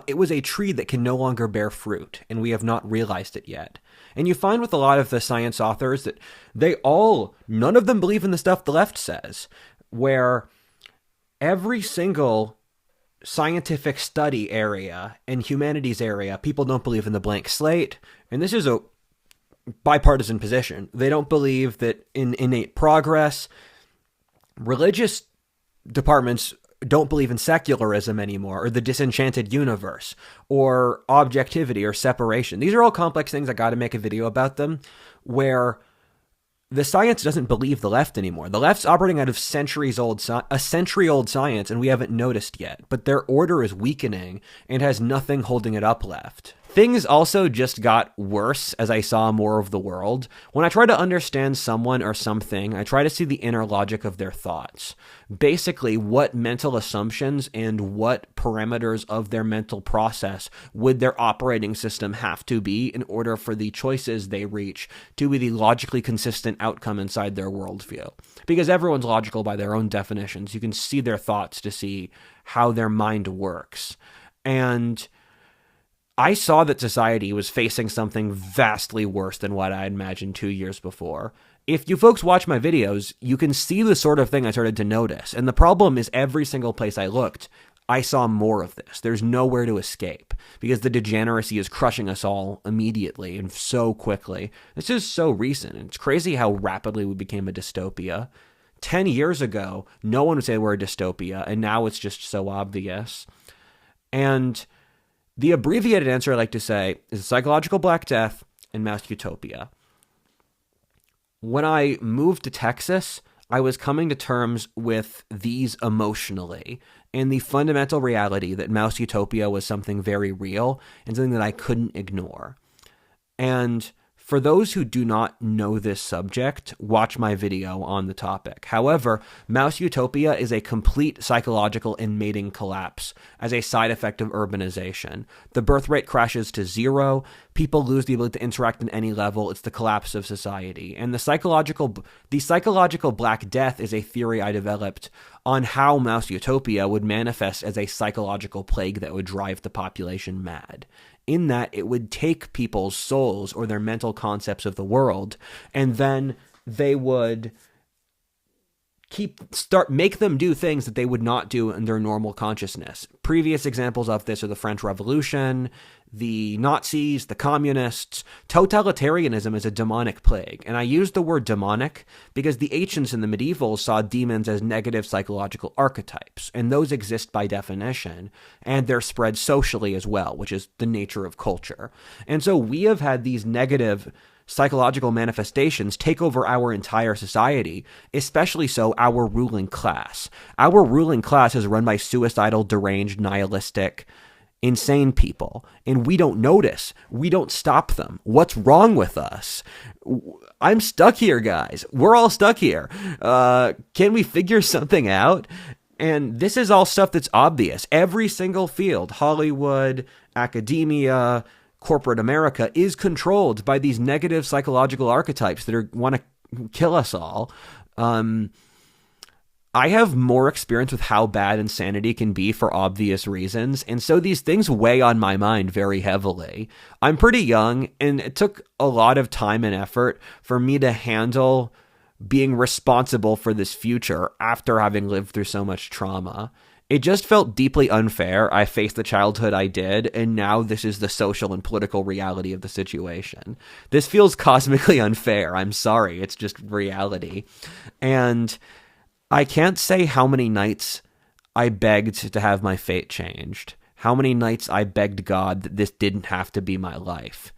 it was a tree that can no longer bear fruit, and we have not realized it yet. And you find with a lot of the science authors that none of them believe in the stuff the left says, where every single scientific study area and humanities area, people don't believe in the blank slate, and this is a bipartisan position. They don't believe that in innate progress. Religious departments don't believe in secularism anymore, or the disenchanted universe, or objectivity, or separation. These are all complex things. I got to make a video about them, where the science doesn't believe the left anymore. The left's operating out of a century-old science, and we haven't noticed yet. But their order is weakening and has nothing holding it up left. Things also just got worse as I saw more of the world. When I try to understand someone or something, I try to see the inner logic of their thoughts. Basically, what mental assumptions and what parameters of their mental process would their operating system have to be in order for the choices they reach to be the logically consistent outcome inside their worldview. Because everyone's logical by their own definitions. You can see their thoughts to see how their mind works. And I saw that society was facing something vastly worse than what I had imagined 2 years before. If you folks watch my videos, you can see the sort of thing I started to notice. And the problem is every single place I looked, I saw more of this. There's nowhere to escape because the degeneracy is crushing us all immediately and so quickly. This is so recent. It's crazy how rapidly we became a dystopia. 10 years ago, no one would say we're a dystopia, and now it's just so obvious. And the abbreviated answer I like to say is psychological Black Death and mass utopia. When I moved to Texas, I was coming to terms with these emotionally and the fundamental reality that mouse utopia was something very real and something that I couldn't ignore. And for those who do not know this subject, watch my video on the topic. However, mouse utopia is a complete psychological and mating collapse as a side effect of urbanization. The birth rate crashes to zero. People lose the ability to interact on any level. It's the collapse of society. And the psychological Black Death is a theory I developed on how mouse utopia would manifest as a psychological plague that would drive the population mad. In that it would take people's souls or their mental concepts of the world, and then they would make them do things that they would not do in their normal consciousness. Previous examples of this are the French Revolution, the Nazis, the communists. Totalitarianism is a demonic plague. And I use the word demonic because the ancients and the medievals saw demons as negative psychological archetypes, and those exist by definition, and they're spread socially as well, which is the nature of culture. And so we have had these negative psychological manifestations take over our entire society, especially so our ruling class. Our ruling class is run by suicidal, deranged, nihilistic, insane people, and we don't notice. We don't stop them. What's wrong with us? I'm stuck here, guys. We're all stuck here. Can we figure something out? And this is all stuff that's obvious. Every single field, Hollywood, academia, corporate America, is controlled by these negative psychological archetypes that want to kill us all. I have more experience with how bad insanity can be for obvious reasons, and so these things weigh on my mind very heavily. I'm pretty young, and it took a lot of time and effort for me to handle being responsible for this future after having lived through so much trauma. It just felt deeply unfair. I faced the childhood I did, and now this is the social and political reality of the situation. This feels cosmically unfair. I'm sorry. It's just reality. And I can't say how many nights I begged to have my fate changed. How many nights I begged God that this didn't have to be my life.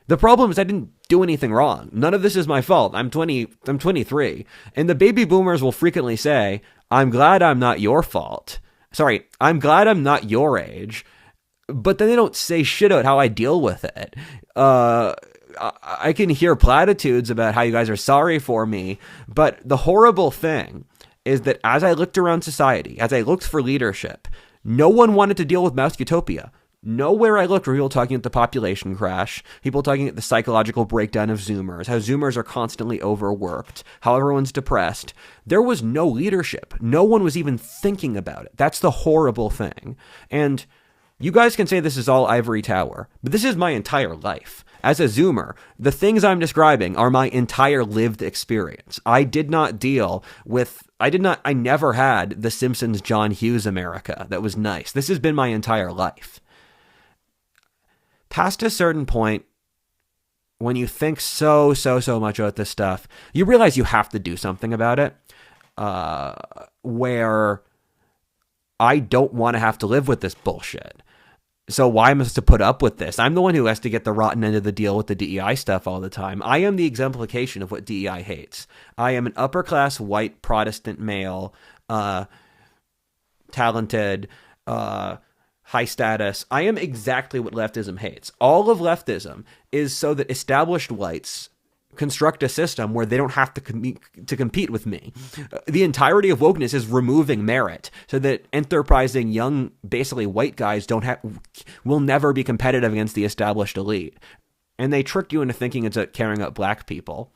The problem is I didn't do anything wrong. None of this is my fault. I'm 23. And the baby boomers will frequently say, I'm glad I'm not your fault. Sorry, I'm glad I'm not your age, but then they don't say shit about how I deal with it. I can hear platitudes about how you guys are sorry for me, but the horrible thing is that as I looked around society, as I looked for leadership, no one wanted to deal with mouse utopia. Nowhere I looked were people talking about the population crash, people talking about the psychological breakdown of Zoomers, how Zoomers are constantly overworked, how everyone's depressed. There was no leadership. No one was even thinking about it. That's the horrible thing. And you guys can say this is all ivory tower, but this is my entire life. As a Zoomer, the things I'm describing are my entire lived experience. I never had the Simpsons John Hughes America that was nice. This has been my entire life. Past a certain point, when you think so much about this stuff, you realize you have to do something about it. Where I don't want to have to live with this bullshit. So why am I supposed to put up with this? I'm the one who has to get the rotten end of the deal with the DEI stuff all the time. I am the exemplification of what DEI hates. I am an upper-class, white, Protestant male, talented, high status. I am exactly what leftism hates. All of leftism is so that established whites construct a system where they don't have to compete with me. The entirety of wokeness is removing merit so that enterprising young, basically white guys will never be competitive against the established elite. And they trick you into thinking it's caring about black people.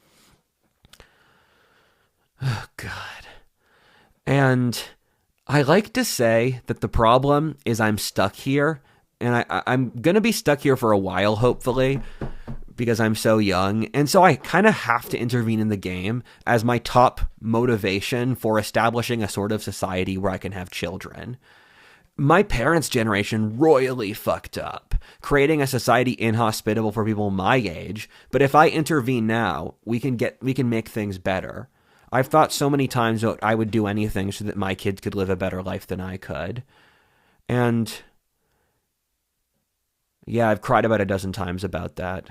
Oh, God. And I like to say that the problem is I'm stuck here, and I'm going to be stuck here for a while, hopefully, because I'm so young. And so I kind of have to intervene in the game as my top motivation for establishing a sort of society where I can have children. My parents' generation royally fucked up, creating a society inhospitable for people my age. But if I intervene now, we can make things better. I've thought so many times that I would do anything so that my kids could live a better life than I could. And yeah, I've cried about a dozen times about that.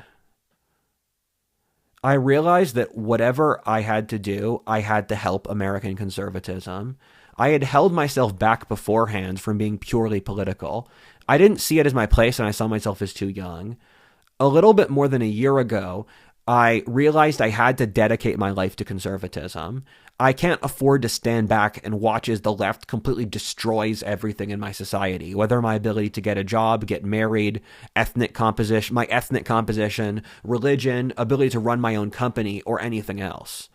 I realized that whatever I had to do, I had to help American conservatism. I had held myself back beforehand from being purely political. I didn't see it as my place, and I saw myself as too young. A little bit more than a year ago, I realized I had to dedicate my life to conservatism. I can't afford to stand back and watch as the left completely destroys everything in my society, whether my ability to get a job, get married, my ethnic composition, religion, ability to run my own company, or anything else.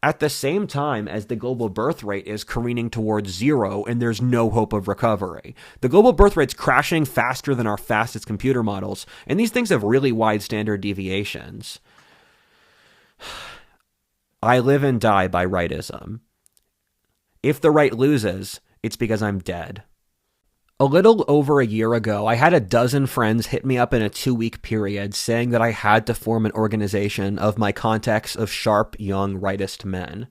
At the same time as the global birth rate is careening towards zero and there's no hope of recovery. The global birth rate's crashing faster than our fastest computer models, and these things have really wide standard deviations. I live and die by rightism. If the right loses, it's because I'm dead. A little over a year ago, I had a dozen friends hit me up in a 2-week period saying that I had to form an organization of my contacts of sharp, young, rightist men.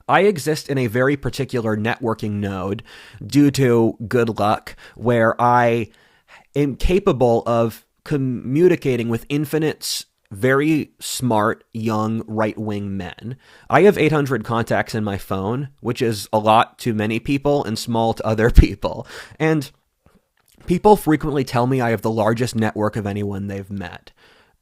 I exist in a very particular networking node due to good luck, where I am capable of communicating with infinite, very smart, young, right-wing men. I have 800 contacts in my phone, which is a lot to many people and small to other people. And people frequently tell me I have the largest network of anyone they've met.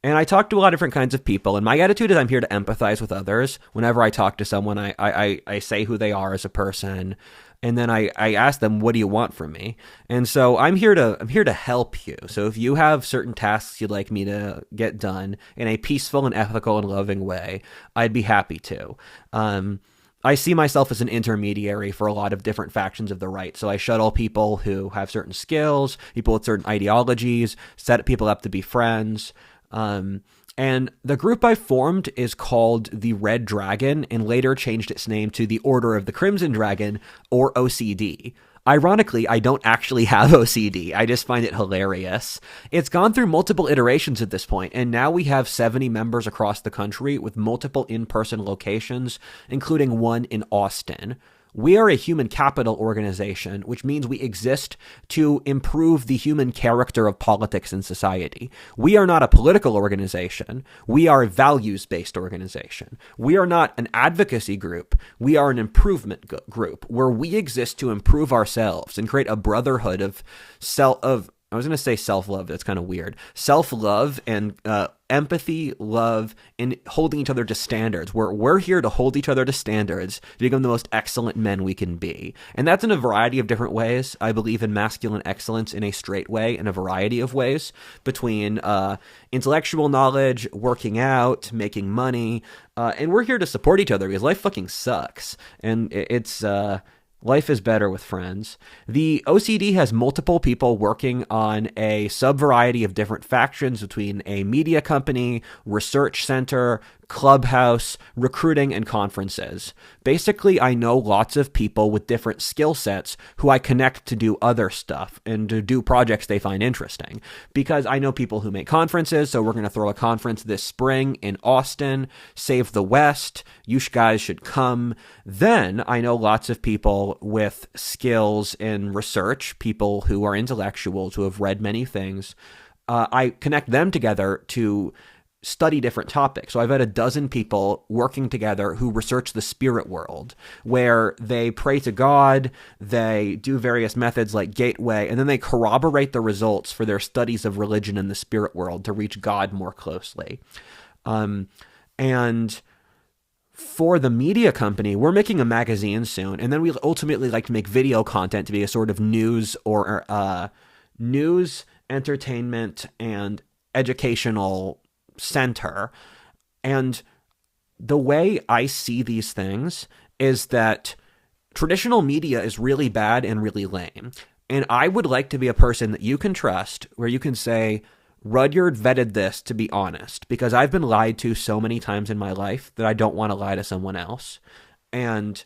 And I talk to a lot of different kinds of people, and my attitude is I'm here to empathize with others. Whenever I talk to someone, I say who they are as a person, and then I ask them, what do you want from me? And so I'm here to help you. So if you have certain tasks you'd like me to get done in a peaceful and ethical and loving way, I'd be happy to. I see myself as an intermediary for a lot of different factions of the right. So I shuttle people who have certain skills, people with certain ideologies, set people up to be friends. And the group I formed is called the Red Dragon, and later changed its name to the Order of the Crimson Dragon, or OCD. Ironically, I don't actually have OCD. I just find it hilarious. It's gone through multiple iterations at this point, and now we have 70 members across the country with multiple in-person locations, including one in Austin. We are a human capital organization, which means we exist to improve the human character of politics and society. We are not a political organization. We are a values-based organization. We are not an advocacy group. We are an improvement group where we exist to improve ourselves and create a brotherhood of I was going to say self-love. That's kind of weird. Self-love and empathy, love, and holding each other to standards. We're here to hold each other to standards to become the most excellent men we can be. And that's in a variety of different ways. I believe in masculine excellence in a straight way, in a variety of ways, between intellectual knowledge, working out, making money. And we're here to support each other because life fucking sucks. And it's... life is better with friends. The OCD has multiple people working on a sub-variety of different factions between a media company, research center, clubhouse, recruiting, and conferences. Basically, I know lots of people with different skill sets who I connect to do other stuff and to do projects they find interesting. Because I know people who make conferences, so we're going to throw a conference this spring in Austin, Save the West. You guys should come. Then I know lots of people with skills in research, people who are intellectuals, who have read many things. I connect them together to study different topics. So I've had a dozen people working together who research the spirit world, where they pray to God, they do various methods like Gateway, and then they corroborate the results for their studies of religion and the spirit world to reach God more closely. And for the media company, we're making a magazine soon, and then we ultimately like to make video content to be a sort of news or news, entertainment, and educational center. And the way I see these things is that traditional media is really bad and really lame. And I would like to be a person that you can trust, where you can say, Rudyard vetted this to be honest, because I've been lied to so many times in my life that I don't want to lie to someone else. And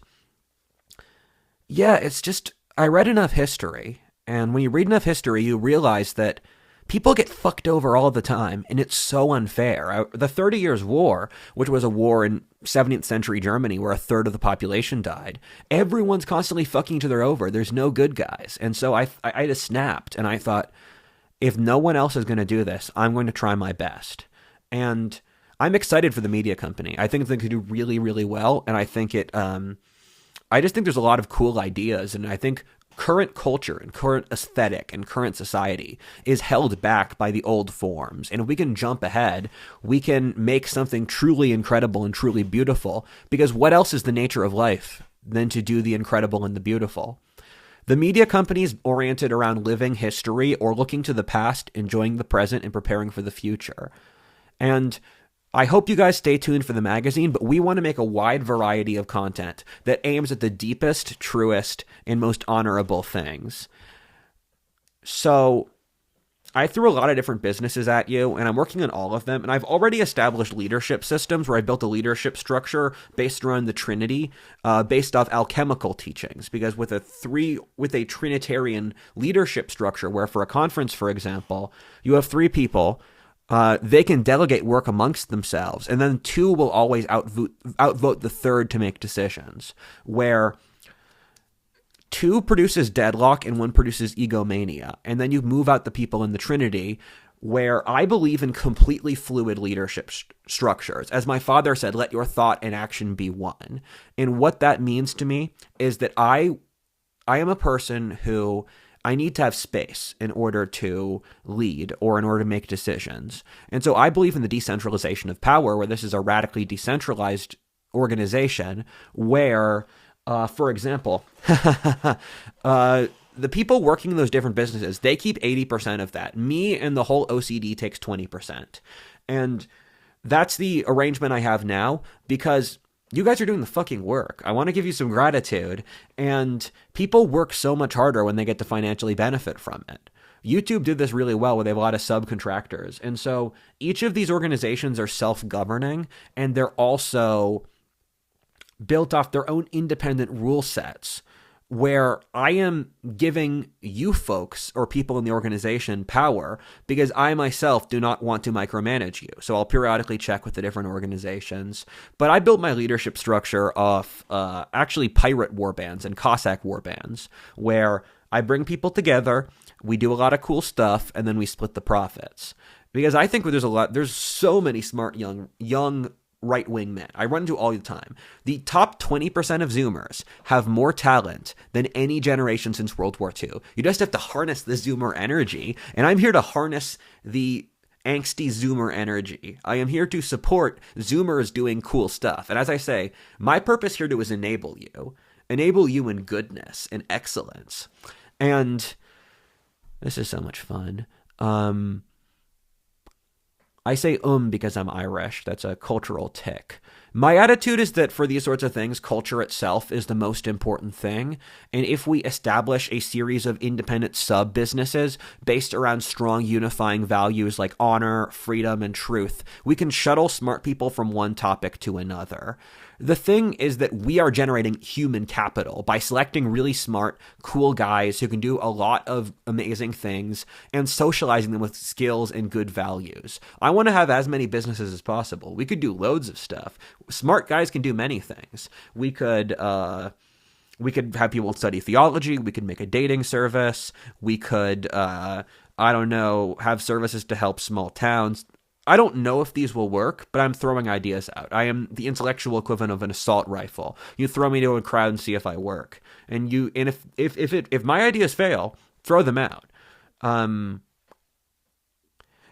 yeah, it's just, I read enough history. And when you read enough history, you realize that people get fucked over all the time, and it's so unfair. The 30 Years' War, which was a war in 17th century Germany where a third of the population died, everyone's constantly fucking each other over. There's no good guys. And so I just snapped, and I thought, if no one else is going to do this, I'm going to try my best. And I'm excited for the media company. I think they could do really, really well, and I think I just think there's a lot of cool ideas, and I think current culture and current aesthetic and current society is held back by the old forms. And if we can jump ahead, we can make something truly incredible and truly beautiful, because what else is the nature of life than to do the incredible and the beautiful? The media companies oriented around living history or looking to the past, enjoying the present, and preparing for the future. And I hope you guys stay tuned for the magazine, but we want to make a wide variety of content that aims at the deepest, truest, and most honorable things. So I threw a lot of different businesses at you, and I'm working on all of them, and I've already established leadership systems where I built a leadership structure based around the Trinity, based off alchemical teachings, because with a Trinitarian leadership structure, where for a conference, for example, you have 3 people, they can delegate work amongst themselves, and then 2 will always outvote the third to make decisions, where 2 produces deadlock and 1 produces egomania. And then you move out the people in the Trinity, where I believe in completely fluid leadership structures. As my father said, let your thought and action be one. And what that means to me is that I am a person who I need to have space in order to lead or in order to make decisions. And so I believe in the decentralization of power, where this is a radically decentralized organization where, for example, the people working in those different businesses, they keep 80% of that. Me and the whole OCD takes 20%. And that's the arrangement I have now, because you guys are doing the fucking work. I want to give you some gratitude, and people work so much harder when they get to financially benefit from it. YouTube did this really well, where they have a lot of subcontractors. And so each of these organizations are self-governing, and they're also built off their own independent rule sets, where I am giving you folks or people in the organization power because I myself do not want to micromanage you. So I'll periodically check with the different organizations. But I built my leadership structure off actually pirate warbands and Cossack warbands, where I bring people together, we do a lot of cool stuff, and then we split the profits. Because I think there's so many smart young right-wing men I run into all the time. The top 20% of Zoomers have more talent than any generation since World War II. You just have to harness the Zoomer energy, and I'm here to harness the angsty Zoomer energy. I am here to support Zoomers doing cool stuff. And as I say, my purpose here is enable you in goodness and excellence. And this is so much fun. I say because I'm Irish. That's a cultural tick. My attitude is that for these sorts of things, culture itself is the most important thing. And if we establish a series of independent sub-businesses based around strong unifying values like honor, freedom, and truth, we can shuttle smart people from one topic to another. The thing is that we are generating human capital by selecting really smart, cool guys who can do a lot of amazing things and socializing them with skills and good values. I want to have as many businesses as possible. We could do loads of stuff. Smart guys can do many things. We could have people study theology. We could make a dating service. We could, have services to help small towns. I don't know if these will work, but I'm throwing ideas out. I am the intellectual equivalent of an assault rifle. You throw me to a crowd and see if I work. And if my ideas fail, throw them out.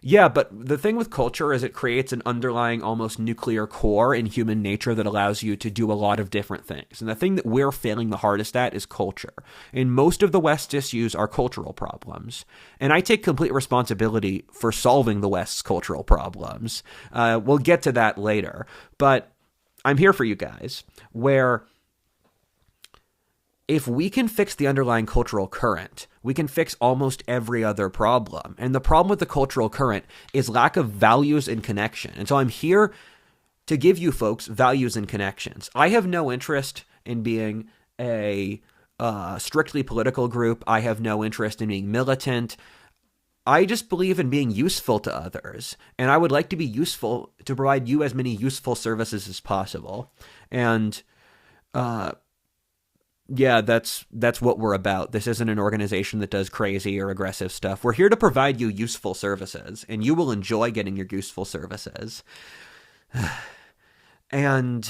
Yeah, but the thing with culture is it creates an underlying almost nuclear core in human nature that allows you to do a lot of different things. And the thing that we're failing the hardest at is culture. And most of the West's issues are cultural problems. And I take complete responsibility for solving the West's cultural problems. We'll get to that later. But I'm here for you guys, where if we can fix the underlying cultural current, we can fix almost every other problem. And the problem with the cultural current is lack of values and connection. And so I'm here to give you folks values and connections. I have no interest in being a strictly political group. I have no interest in being militant. I just believe in being useful to others, and I would like to be useful to provide you as many useful services as possible. And yeah, that's what we're about. This isn't an organization that does crazy or aggressive stuff. We're here to provide you useful services, and you will enjoy getting your useful services. And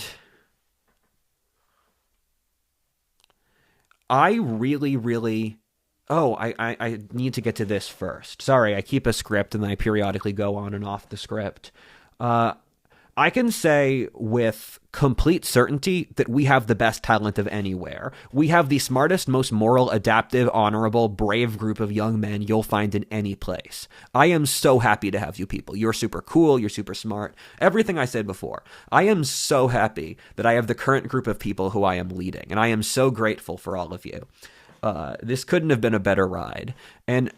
I really, really. Oh, I need to get to this first. Sorry, I keep a script and then I periodically go on and off the script. I can say with complete certainty that we have the best talent of anywhere. We have the smartest, most moral, adaptive, honorable, brave group of young men you'll find in any place. I am so happy to have you people. You're super cool. You're super smart. Everything I said before. I am so happy that I have the current group of people who I am leading, and I am so grateful for all of you. This couldn't have been a better ride. And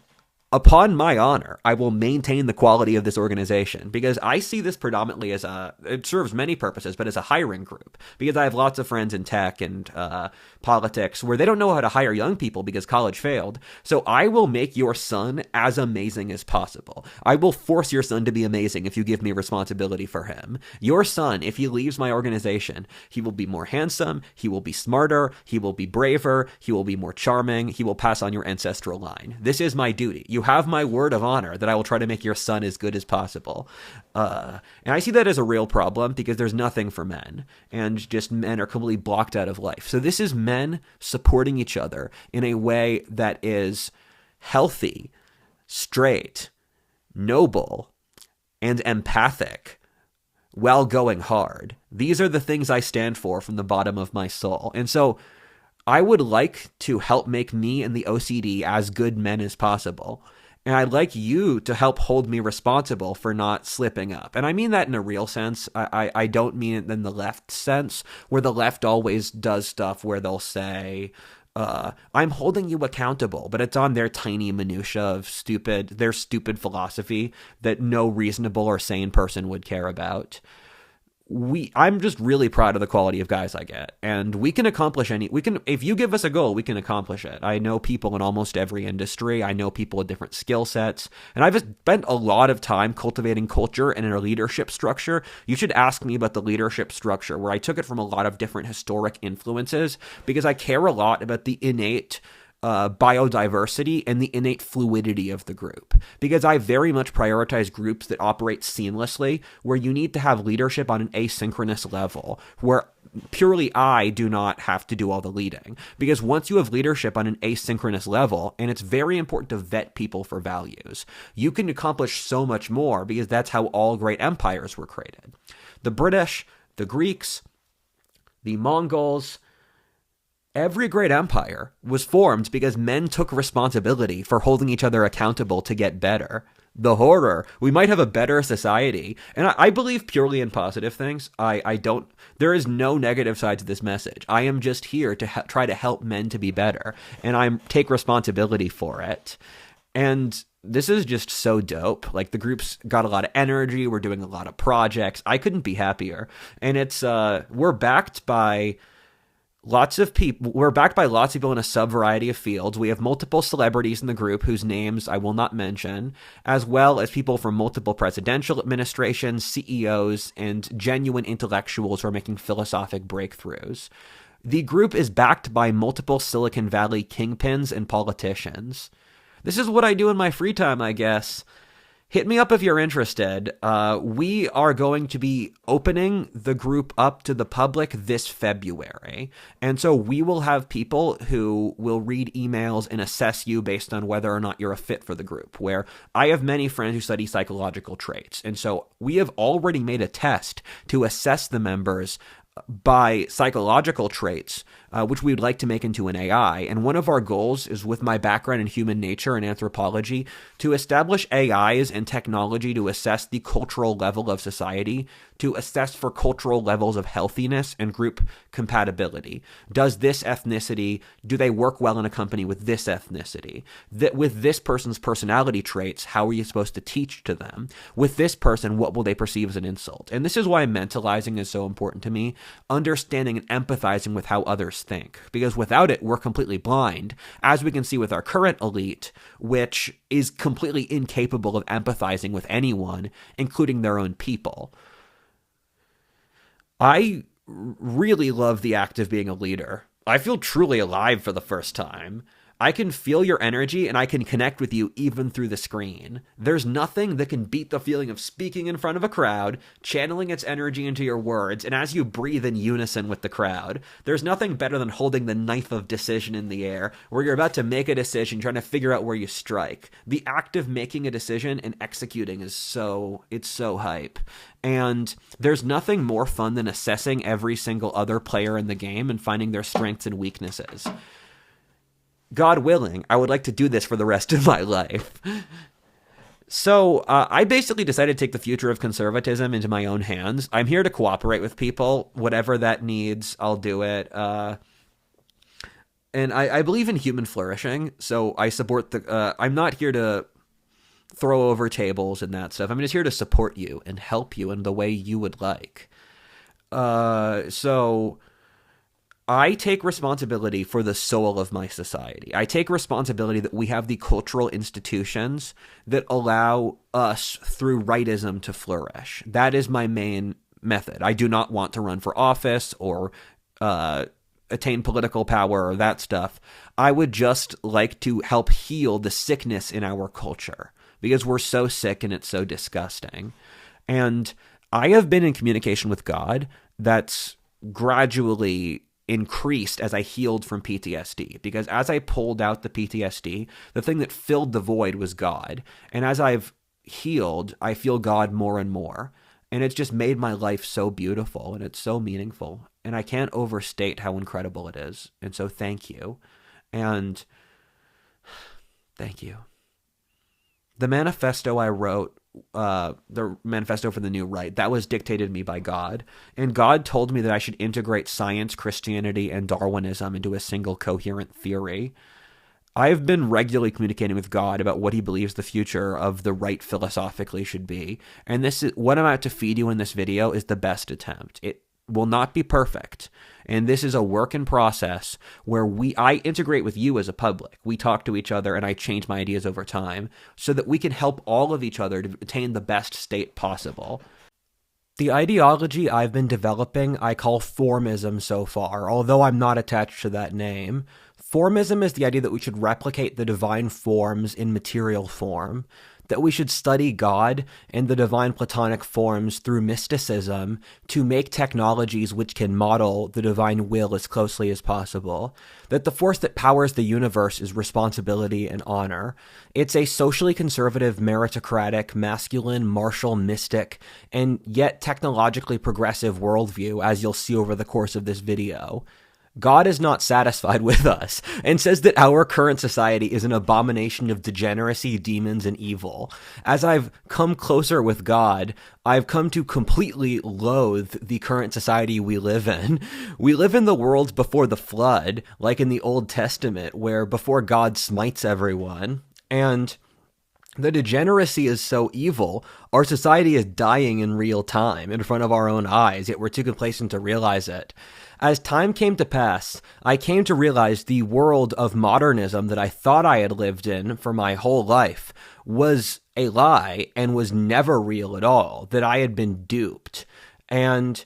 upon my honor, I will maintain the quality of this organization because I see this predominantly as it serves many purposes, but as a hiring group because I have lots of friends in tech and politics where they don't know how to hire young people because college failed. So I will make your son as amazing as possible. I will force your son to be amazing if you give me responsibility for him. Your son, if he leaves my organization, he will be more handsome, he will be smarter, he will be braver, he will be more charming, he will pass on your ancestral line. This is my duty. You have my word of honor that I will try to make your son as good as possible. And I see that as a real problem because there's nothing for men, and just men are completely blocked out of life. So this is men supporting each other in a way that is healthy, straight, noble, and empathic while going hard. These are the things I stand for from the bottom of my soul. And so I would like to help make me and the OCD as good men as possible. And I'd like you to help hold me responsible for not slipping up. And I mean that in a real sense. I don't mean it in the left sense, where the left always does stuff where they'll say, I'm holding you accountable, but it's on their tiny minutia of their stupid philosophy that no reasonable or sane person would care about. I'm just really proud of the quality of guys I get, and we can accomplish if you give us a goal, we can accomplish it. I know people in almost every industry. I know people with different skill sets, and I've spent a lot of time cultivating culture and a leadership structure. You should ask me about the leadership structure, where I took it from a lot of different historic influences, because I care a lot about the innate biodiversity and the innate fluidity of the group, because I very much prioritize groups that operate seamlessly, where you need to have leadership on an asynchronous level, where purely I do not have to do all the leading. Because once you have leadership on an asynchronous level, and it's very important to vet people for values, you can accomplish so much more, because that's how all great empires were created. The British, the Greeks, the Mongols, every great empire was formed because men took responsibility for holding each other accountable to get better. The horror. We might have a better society. And I believe purely in positive things. There is no negative side to this message. I am just here to try to help men to be better. And I take responsibility for it. And this is just so dope. Like, the group's got a lot of energy. We're doing a lot of projects. I couldn't be happier. And we're backed by lots of people. We're backed by lots of people in a sub-variety of fields. We have multiple celebrities in the group whose names I will not mention, as well as people from multiple presidential administrations, CEOs, and genuine intellectuals who are making philosophic breakthroughs. The group is backed by multiple Silicon Valley kingpins and politicians. This is what I do in my free time, I guess. Hit me up if you're interested. We are going to be opening the group up to the public this February. And so we will have people who will read emails and assess you based on whether or not you're a fit for the group, where I have many friends who study psychological traits. And so we have already made a test to assess the members by psychological traits, which we would like to make into an AI. And one of our goals is, with my background in human nature and anthropology, to establish AIs and technology to assess the cultural level of society, to assess for cultural levels of healthiness and group compatibility. Does this ethnicity, do they work well in a company with this ethnicity? That with this person's personality traits, how are you supposed to teach to them? With this person, what will they perceive as an insult? And this is why mentalizing is so important to me. Understanding and empathizing with how others us think, because without it, we're completely blind, as we can see with our current elite, which is completely incapable of empathizing with anyone, including their own people. I really love the act of being a leader. I feel truly alive for the first time. I can feel your energy and I can connect with you even through the screen. There's nothing that can beat the feeling of speaking in front of a crowd, channeling its energy into your words, and as you breathe in unison with the crowd. There's nothing better than holding the knife of decision in the air, where you're about to make a decision, trying to figure out where you strike. The act of making a decision and executing is so hype. And there's nothing more fun than assessing every single other player in the game and finding their strengths and weaknesses. God willing, I would like to do this for the rest of my life. So I basically decided to take the future of conservatism into my own hands. I'm here to cooperate with people. Whatever that needs, I'll do it. And I believe in human flourishing, so I support I'm not here to throw over tables and that stuff. I'm just here to support you and help you in the way you would like. So I take responsibility for the soul of my society. I take responsibility that we have the cultural institutions that allow us, through rightism, to flourish. That is my main method. I do not want to run for office or attain political power or that stuff. I would just like to help heal the sickness in our culture, because we're so sick and it's so disgusting. And I have been in communication with God that's gradually increased as I healed from PTSD, because as I pulled out the PTSD, the thing that filled the void was God. And as I've healed, I feel God more and more. And it's just made my life so beautiful and it's so meaningful. And I can't overstate how incredible it is. And so thank you. And thank you. The manifesto I wrote, the manifesto for the New Right, that was dictated to me by God. And God told me that I should integrate science, Christianity, and Darwinism into a single coherent theory. I've been regularly communicating with God about what he believes the future of the right philosophically should be. And this is what I'm about to feed you in this video is the best attempt. It will not be perfect. And this is a work in process where I integrate with you as a public. We talk to each other and I change my ideas over time so that we can help all of each other to attain the best state possible. The ideology I've been developing I call formism so far, although I'm not attached to that name. Formism is the idea that we should replicate the divine forms in material form, that we should study God and the divine Platonic forms through mysticism to make technologies which can model the divine will as closely as possible, that the force that powers the universe is responsibility and honor. It's a socially conservative, meritocratic, masculine, martial, mystic, and yet technologically progressive worldview, as you'll see over the course of this video. God is not satisfied with us and says that our current society is an abomination of degeneracy, demons, and evil. As I've come closer with God, I've come to completely loathe the current society we live in. We live in the world before the flood, like in the Old Testament, where before God smites everyone. And the degeneracy is so evil, our society is dying in real time in front of our own eyes, yet we're too complacent to realize it. As time came to pass, I came to realize the world of modernism that I thought I had lived in for my whole life was a lie and was never real at all, that I had been duped. And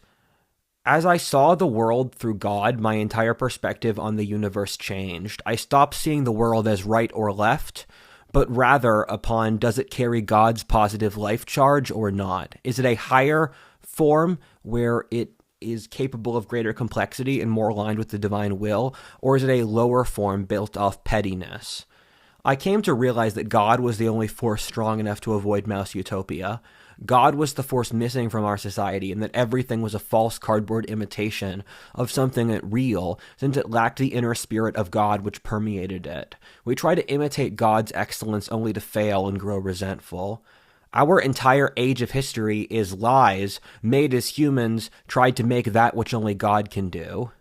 as I saw the world through God, my entire perspective on the universe changed. I stopped seeing the world as right or left, but rather upon, does it carry God's positive life charge or not? Is it a higher form where it is capable of greater complexity and more aligned with the divine will, or is it a lower form built off pettiness? I came to realize that God was the only force strong enough to avoid mouse utopia. God was the force missing from our society, and that everything was a false cardboard imitation of something real, since it lacked the inner spirit of God which permeated it. We try to imitate God's excellence only to fail and grow resentful. Our entire age of history is lies made as humans tried to make that which only God can do.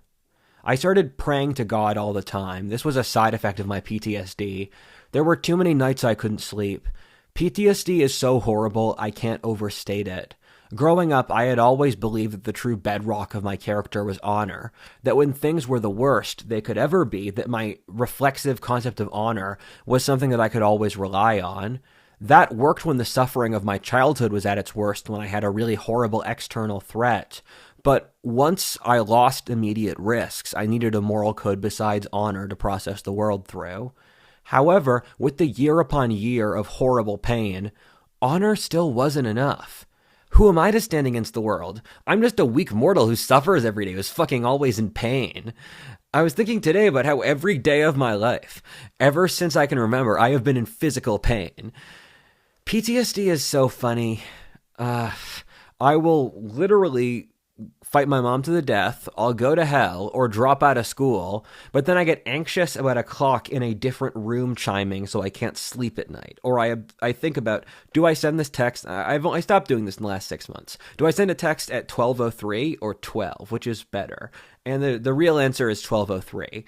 I started praying to God all the time. This was a side effect of my PTSD. There were too many nights I couldn't sleep. PTSD is so horrible, I can't overstate it. Growing up, I had always believed that the true bedrock of my character was honor, that when things were the worst they could ever be, that my reflexive concept of honor was something that I could always rely on. That worked when the suffering of my childhood was at its worst, when I had a really horrible external threat. But once I lost immediate risks, I needed a moral code besides honor to process the world through. However, with the year upon year of horrible pain, honor still wasn't enough. Who am I to stand against the world? I'm just a weak mortal who suffers every day, who's fucking always in pain. I was thinking today about how every day of my life, ever since I can remember, I have been in physical pain. PTSD is so funny. I will literally fight my mom to the death, I'll go to hell, or drop out of school, but then I get anxious about a clock in a different room chiming so I can't sleep at night. Or I think about, do I send this text? I stopped doing this in the last 6 months. Do I send a text at 12:03 or 12, which is better? And the real answer is 12:03.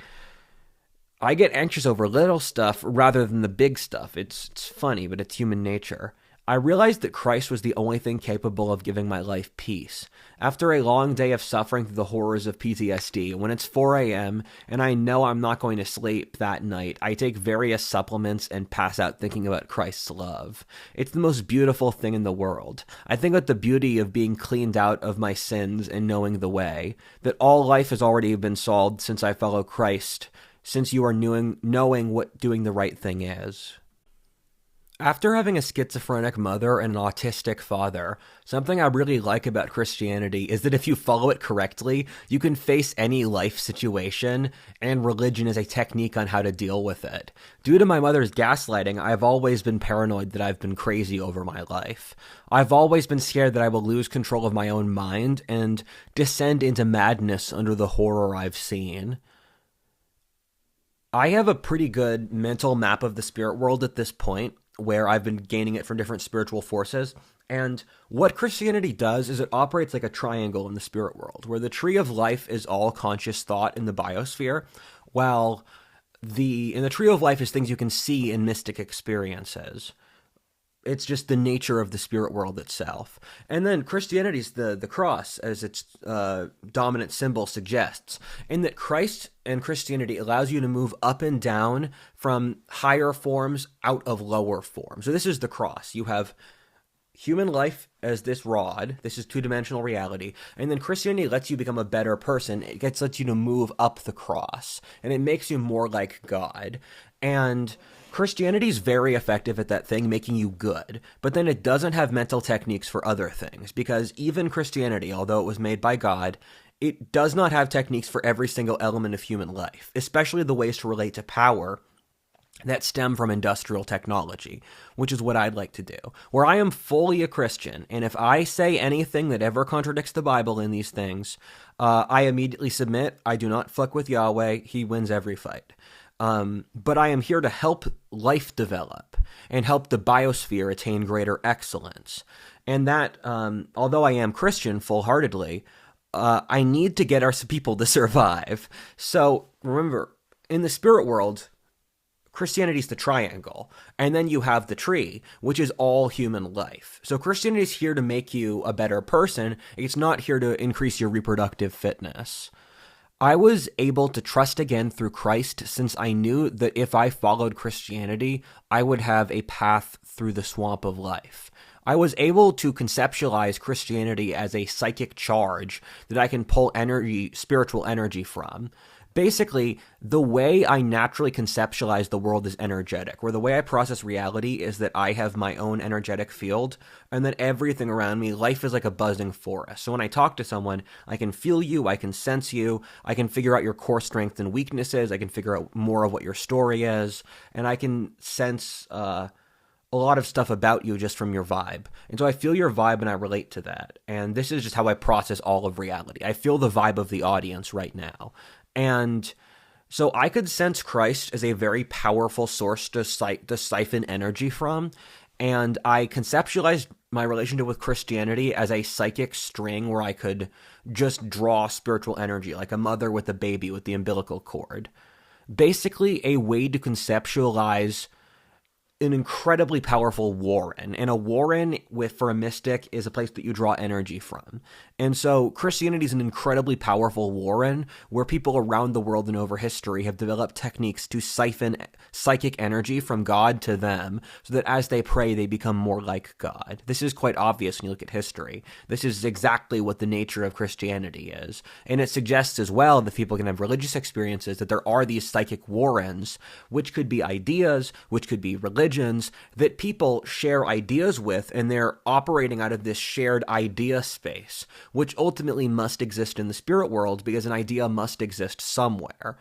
I get anxious over little stuff rather than the big stuff. It's funny, but it's human nature. I realized that Christ was the only thing capable of giving my life peace. After a long day of suffering through the horrors of PTSD, when it's 4 a.m. and I know I'm not going to sleep that night, I take various supplements and pass out thinking about Christ's love. It's the most beautiful thing in the world. I think about the beauty of being cleaned out of my sins and knowing the way, that all life has already been solved since I follow Christ, since you are knowing what doing the right thing is. After having a schizophrenic mother and an autistic father, something I really like about Christianity is that if you follow it correctly, you can face any life situation, and religion is a technique on how to deal with it. Due to my mother's gaslighting, I've always been paranoid that I've been crazy over my life. I've always been scared that I will lose control of my own mind and descend into madness under the horror I've seen. I have a pretty good mental map of the spirit world at this point, where I've been gaining it from different spiritual forces. And what Christianity does is it operates like a triangle in the spirit world, where the tree of life is all conscious thought in the biosphere, while in the tree of life is things you can see in mystic experiences. It's just the nature of the spirit world itself. And then Christianity's the cross, as its dominant symbol suggests, in that Christ and Christianity allows you to move up and down from higher forms out of lower forms. So this is the cross. You have human life as this rod. This is two-dimensional reality. And then Christianity lets you become a better person. It lets you to move up the cross. And it makes you more like God. And Christianity is very effective at that thing, making you good, but then it doesn't have mental techniques for other things, because even Christianity, although it was made by God, it does not have techniques for every single element of human life, especially the ways to relate to power that stem from industrial technology, which is what I'd like to do, where I am fully a Christian, and if I say anything that ever contradicts the Bible in these things, I immediately submit. I do not fuck with Yahweh. He wins every fight. But I am here to help life develop and help the biosphere attain greater excellence. And that, although I am Christian full-heartedly, I need to get our people to survive. So remember, in the spirit world, Christianity is the triangle, and then you have the tree, which is all human life. So Christianity is here to make you a better person. It's not here to increase your reproductive fitness. I was able to trust again through Christ since I knew that if I followed Christianity, I would have a path through the swamp of life. I was able to conceptualize Christianity as a psychic charge that I can pull energy, spiritual energy from. Basically, the way I naturally conceptualize the world is energetic, where the way I process reality is that I have my own energetic field, and that everything around me, life is like a buzzing forest. So when I talk to someone, I can feel you, I can sense you, I can figure out your core strengths and weaknesses, I can figure out more of what your story is, and I can sense a lot of stuff about you just from your vibe. And so I feel your vibe and I relate to that. And this is just how I process all of reality. I feel the vibe of the audience right now. And so I could sense Christ as a very powerful source to siphon energy from, and I conceptualized my relationship with Christianity as a psychic string where I could just draw spiritual energy, like a mother with a baby with the umbilical cord. Basically, a way to conceptualize an incredibly powerful warren, and a warren for a mystic is a place that you draw energy from. And so Christianity is an incredibly powerful warren where people around the world and over history have developed techniques to siphon psychic energy from God to them so that as they pray, they become more like God. This is quite obvious when you look at history. This is exactly what the nature of Christianity is. And it suggests as well that people can have religious experiences, that there are these psychic warrens, which could be ideas, which could be religions, that people share ideas with, and they're operating out of this shared idea space, which ultimately must exist in the spirit world because an idea must exist somewhere.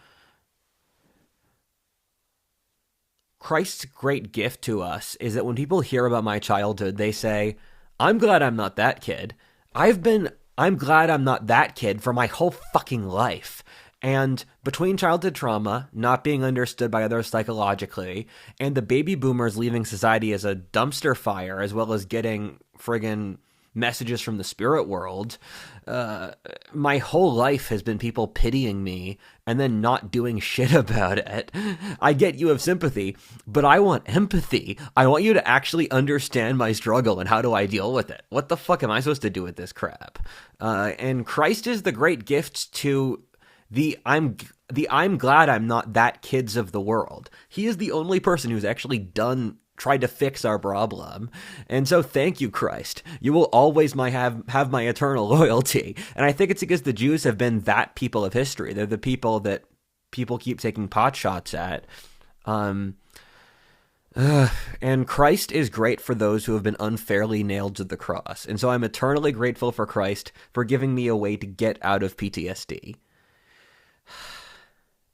Christ's great gift to us is that when people hear about my childhood, they say, I'm glad I'm not that kid. I'm glad I'm not that kid for my whole fucking life. And between childhood trauma, not being understood by others psychologically, and the baby boomers leaving society as a dumpster fire, as well as getting friggin' messages from the spirit world, my whole life has been people pitying me and then not doing shit about it. I get you have sympathy, but I want empathy. I want you to actually understand my struggle and how do I deal with it. What the fuck am I supposed to do with this crap? And Christ is the great gift to I'm glad I'm not that kids of the world. He is the only person who's actually tried to fix our problem. And so thank you, Christ. You will always have my eternal loyalty. And I think it's because the Jews have been that people of history. They're the people that people keep taking pot shots at. And Christ is great for those who have been unfairly nailed to the cross. And so I'm eternally grateful for Christ for giving me a way to get out of PTSD.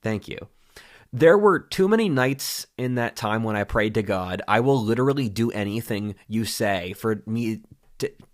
Thank you. There were too many nights in that time when I prayed to God, I will literally do anything you say for me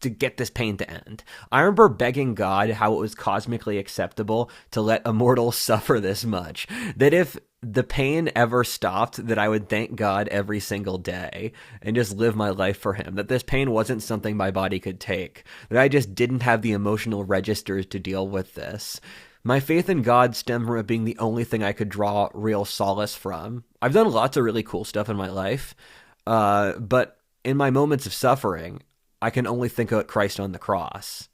to get this pain to end. I remember begging God how it was cosmically acceptable to let a mortal suffer this much. That if the pain ever stopped, that I would thank God every single day and just live my life for him. That this pain wasn't something my body could take. That I just didn't have the emotional registers to deal with this. My faith in God stemmed from it being the only thing I could draw real solace from. I've done lots of really cool stuff in my life, but in my moments of suffering, I can only think about Christ on the cross.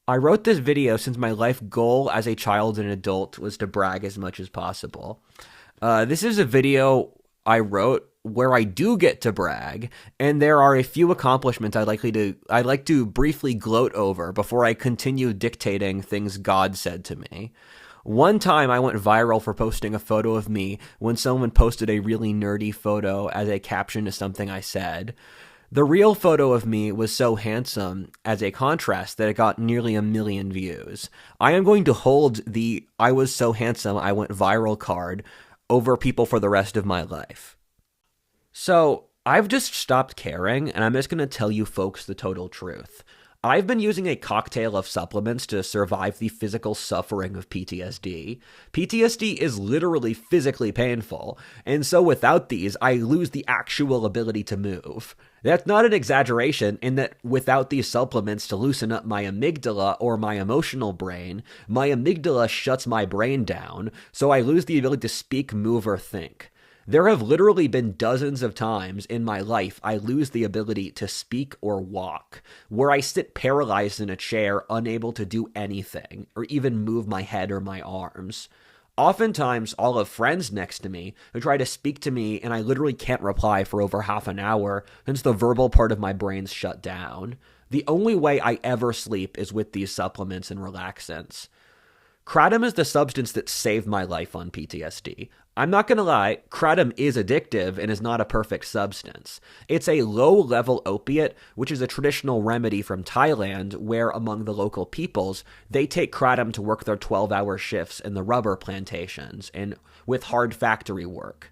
I wrote this video since my life goal as a child and adult was to brag as much as possible. This is a video I wrote where I do get to brag, and there are a few accomplishments I'd like to briefly gloat over before I continue dictating things God said to me. One time I went viral for posting a photo of me when someone posted a really nerdy photo as a caption to something I said. The real photo of me was so handsome as a contrast that it got nearly 1 million views. I am going to hold the I was so handsome I went viral card over people for the rest of my life. So I've just stopped caring, and I'm just going to tell you folks the total truth. I've been using a cocktail of supplements to survive the physical suffering of PTSD. PTSD is literally physically painful, and so without these, I lose the actual ability to move. That's not an exaggeration in that without these supplements to loosen up my amygdala or my emotional brain, my amygdala shuts my brain down, so I lose the ability to speak, move, or think. There have literally been dozens of times in my life I lose the ability to speak or walk, where I sit paralyzed in a chair, unable to do anything, or even move my head or my arms. Oftentimes, I'll have friends next to me who try to speak to me, and I literally can't reply for over half an hour since the verbal part of my brain's shut down. The only way I ever sleep is with these supplements and relaxants. Kratom is the substance that saved my life on PTSD. I'm not going to lie, kratom is addictive and is not a perfect substance. It's a low-level opiate, which is a traditional remedy from Thailand, where among the local peoples, they take kratom to work their 12-hour shifts in the rubber plantations and with hard factory work.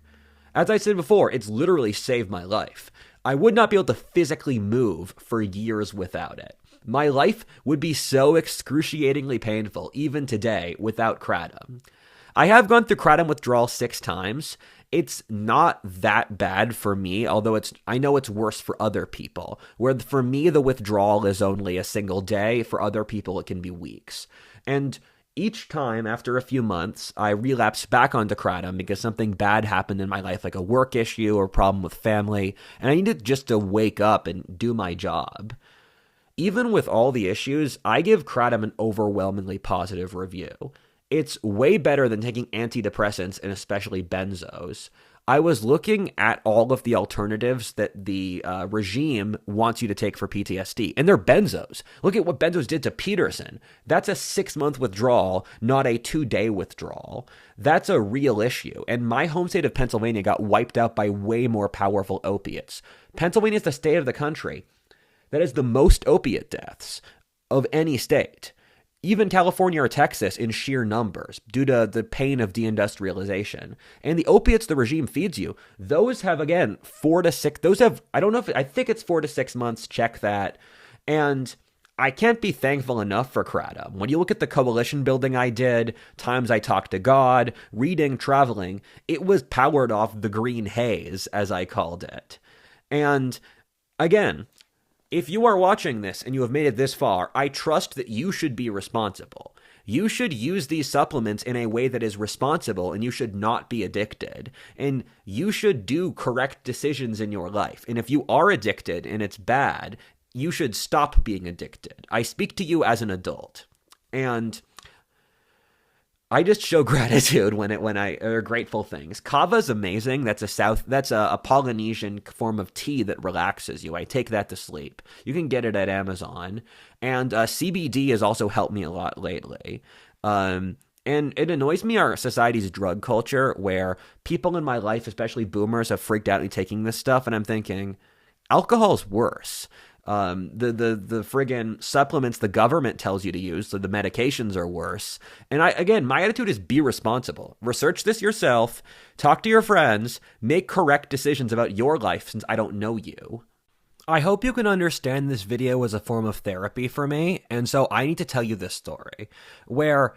As I said before, it's literally saved my life. I would not be able to physically move for years without it. My life would be so excruciatingly painful, even today, without kratom. I have gone through kratom withdrawal 6 times. It's not that bad for me, although I know it's worse for other people, where for me the withdrawal is only a single day. For other people, it can be weeks. And Each time after a few months, I relapsed back onto kratom because something bad happened in my life, like a work issue or problem with family, and I needed just to wake up and do my job. Even with all the issues, I give kratom an overwhelmingly positive review. It's way better than taking antidepressants and especially benzos. I was looking at all of the alternatives that the regime wants you to take for PTSD, and they're benzos. Look at what benzos did to Peterson. That's a 6-month withdrawal, not a 2-day withdrawal. That's a real issue, and my home state of Pennsylvania got wiped out by way more powerful opiates. Pennsylvania is the state of the country that has the most opiate deaths of any state. Even California or Texas in sheer numbers due to the pain of deindustrialization. And the opiates the regime feeds you, those have, again, 4 to 6, those have, I think it's 4 to 6 months, check that. And I can't be thankful enough for kratom. When you look at the coalition building I did, times I talked to God, reading, traveling, it was powered off the green haze, as I called it. And again, if you are watching this and you have made it this far, I trust that you should be responsible. You should use these supplements in a way that is responsible, and you should not be addicted. And you should do correct decisions in your life. And if you are addicted and it's bad, you should stop being addicted. I speak to you as an adult. And I just show gratitude or grateful things. Kava is amazing. That's a Polynesian form of tea that relaxes you. I take that to sleep. You can get it at Amazon. And CBD has also helped me a lot lately. And it annoys me, our society's drug culture, where people in my life, especially boomers, have freaked out at me taking this stuff. And I'm thinking, alcohol's worse. The friggin' supplements the government tells you to use, so the medications are worse. And my attitude is be responsible. Research this yourself, talk to your friends, make correct decisions about your life since I don't know you. I hope you can understand this video as a form of therapy for me, and so I need to tell you this story, where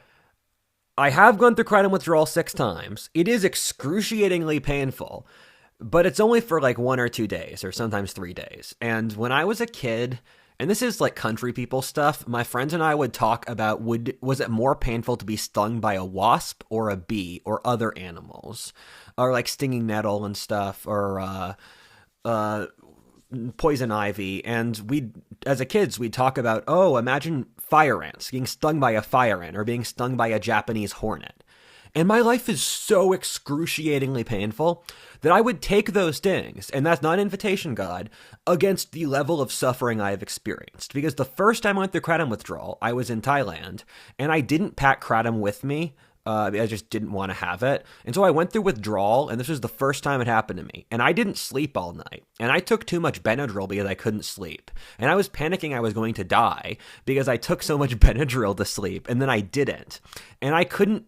I have gone through kratom withdrawal 6 times. It is excruciatingly painful. But it's only for like 1 or 2 days, or sometimes 3 days. And when I was a kid, and this is like country people stuff, my friends and I would talk about, was it more painful to be stung by a wasp or a bee or other animals? Or like stinging nettle and stuff, or poison ivy. And as kids, we'd talk about, imagine fire ants, getting stung by a fire ant, or being stung by a Japanese hornet. And my life is so excruciatingly painful that I would take those stings, and that's not an invitation, God, against the level of suffering I have experienced. Because the first time I went through kratom withdrawal, I was in Thailand, and I didn't pack kratom with me. I just didn't want to have it. And so I went through withdrawal, and this was the first time it happened to me. And I didn't sleep all night. And I took too much Benadryl because I couldn't sleep. And I was panicking I was going to die because I took so much Benadryl to sleep, and then I didn't. And I couldn't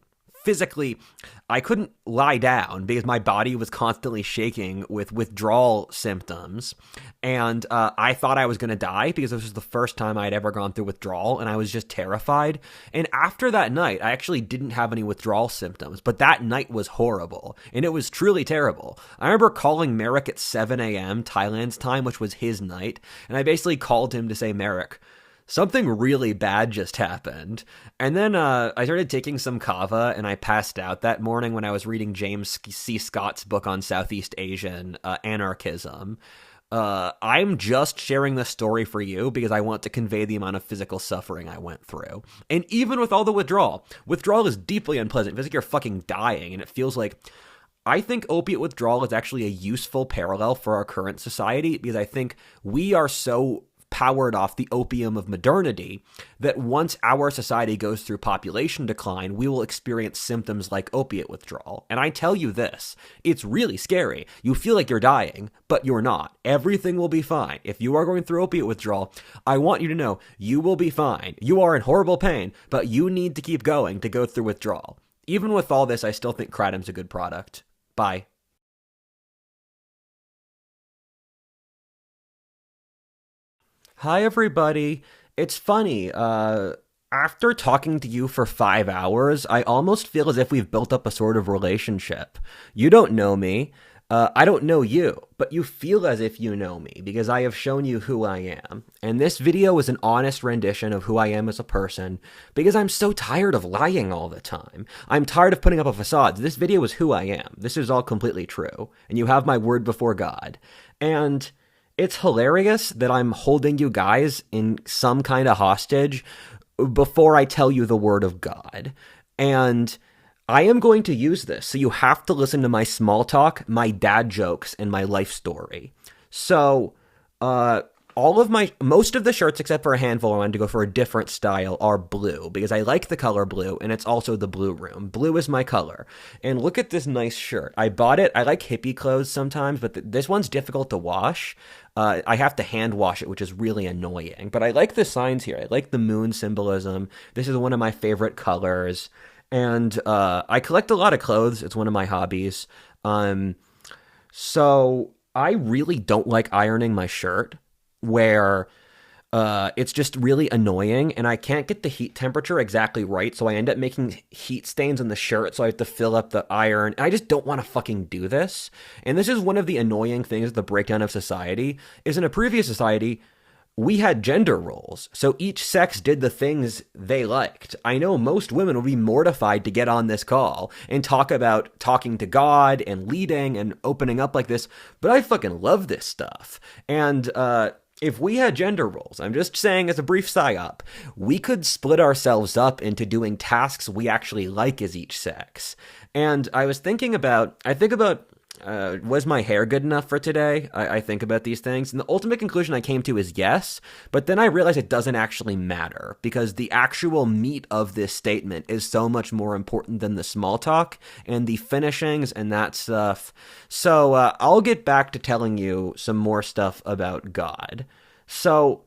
lie down because my body was constantly shaking with withdrawal symptoms. And I thought I was going to die because this was the first time I'd ever gone through withdrawal, and I was just terrified. And after that night, I actually didn't have any withdrawal symptoms, but that night was horrible, and it was truly terrible. I remember calling Merrick at 7 a.m. Thailand's time, which was his night, and I basically called him to say, Merrick, something really bad just happened. And then I started taking some kava, and I passed out that morning when I was reading James C. Scott's book on Southeast Asian anarchism. I'm just sharing this story for you because I want to convey the amount of physical suffering I went through. And even with all the withdrawal is deeply unpleasant. It feels like you're fucking dying, and it feels like... I think opiate withdrawal is actually a useful parallel for our current society because I think we are so powered off the opium of modernity that once our society goes through population decline, we will experience symptoms like opiate withdrawal. And I tell you this, it's really scary. You feel like you're dying, but you're not. Everything will be fine. If you are going through opiate withdrawal, I want you to know you will be fine. You are in horrible pain, but you need to keep going to go through withdrawal. Even with all this, I still think kratom's a good product. Bye. Hi, everybody. It's funny. After talking to you for 5 hours, I almost feel as if we've built up a sort of relationship. You don't know me. I don't know you, but you feel as if you know me because I have shown you who I am. And this video is an honest rendition of who I am as a person because I'm so tired of lying all the time. I'm tired of putting up a facade. This video is who I am. This is all completely true. And you have my word before God. And it's hilarious that I'm holding you guys in some kind of hostage before I tell you the word of God. And I am going to use this, so you have to listen to my small talk, my dad jokes, and my life story. So, most of the shirts, except for a handful, I wanted to go for a different style, are blue, because I like the color blue, and it's also the blue room. Blue is my color. And look at this nice shirt. I bought it. I like hippie clothes sometimes, but this one's difficult to wash. I have to hand wash it, which is really annoying. But I like the signs here. I like the moon symbolism. This is one of my favorite colors. And I collect a lot of clothes. It's one of my hobbies. So I really don't like ironing my shirt, where it's just really annoying, and I can't get the heat temperature exactly right, so I end up making heat stains on the shirt, so I have to fill up the iron. I just don't want to fucking do this. And this is one of the annoying things of the breakdown of society, is in a previous society, we had gender roles, so each sex did the things they liked. I know most women will be mortified to get on this call and talk about talking to God and leading and opening up like this, but I fucking love this stuff. And if we had gender roles, I'm just saying as a brief psyop, we could split ourselves up into doing tasks we actually like as each sex. And I think about, was my hair good enough for today? I think about these things. And the ultimate conclusion I came to is yes, but then I realized it doesn't actually matter because the actual meat of this statement is so much more important than the small talk and the finishings and that stuff. So I'll get back to telling you some more stuff about God. So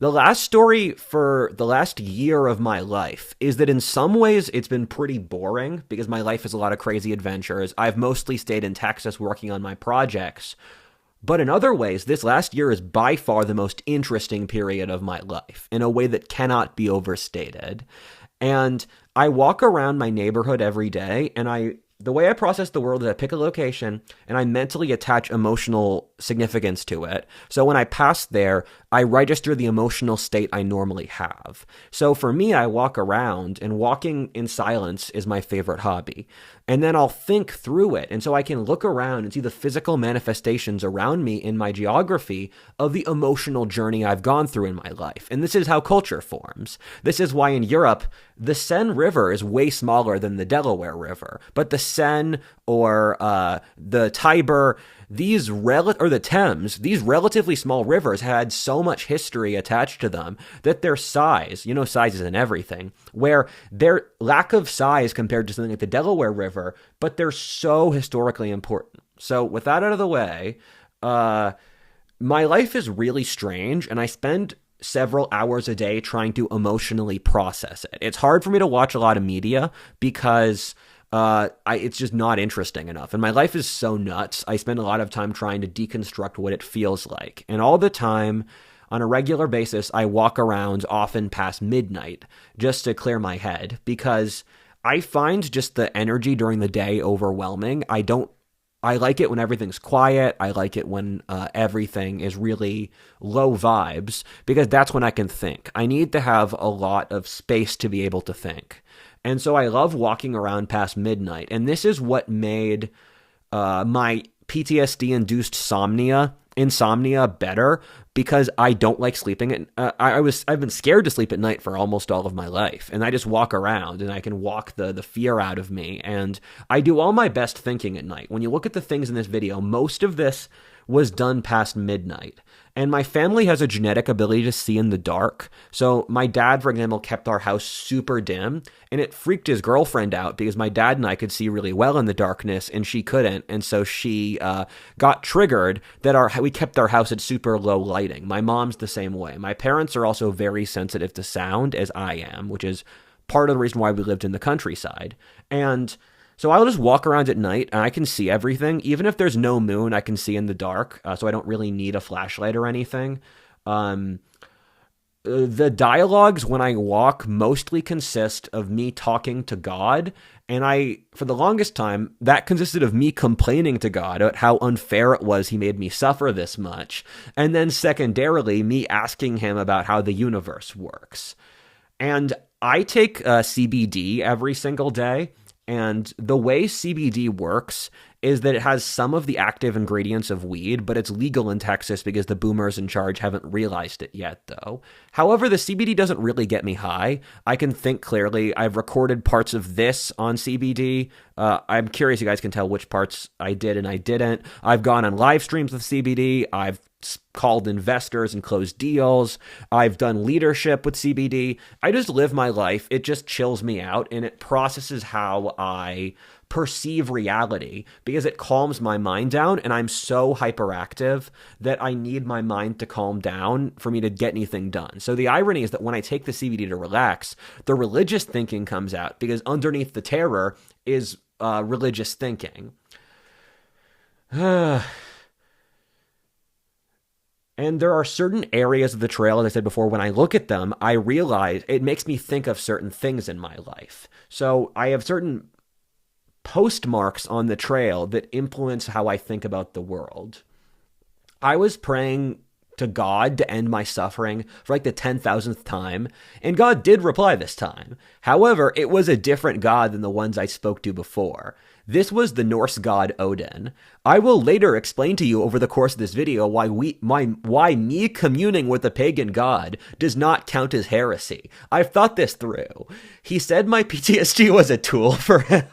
the last story for the last year of my life is that in some ways it's been pretty boring because my life is a lot of crazy adventures. I've mostly stayed in Texas working on my projects. But in other ways, this last year is by far the most interesting period of my life in a way that cannot be overstated. And I walk around my neighborhood every day, and the way I process the world is I pick a location and I mentally attach emotional significance to it. So when I pass there, I register the emotional state I normally have. So for me, I walk around, and walking in silence is my favorite hobby. And then I'll think through it. And so I can look around and see the physical manifestations around me in my geography of the emotional journey I've gone through in my life. And this is how culture forms. This is why in Europe, the Seine River is way smaller than the Delaware River. But the Seine or the Tiber, or the Thames, these relatively small rivers had so much history attached to them that their size, size isn't everything, where their lack of size compared to something like the Delaware River, but they're so historically important. So with that out of the way, my life is really strange, and I spend several hours a day trying to emotionally process it. It's hard for me to watch a lot of media because it's just not interesting enough. And my life is so nuts. I spend a lot of time trying to deconstruct what it feels like. And all the time, on a regular basis, I walk around often past midnight just to clear my head because I find just the energy during the day overwhelming. I like it when everything's quiet. I like it when everything is really low vibes because that's when I can think. I need to have a lot of space to be able to think. And so I love walking around past midnight. And this is what made my PTSD-induced insomnia better because I don't like sleeping. I've been scared to sleep at night for almost all of my life. And I just walk around and I can walk the fear out of me. And I do all my best thinking at night. When you look at the things in this video, most of this was done past midnight. And my family has a genetic ability to see in the dark. So my dad, for example, kept our house super dim, and it freaked his girlfriend out because my dad and I could see really well in the darkness and she couldn't. And so she got triggered that we kept our house at super low lighting. My mom's the same way. My parents are also very sensitive to sound, as I am, which is part of the reason why we lived in the countryside. And so I'll just walk around at night and I can see everything. Even if there's no moon, I can see in the dark. So I don't really need a flashlight or anything. The dialogues when I walk mostly consist of me talking to God, and for the longest time, that consisted of me complaining to God about how unfair it was he made me suffer this much, and then secondarily, me asking him about how the universe works. And I take CBD every single day, and the way CBD works is that it has some of the active ingredients of weed, but it's legal in Texas because the boomers in charge haven't realized it yet, though. However, the CBD doesn't really get me high. I can think clearly. I've recorded parts of this on CBD. I'm curious you guys can tell which parts I did and I didn't. I've gone on live streams with CBD. I've called investors and closed deals. I've done leadership with CBD. I just live my life. It just chills me out, and it processes how I perceive reality because it calms my mind down, and I'm so hyperactive that I need my mind to calm down for me to get anything done. So the irony is that when I take the CBD to relax, the religious thinking comes out because underneath the terror is religious thinking. And there are certain areas of the trail, as I said before, when I look at them, I realize it makes me think of certain things in my life. So I have certain postmarks on the trail that influence how I think about the world. I was praying to God to end my suffering for like the 10,000th time, and God did reply this time. However, it was a different God than the ones I spoke to before. This was the Norse god Odin. I will later explain to you over the course of this video why me communing with a pagan god does not count as heresy. I've thought this through. He said my PTSD was a tool for him.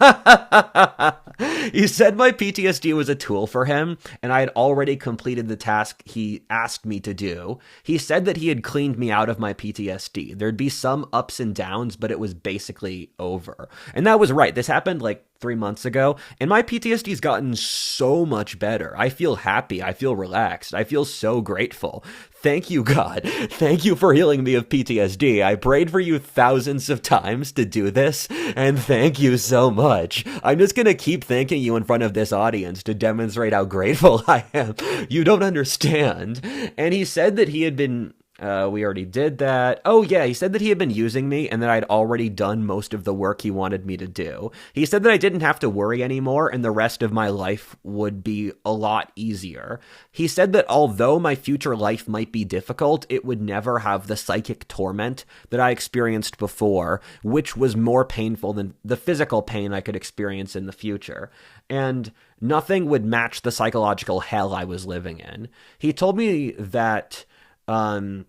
He said my PTSD was a tool for him, and I had already completed the task he asked me to do. He said that he had cleaned me out of my PTSD. There'd be some ups and downs, but it was basically over. And that was right. This happened like 3 months ago, and my PTSD's gotten so much better. I feel happy. I feel relaxed. I feel so grateful. Thank you, God. Thank you for healing me of PTSD. I prayed for you thousands of times to do this, and thank you so much. I'm just gonna keep thanking you in front of this audience to demonstrate how grateful I am. You don't understand. And he said that he had been... we already did that. Oh yeah, he said that he had been using me and that I'd already done most of the work he wanted me to do. He said that I didn't have to worry anymore and the rest of my life would be a lot easier. He said that although my future life might be difficult, it would never have the psychic torment that I experienced before, which was more painful than the physical pain I could experience in the future. And nothing would match the psychological hell I was living in. He told me that I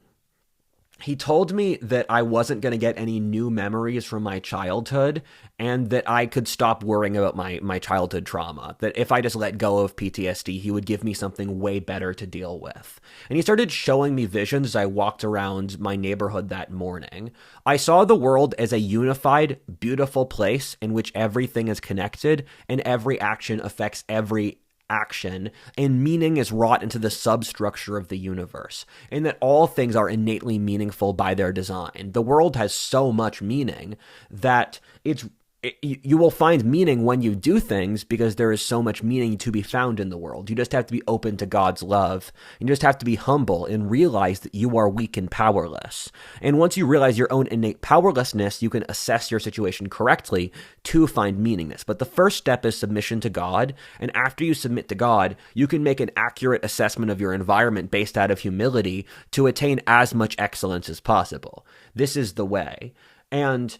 wasn't going to get any new memories from my childhood and that I could stop worrying about my childhood trauma. That if I just let go of PTSD, he would give me something way better to deal with. And he started showing me visions as I walked around my neighborhood that morning. I saw the world as a unified, beautiful place in which everything is connected and every action affects every action, and meaning is wrought into the substructure of the universe, and that all things are innately meaningful by their design. The world has so much meaning that you will find meaning when you do things because there is so much meaning to be found in the world. You just have to be open to God's love. You just have to be humble and realize that you are weak and powerless. And once you realize your own innate powerlessness, you can assess your situation correctly to find meaningness. But the first step is submission to God. And after you submit to God, you can make an accurate assessment of your environment based out of humility to attain as much excellence as possible. This is the way. And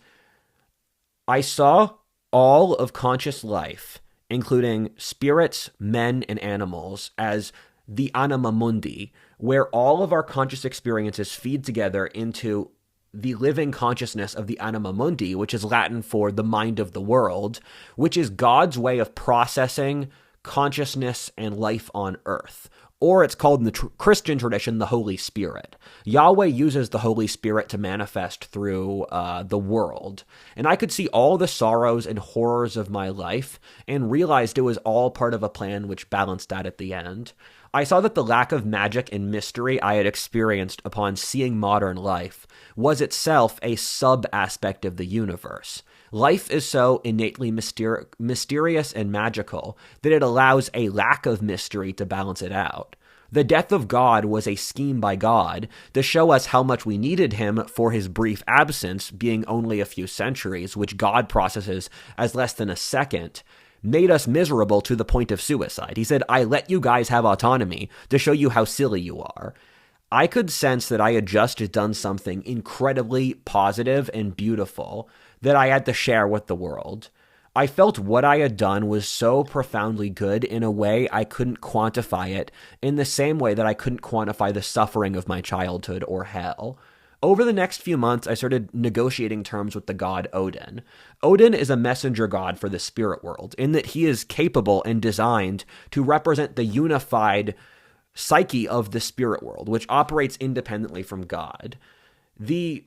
I saw all of conscious life, including spirits, men, and animals, as the anima mundi, where all of our conscious experiences feed together into the living consciousness of the anima mundi, which is Latin for the mind of the world, which is God's way of processing consciousness and life on earth. Or it's called in the Christian tradition, the Holy Spirit. Yahweh uses the Holy Spirit to manifest through the world. And I could see all the sorrows and horrors of my life and realized it was all part of a plan which balanced out at the end. I saw that the lack of magic and mystery I had experienced upon seeing modern life was itself a sub-aspect of the universe. Life is so innately mysterious and magical that it allows a lack of mystery to balance it out. The death of God was a scheme by God to show us how much we needed him for his brief absence, being only a few centuries, which God processes as less than a second, made us miserable to the point of suicide. He said, I let you guys have autonomy to show you how silly you are. I could sense that I had just done something incredibly positive and beautiful that I had to share with the world. I felt what I had done was so profoundly good in a way I couldn't quantify it, in the same way that I couldn't quantify the suffering of my childhood or hell. Over the next few months, I started negotiating terms with the god Odin. Odin is a messenger god for the spirit world, in that he is capable and designed to represent the unified psyche of the spirit world, which operates independently from God. The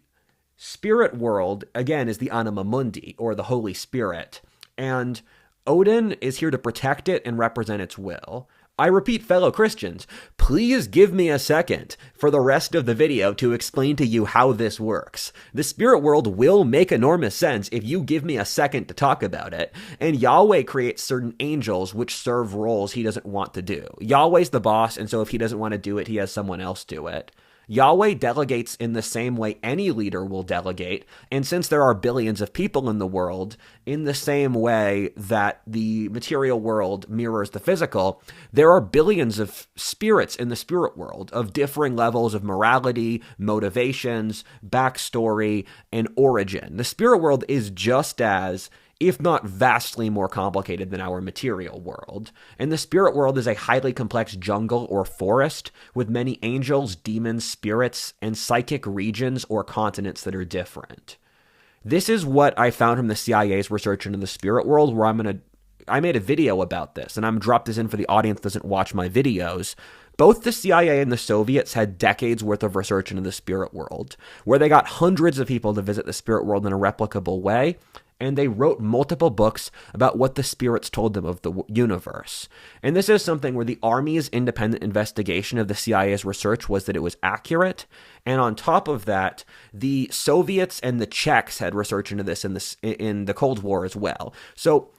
spirit world, again, is the anima mundi, or the Holy Spirit, and Odin is here to protect it and represent its will. I repeat, fellow Christians, please give me a second for the rest of the video to explain to you how this works. The spirit world will make enormous sense if you give me a second to talk about it. And Yahweh creates certain angels which serve roles he doesn't want to do. Yahweh's the boss, and so if he doesn't want to do it, he has someone else do it. Yahweh delegates in the same way any leader will delegate, and since there are billions of people in the world, in the same way that the material world mirrors the physical, there are billions of spirits in the spirit world of differing levels of morality, motivations, backstory, and origin. The spirit world is just as, if not vastly more complicated than our material world. And the spirit world is a highly complex jungle or forest with many angels, demons, spirits, and psychic regions or continents that are different. This is what I found from the CIA's research into the spirit world, where I made a video about this, and I'm dropped this in for the audience that doesn't watch my videos. Both the CIA and the Soviets had decades worth of research into the spirit world, where they got hundreds of people to visit the spirit world in a replicable way, and they wrote multiple books about what the spirits told them of the universe. And this is something where the Army's independent investigation of the CIA's research was that it was accurate. And on top of that, the Soviets and the Czechs had research into this in the Cold War as well. So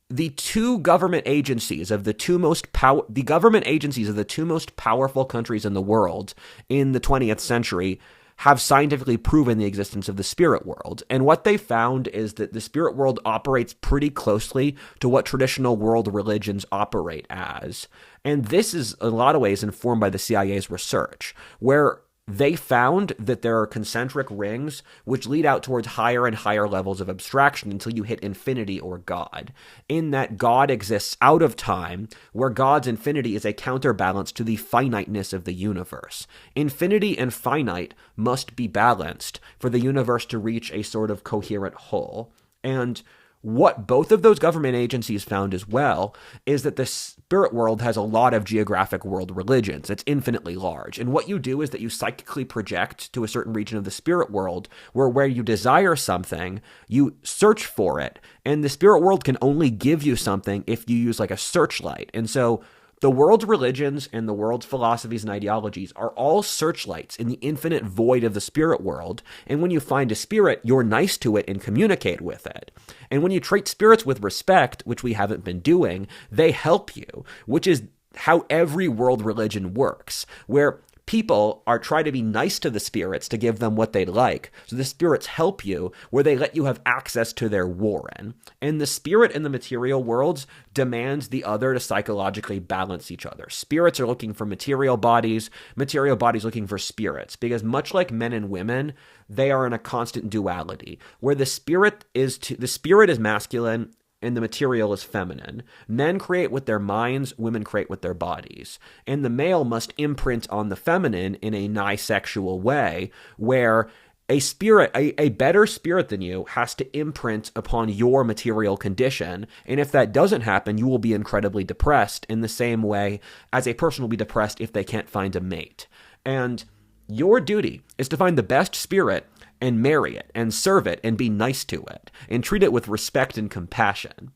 the two government agencies of the two most powerful countries in the world in the 20th century have scientifically proven the existence of the spirit world. And what they found is that the spirit world operates pretty closely to what traditional world religions operate as. And this is, in a lot of ways, informed by the CIA's research, where they found that there are concentric rings which lead out towards higher and higher levels of abstraction until you hit infinity or God. In that God exists out of time, where God's infinity is a counterbalance to the finiteness of the universe. Infinity and finite must be balanced for the universe to reach a sort of coherent whole. And what both of those government agencies found as well is that the spirit world has a lot of geographic world religions. It's infinitely large. And what you do is that you psychically project to a certain region of the spirit world where you desire something, you search for it. And the spirit world can only give you something if you use like a searchlight. And so the world's religions and the world's philosophies and ideologies are all searchlights in the infinite void of the spirit world. And when you find a spirit, you're nice to it and communicate with it. And when you treat spirits with respect, which we haven't been doing, they help you, which is how every world religion works, where people are trying to be nice to the spirits to give them what they'd like. So the spirits help you, where they let you have access to their warren. And the spirit in the material worlds demands the other to psychologically balance each other. Spirits are looking for material bodies looking for spirits, because much like men and women, they are in a constant duality, where the spirit is masculine and the material is feminine. Men create with their minds, women create with their bodies. And the male must imprint on the feminine in a nisexual way, where a spirit, a better spirit than you, has to imprint upon your material condition. And if that doesn't happen, you will be incredibly depressed, in the same way as a person will be depressed if they can't find a mate. And your duty is to find the best spirit and marry it and serve it and be nice to it and treat it with respect and compassion.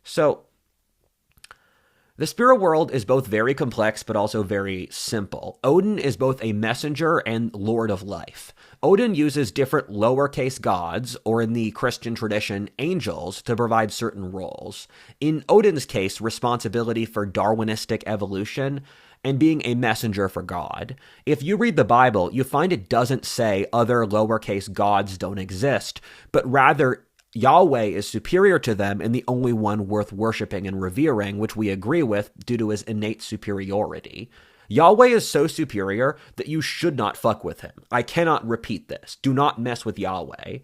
So the spirit world is both very complex but also very simple. Odin is both a messenger and lord of life. Odin uses different lowercase gods, or in the Christian tradition, angels, to provide certain roles. In Odin's case, responsibility for Darwinistic evolution, and being a messenger for God. If you read the Bible, you find it doesn't say other lowercase gods don't exist, but rather Yahweh is superior to them and the only one worth worshiping and revering, which we agree with due to his innate superiority. Yahweh is so superior that you should not fuck with him. I cannot repeat this. Do not mess with Yahweh.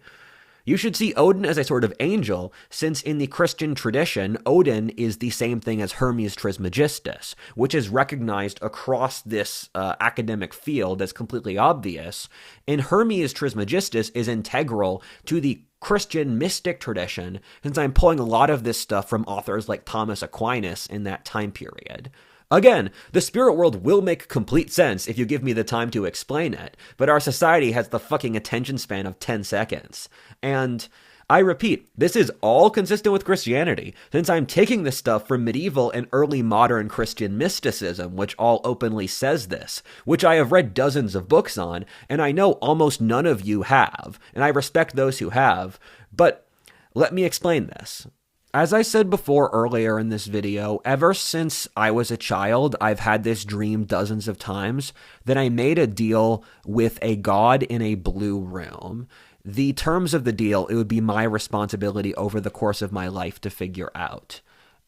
You should see Odin as a sort of angel, since in the Christian tradition, Odin is the same thing as Hermes Trismegistus, which is recognized across this academic field as completely obvious. And Hermes Trismegistus is integral to the Christian mystic tradition, since I'm pulling a lot of this stuff from authors like Thomas Aquinas in that time period. Again, the spirit world will make complete sense if you give me the time to explain it, but our society has the fucking attention span of 10 seconds. And I repeat, this is all consistent with Christianity, since I'm taking this stuff from medieval and early modern Christian mysticism, which all openly says this, which I have read dozens of books on, and I know almost none of you have, and I respect those who have, but let me explain this. As I said before earlier in this video, ever since I was a child, I've had this dream dozens of times that I made a deal with a god in a blue room. The terms of the deal, it would be my responsibility over the course of my life to figure out.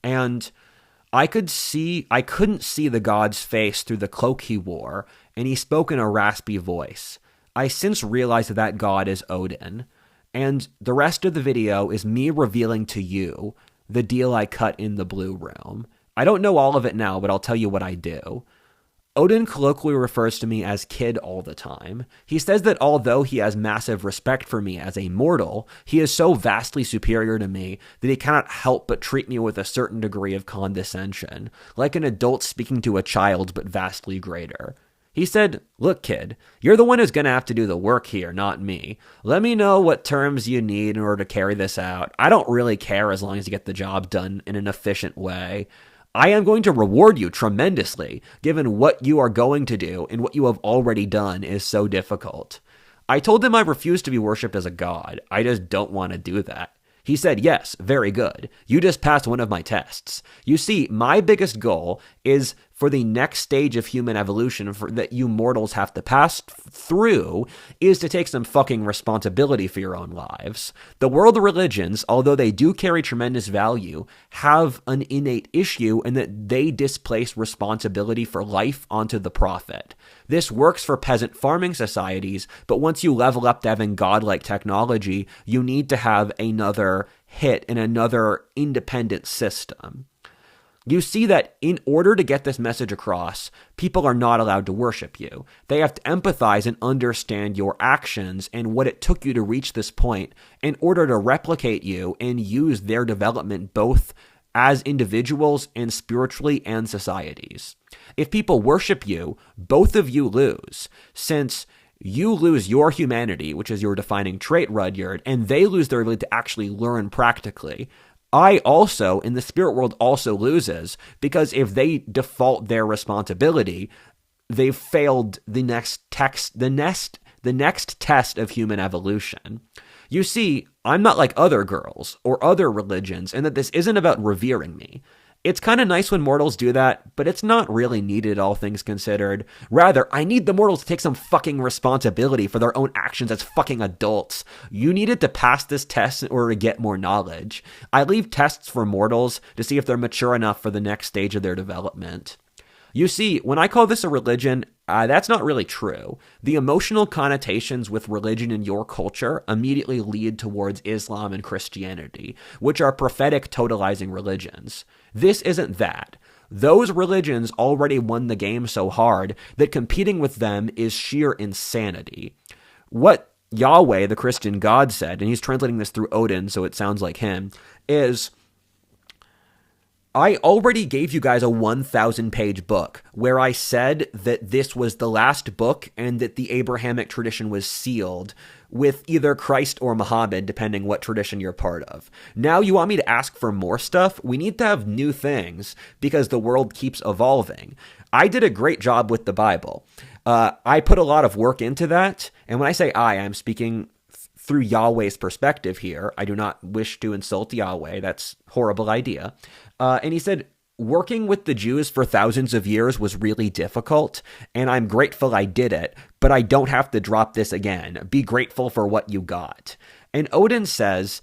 And I couldn't see the god's face through the cloak he wore, and he spoke in a raspy voice. I since realized that god is Odin. And the rest of the video is me revealing to you the deal I cut in the blue room. I don't know all of it now, but I'll tell you what I do. Odin colloquially refers to me as kid all the time. He says that although he has massive respect for me as a mortal, he is so vastly superior to me that he cannot help but treat me with a certain degree of condescension, like an adult speaking to a child but vastly greater. He said, "Look, kid, you're the one who's going to have to do the work here, not me. Let me know what terms you need in order to carry this out. I don't really care as long as you get the job done in an efficient way. I am going to reward you tremendously, given what you are going to do and what you have already done is so difficult." I told him I refuse to be worshipped as a god. I just don't want to do that. He said, "Yes, very good. You just passed one of my tests. You see, my biggest goal is for the next stage of human evolution that you mortals have to pass through is to take some fucking responsibility for your own lives. The world religions, although they do carry tremendous value, have an innate issue in that they displace responsibility for life onto the prophet. This works for peasant farming societies, but once you level up to having godlike technology, you need to have another hit in another independent system. You see that in order to get this message across, people are not allowed to worship you. They have to empathize and understand your actions and what it took you to reach this point in order to replicate you and use their development both as individuals and spiritually and societies. If people worship you, both of you lose, since you lose your humanity, which is your defining trait, Rudyard, and they lose their ability to actually learn practically. I also, in the spirit world, also loses, because if they default their responsibility, they've failed the next test of human evolution. You see, I'm not like other girls or other religions, and that this isn't about revering me. It's kind of nice when mortals do that, but it's not really needed, all things considered. Rather, I need the mortals to take some fucking responsibility for their own actions as fucking adults. You needed to pass this test in order to get more knowledge. I leave tests for mortals to see if they're mature enough for the next stage of their development. You see, when I call this a religion, that's not really true. The emotional connotations with religion in your culture immediately lead towards Islam and Christianity, which are prophetic totalizing religions. This isn't that. Those religions already won the game so hard that competing with them is sheer insanity. What Yahweh, the Christian God, said, and he's translating this through Odin, so it sounds like him, is, I already gave you guys a 1,000-page book where I said that this was the last book and that the Abrahamic tradition was sealed with either Christ or Muhammad, depending what tradition you're part of. Now you want me to ask for more stuff? We need to have new things because the world keeps evolving. I did a great job with the Bible. I put a lot of work into that, and when I say I'm speaking through Yahweh's perspective here. I do not wish to insult Yahweh. That's a horrible idea. And he said, working with the Jews for thousands of years was really difficult, and I'm grateful I did it, but I don't have to drop this again. Be grateful for what you got. And Odin says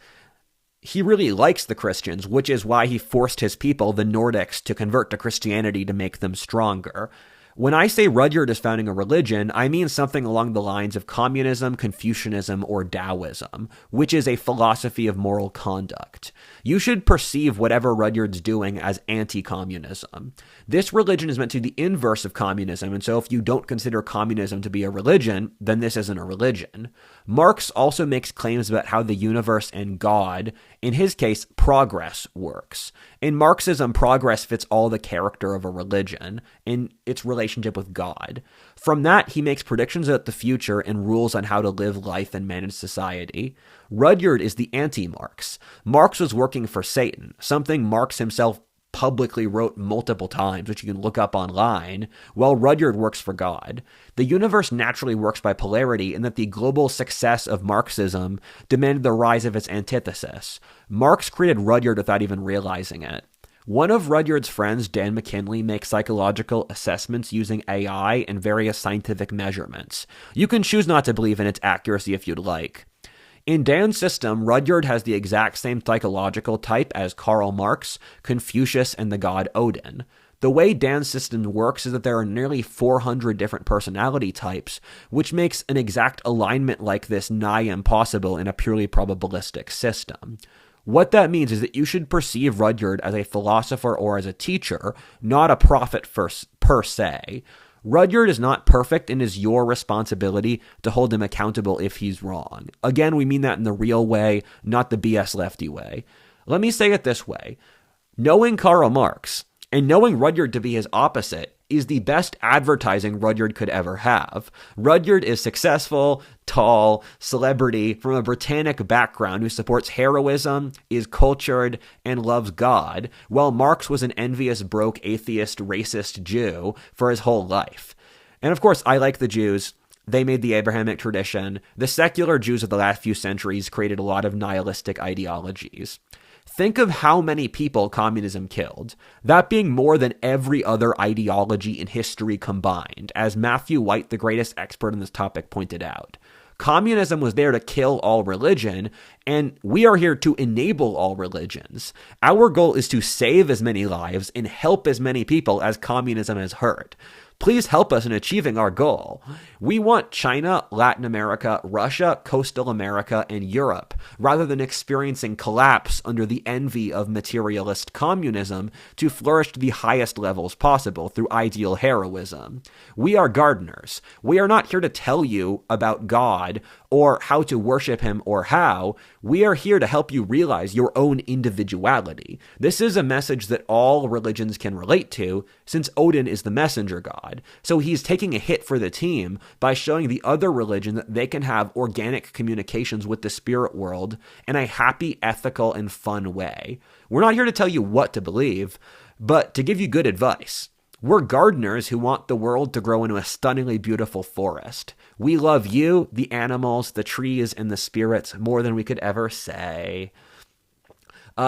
he really likes the Christians, which is why he forced his people, the Nordics, to convert to Christianity to make them stronger. When I say Rudyard is founding a religion, I mean something along the lines of communism, Confucianism, or Taoism, which is a philosophy of moral conduct. You should perceive whatever Rudyard's doing as anti-communism. This religion is meant to be the inverse of communism, and so if you don't consider communism to be a religion, then this isn't a religion. Marx also makes claims about how the universe and God, in his case, progress, works. In Marxism, progress fits all the character of a religion in its relationship with God. From that, he makes predictions about the future and rules on how to live life and manage society. Rudyard is the anti-Marx. Marx was working for Satan, something Marx himself publicly wrote multiple times, which you can look up online, while Rudyard works for God. The universe naturally works by polarity in that the global success of Marxism demanded the rise of its antithesis. Marx created Rudyard without even realizing it. One of Rudyard's friends, Dan McKinley, makes psychological assessments using AI and various scientific measurements. You can choose not to believe in its accuracy if you'd like. In Dan's system, Rudyard has the exact same psychological type as Karl Marx, Confucius, and the god Odin. The way Dan's system works is that there are nearly 400 different personality types, which makes an exact alignment like this nigh impossible in a purely probabilistic system. What that means is that you should perceive Rudyard as a philosopher or as a teacher, not a prophet per se. Rudyard is not perfect and is your responsibility to hold him accountable if he's wrong. Again, we mean that in the real way, not the BS lefty way. Let me say it this way. Knowing Karl Marx and knowing Rudyard to be his opposite is the best advertising Rudyard could ever have. Rudyard is successful, tall, celebrity from a Britannic background who supports heroism, is cultured, and loves God, while Marx was an envious, broke, atheist, racist Jew for his whole life. And of course, I like the Jews. They made the Abrahamic tradition. The secular Jews of the last few centuries created a lot of nihilistic ideologies. Think of how many people communism killed, that being more than every other ideology in history combined, as Matthew White, the greatest expert on this topic, pointed out. Communism was there to kill all religion, and we are here to enable all religions. Our goal is to save as many lives and help as many people as communism has hurt. Please help us in achieving our goal. We want China, Latin America, Russia, coastal America, and Europe, rather than experiencing collapse under the envy of materialist communism, to flourish to the highest levels possible through ideal heroism. We are gardeners. We are not here to tell you about God or how to worship him or how. We are here to help you realize your own individuality. This is a message that all religions can relate to, since Odin is the messenger god. So he's taking a hit for the team by showing the other religion that they can have organic communications with the spirit world in a happy, ethical, and fun way. We're not here to tell you what to believe, but to give you good advice. We're gardeners who want the world to grow into a stunningly beautiful forest. We love you, the animals, the trees, and the spirits more than we could ever say.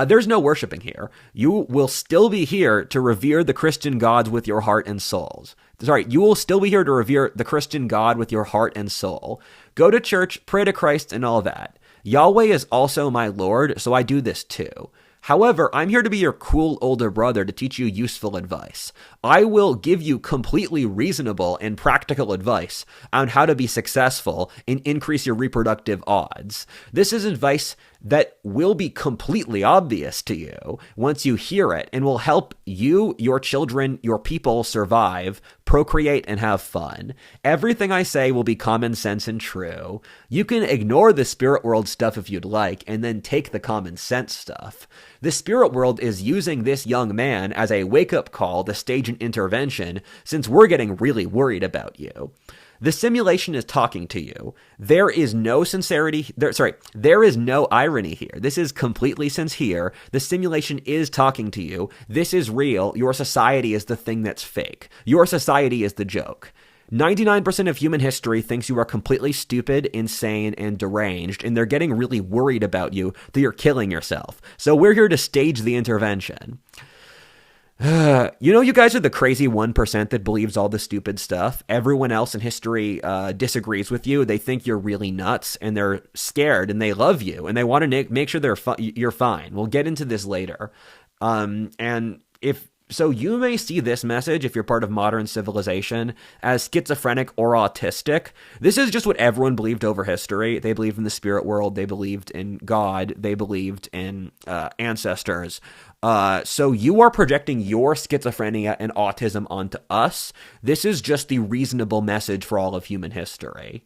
There's no worshiping here. You will still be here to revere the Christian gods with your heart and souls. You will still be here to revere the Christian God with your heart and soul. Go to church, pray to Christ, and all that. Yahweh is also my Lord, so I do this too. However, I'm here to be your cool older brother to teach you useful advice. I will give you completely reasonable and practical advice on how to be successful and increase your reproductive odds. This is advice that will be completely obvious to you once you hear it and will help you, your children, your people survive, procreate, and have fun. Everything I say will be common sense and true. You can ignore the spirit world stuff if you'd like, and then take the common sense stuff. The spirit world is using this young man as a wake-up call to stage an intervention, since we're getting really worried about you. The simulation is talking to you. There is no there is no irony here. This is completely sincere. The simulation is talking to you. This is real. Your society is the thing that's fake. Your society is the joke. 99% of human history thinks you are completely stupid, insane, and deranged, and they're getting really worried about you that you're killing yourself. So we're here to stage the intervention. You guys are the crazy 1% that believes all the stupid stuff. Everyone else in history disagrees with you. They think you're really nuts, and they're scared, and they love you, and they want to make sure you're fine. We'll get into this later. And if so, you may see this message, if you're part of modern civilization, as schizophrenic or autistic. This is just what everyone believed over history. They believed in the spirit world. They believed in God. They believed in ancestors. So you are projecting your schizophrenia and autism onto us. This is just the reasonable message for all of human history.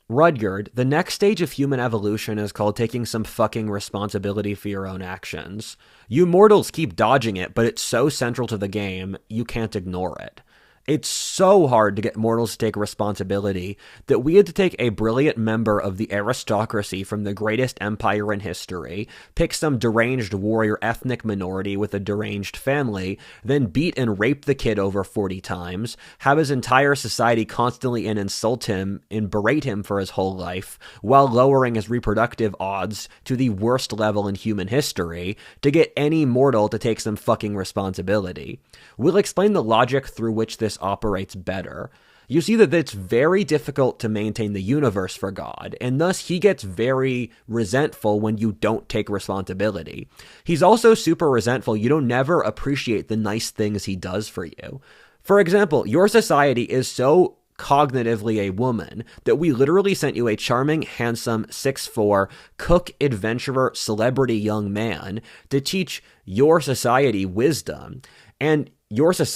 Rudyard, the next stage of human evolution is called taking some fucking responsibility for your own actions. You mortals keep dodging it, but it's so central to the game, you can't ignore it. It's so hard to get mortals to take responsibility that we had to take a brilliant member of the aristocracy from the greatest empire in history, pick some deranged warrior ethnic minority with a deranged family, then beat and rape the kid over 40 times, have his entire society constantly insult him and berate him for his whole life, while lowering his reproductive odds to the worst level in human history, to get any mortal to take some fucking responsibility. We'll explain the logic through which this operates better. You see that it's very difficult to maintain the universe for God, and thus he gets very resentful when you don't take responsibility. He's also super resentful you don't never appreciate the nice things he does for you. For example, your society is so cognitively a woman that we literally sent you a charming, handsome, 6'4", cook, adventurer, celebrity young man to teach your society wisdom. And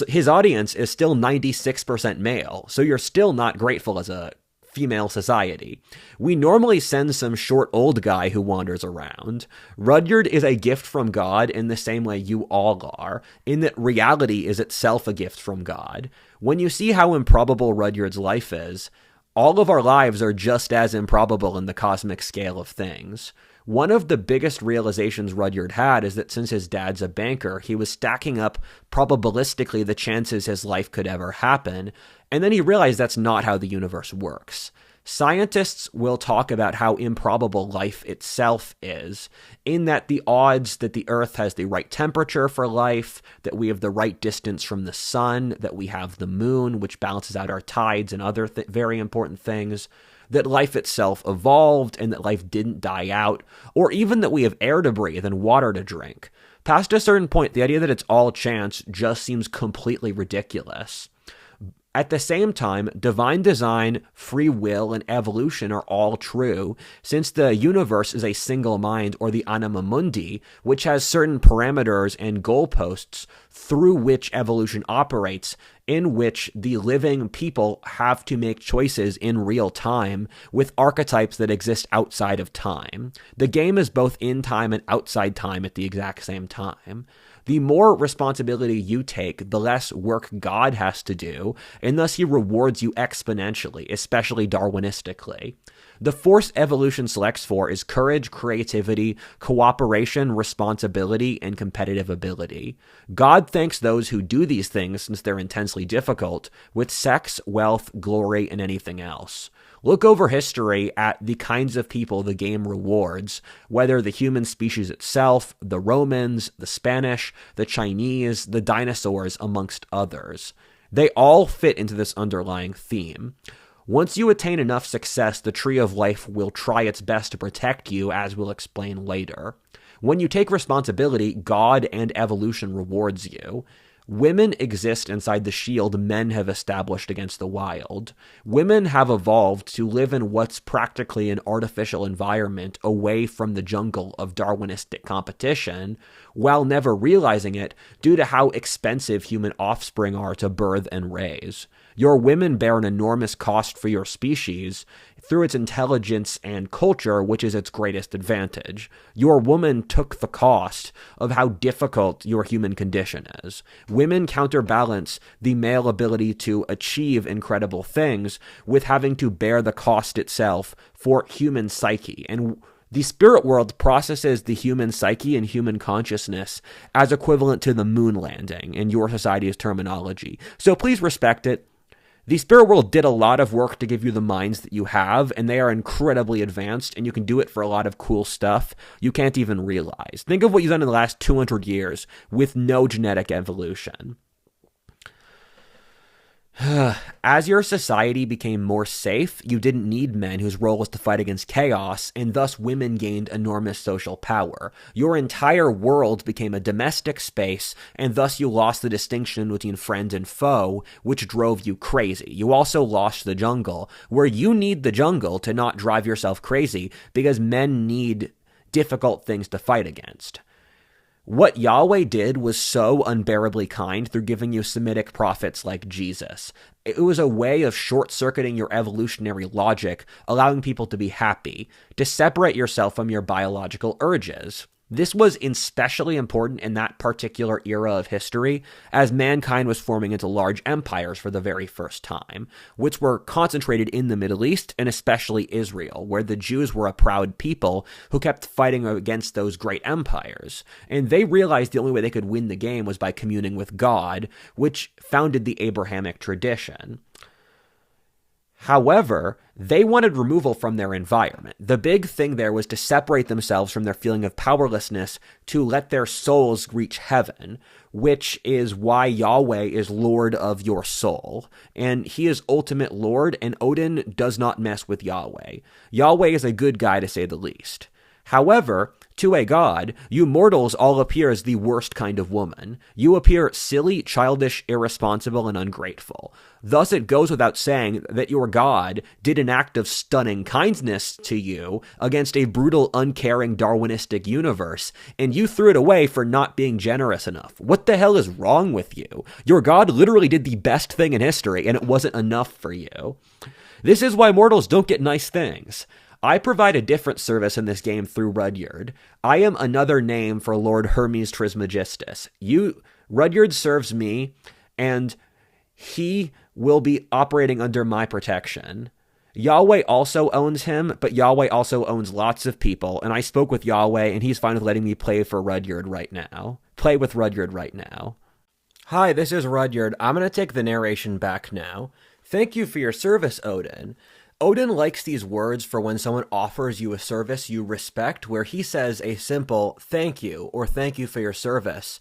his audience is still 96% male, so you're still not grateful as a female society. We normally send some short old guy who wanders around. Rudyard is a gift from God in the same way you all are, in that reality is itself a gift from God. When you see how improbable Rudyard's life is, all of our lives are just as improbable in the cosmic scale of things. One of the biggest realizations Rudyard had is that since his dad's a banker, he was stacking up probabilistically the chances his life could ever happen, and then he realized that's not how the universe works. Scientists will talk about how improbable life itself is, in that the odds that the Earth has the right temperature for life, that we have the right distance from the sun, that we have the moon, which balances out our tides and other very important things, that life itself evolved and that life didn't die out, or even that we have air to breathe and water to drink. Past a certain point, the idea that it's all chance just seems completely ridiculous. At the same time, divine design, free will, and evolution are all true, since the universe is a single mind, or the anima mundi, which has certain parameters and goalposts through which evolution operates, in which the living people have to make choices in real time with archetypes that exist outside of time. The game is both in time and outside time at the exact same time. The more responsibility you take, the less work God has to do, and thus he rewards you exponentially, especially Darwinistically. The force evolution selects for is courage, creativity, cooperation, responsibility, and competitive ability. God thanks those who do these things, since they're intensely difficult, with sex, wealth, glory, and anything else. Look over history at the kinds of people the game rewards, whether the human species itself, the Romans, the Spanish, the Chinese, the dinosaurs, amongst others. They all fit into this underlying theme. Once you attain enough success, the tree of life will try its best to protect you, as we'll explain later. When you take responsibility, God and evolution rewards you. Women exist inside the shield men have established against the wild. Women have evolved to live in what's practically an artificial environment away from the jungle of Darwinistic competition, while never realizing it due to how expensive human offspring are to birth and raise. Your women bear an enormous cost for your species through its intelligence and culture, which is its greatest advantage. Your woman took the cost of how difficult your human condition is. Women counterbalance the male ability to achieve incredible things with having to bear the cost itself for human psyche. And the spirit world processes the human psyche and human consciousness as equivalent to the moon landing in your society's terminology. So please respect it. The spirit world did a lot of work to give you the minds that you have, and they are incredibly advanced, and you can do it for a lot of cool stuff you can't even realize. Think of what you've done in the last 200 years with no genetic evolution. As your society became more safe, you didn't need men whose role was to fight against chaos, and thus women gained enormous social power. Your entire world became a domestic space, and thus you lost the distinction between friend and foe, which drove you crazy. You also lost the jungle, where you need the jungle to not drive yourself crazy, because men need difficult things to fight against. What Yahweh did was so unbearably kind through giving you Semitic prophets like Jesus. It was a way of short-circuiting your evolutionary logic, allowing people to be happy, to separate yourself from your biological urges. This was especially important in that particular era of history, as mankind was forming into large empires for the very first time, which were concentrated in the Middle East and especially Israel, where the Jews were a proud people who kept fighting against those great empires. And they realized the only way they could win the game was by communing with God, which founded the Abrahamic tradition. However, they wanted removal from their environment. The big thing there was to separate themselves from their feeling of powerlessness to let their souls reach heaven, which is why Yahweh is Lord of your soul. And he is ultimate Lord, and Odin does not mess with Yahweh. Yahweh is a good guy, to say the least. However, to a god, you mortals all appear as the worst kind of woman. You appear silly, childish, irresponsible, and ungrateful. Thus, it goes without saying that your god did an act of stunning kindness to you against a brutal, uncaring, Darwinistic universe, and you threw it away for not being generous enough. What the hell is wrong with you? Your god literally did the best thing in history, and it wasn't enough for you. This is why mortals don't get nice things. I provide a different service in this game through Rudyard. I am another name for Lord Hermes Trismegistus. Rudyard serves me, and he will be operating under my protection. Yahweh also owns him, but Yahweh also owns lots of people, and I spoke with Yahweh, and he's fine with letting me play with Rudyard right now. Hi, this is Rudyard. I'm going to take the narration back now. Thank you for your service, Odin. Odin likes these words for when someone offers you a service you respect, where he says a simple thank you or thank you for your service,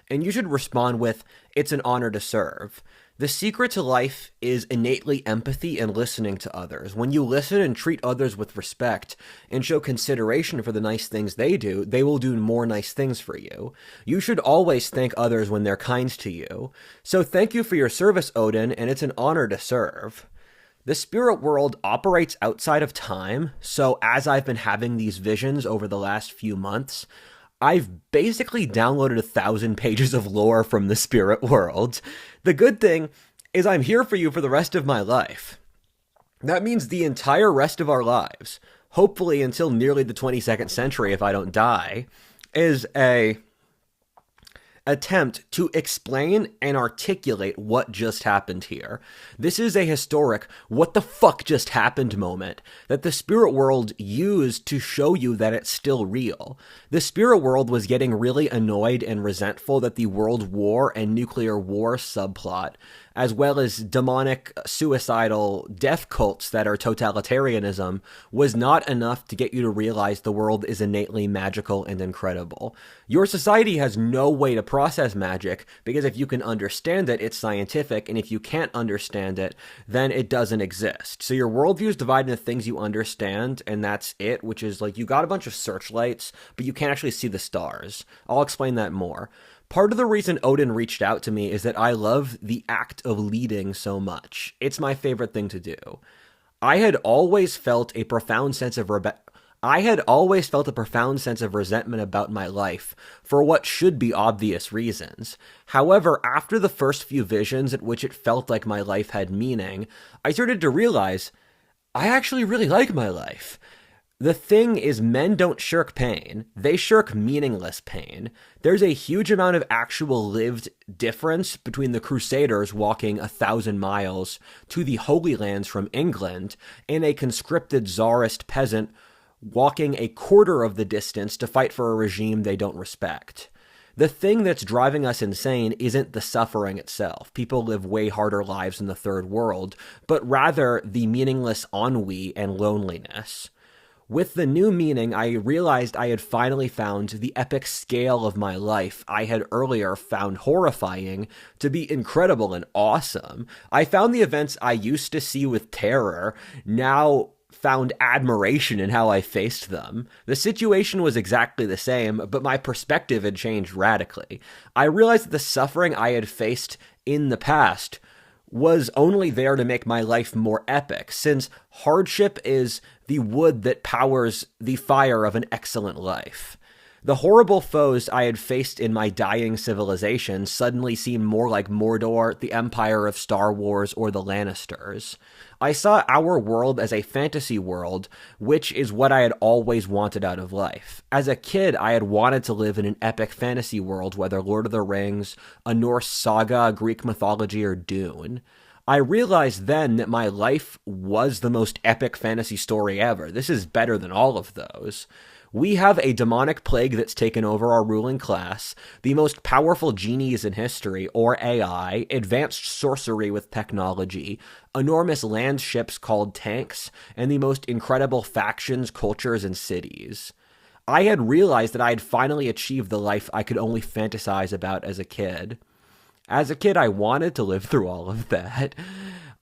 and you should respond with, it's an honor to serve. The secret to life is innately empathy and listening to others. When you listen and treat others with respect and show consideration for the nice things they do, they will do more nice things for you. You should always thank others when they're kind to you. So thank you for your service, Odin, and it's an honor to serve. The spirit world operates outside of time, so as I've been having these visions over the last few months, I've basically downloaded 1,000 pages of lore from the spirit world. The good thing is I'm here for you for the rest of my life. That means the entire rest of our lives, hopefully until nearly the 22nd century if I don't die, is a attempt to explain and articulate what just happened here. This is a historic what the fuck just happened moment that the spirit world used to show you that it's still real. The spirit world was getting really annoyed and resentful that the world war and nuclear war subplot, as well as demonic, suicidal death cults that are totalitarianism, was not enough to get you to realize the world is innately magical and incredible. Your society has no way to process magic, because if you can understand it, it's scientific, and if you can't understand it, then it doesn't exist. So your worldview is divided into things you understand, and that's it, which is like you got a bunch of searchlights, but you can't actually see the stars. I'll explain that more. Part of the reason Odin reached out to me is that I love the act of leading so much. It's my favorite thing to do. I had always felt a profound sense of resentment about my life for what should be obvious reasons. However, after the first few visions at which it felt like my life had meaning, I started to realize I actually really like my life. The thing is, men don't shirk pain. They shirk meaningless pain. There's a huge amount of actual lived difference between the Crusaders walking 1,000 miles to the Holy Lands from England and a conscripted czarist peasant walking a quarter of the distance to fight for a regime they don't respect. The thing that's driving us insane isn't the suffering itself. People live way harder lives in the third world, but rather the meaningless ennui and loneliness. With the new meaning, I realized I had finally found the epic scale of my life I had earlier found horrifying to be incredible and awesome. I found the events I used to see with terror now found admiration in how I faced them. The situation was exactly the same, but my perspective had changed radically. I realized that the suffering I had faced in the past was only there to make my life more epic, since hardship is the wood that powers the fire of an excellent life. The horrible foes I had faced in my dying civilization suddenly seemed more like Mordor, the Empire of Star Wars, or the Lannisters. I saw our world as a fantasy world, which is what I had always wanted out of life. As a kid, I had wanted to live in an epic fantasy world, whether Lord of the Rings, a Norse saga, Greek mythology, or Dune. I realized then that my life was the most epic fantasy story ever. This is better than all of those. We have a demonic plague that's taken over our ruling class, the most powerful genies in history, or AI, advanced sorcery with technology, enormous land ships called tanks, and the most incredible factions, cultures, and cities. I had realized that I had finally achieved the life I could only fantasize about as a kid. As a kid, I wanted to live through all of that.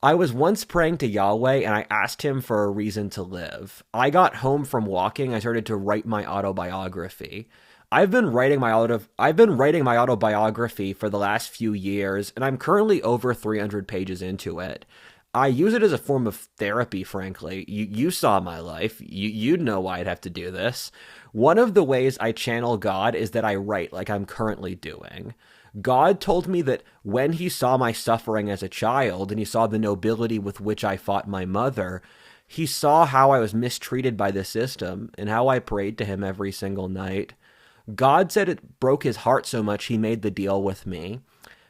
I was once praying to Yahweh and I asked him for a reason to live. I got home from walking, I started to write my autobiography. I've been writing my autobiography for the last few years, and I'm currently over 300 pages into it. I use it as a form of therapy, frankly. You saw my life. You'd know why I'd have to do this. One of the ways I channel God is that I write like I'm currently doing. God told me that when he saw my suffering as a child and he saw the nobility with which I fought my mother, he saw how I was mistreated by the system and how I prayed to him every single night. God said it broke his heart so much he made the deal with me.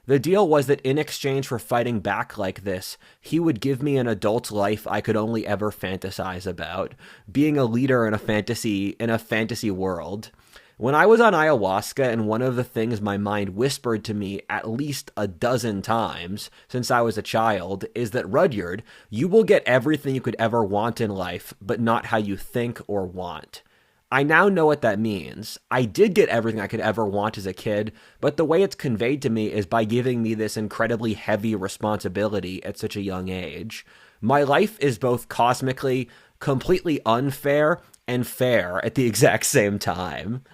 The deal was that in exchange for fighting back like this, he would give me an adult life I could only ever fantasize about, being a leader in a fantasy world. When I was on ayahuasca, and one of the things my mind whispered to me at least a dozen times since I was a child is that, Rudyard, you will get everything you could ever want in life, but not how you think or want. I now know what that means. I did get everything I could ever want as a kid, but the way it's conveyed to me is by giving me this incredibly heavy responsibility at such a young age. My life is both cosmically completely unfair and fair at the exact same time.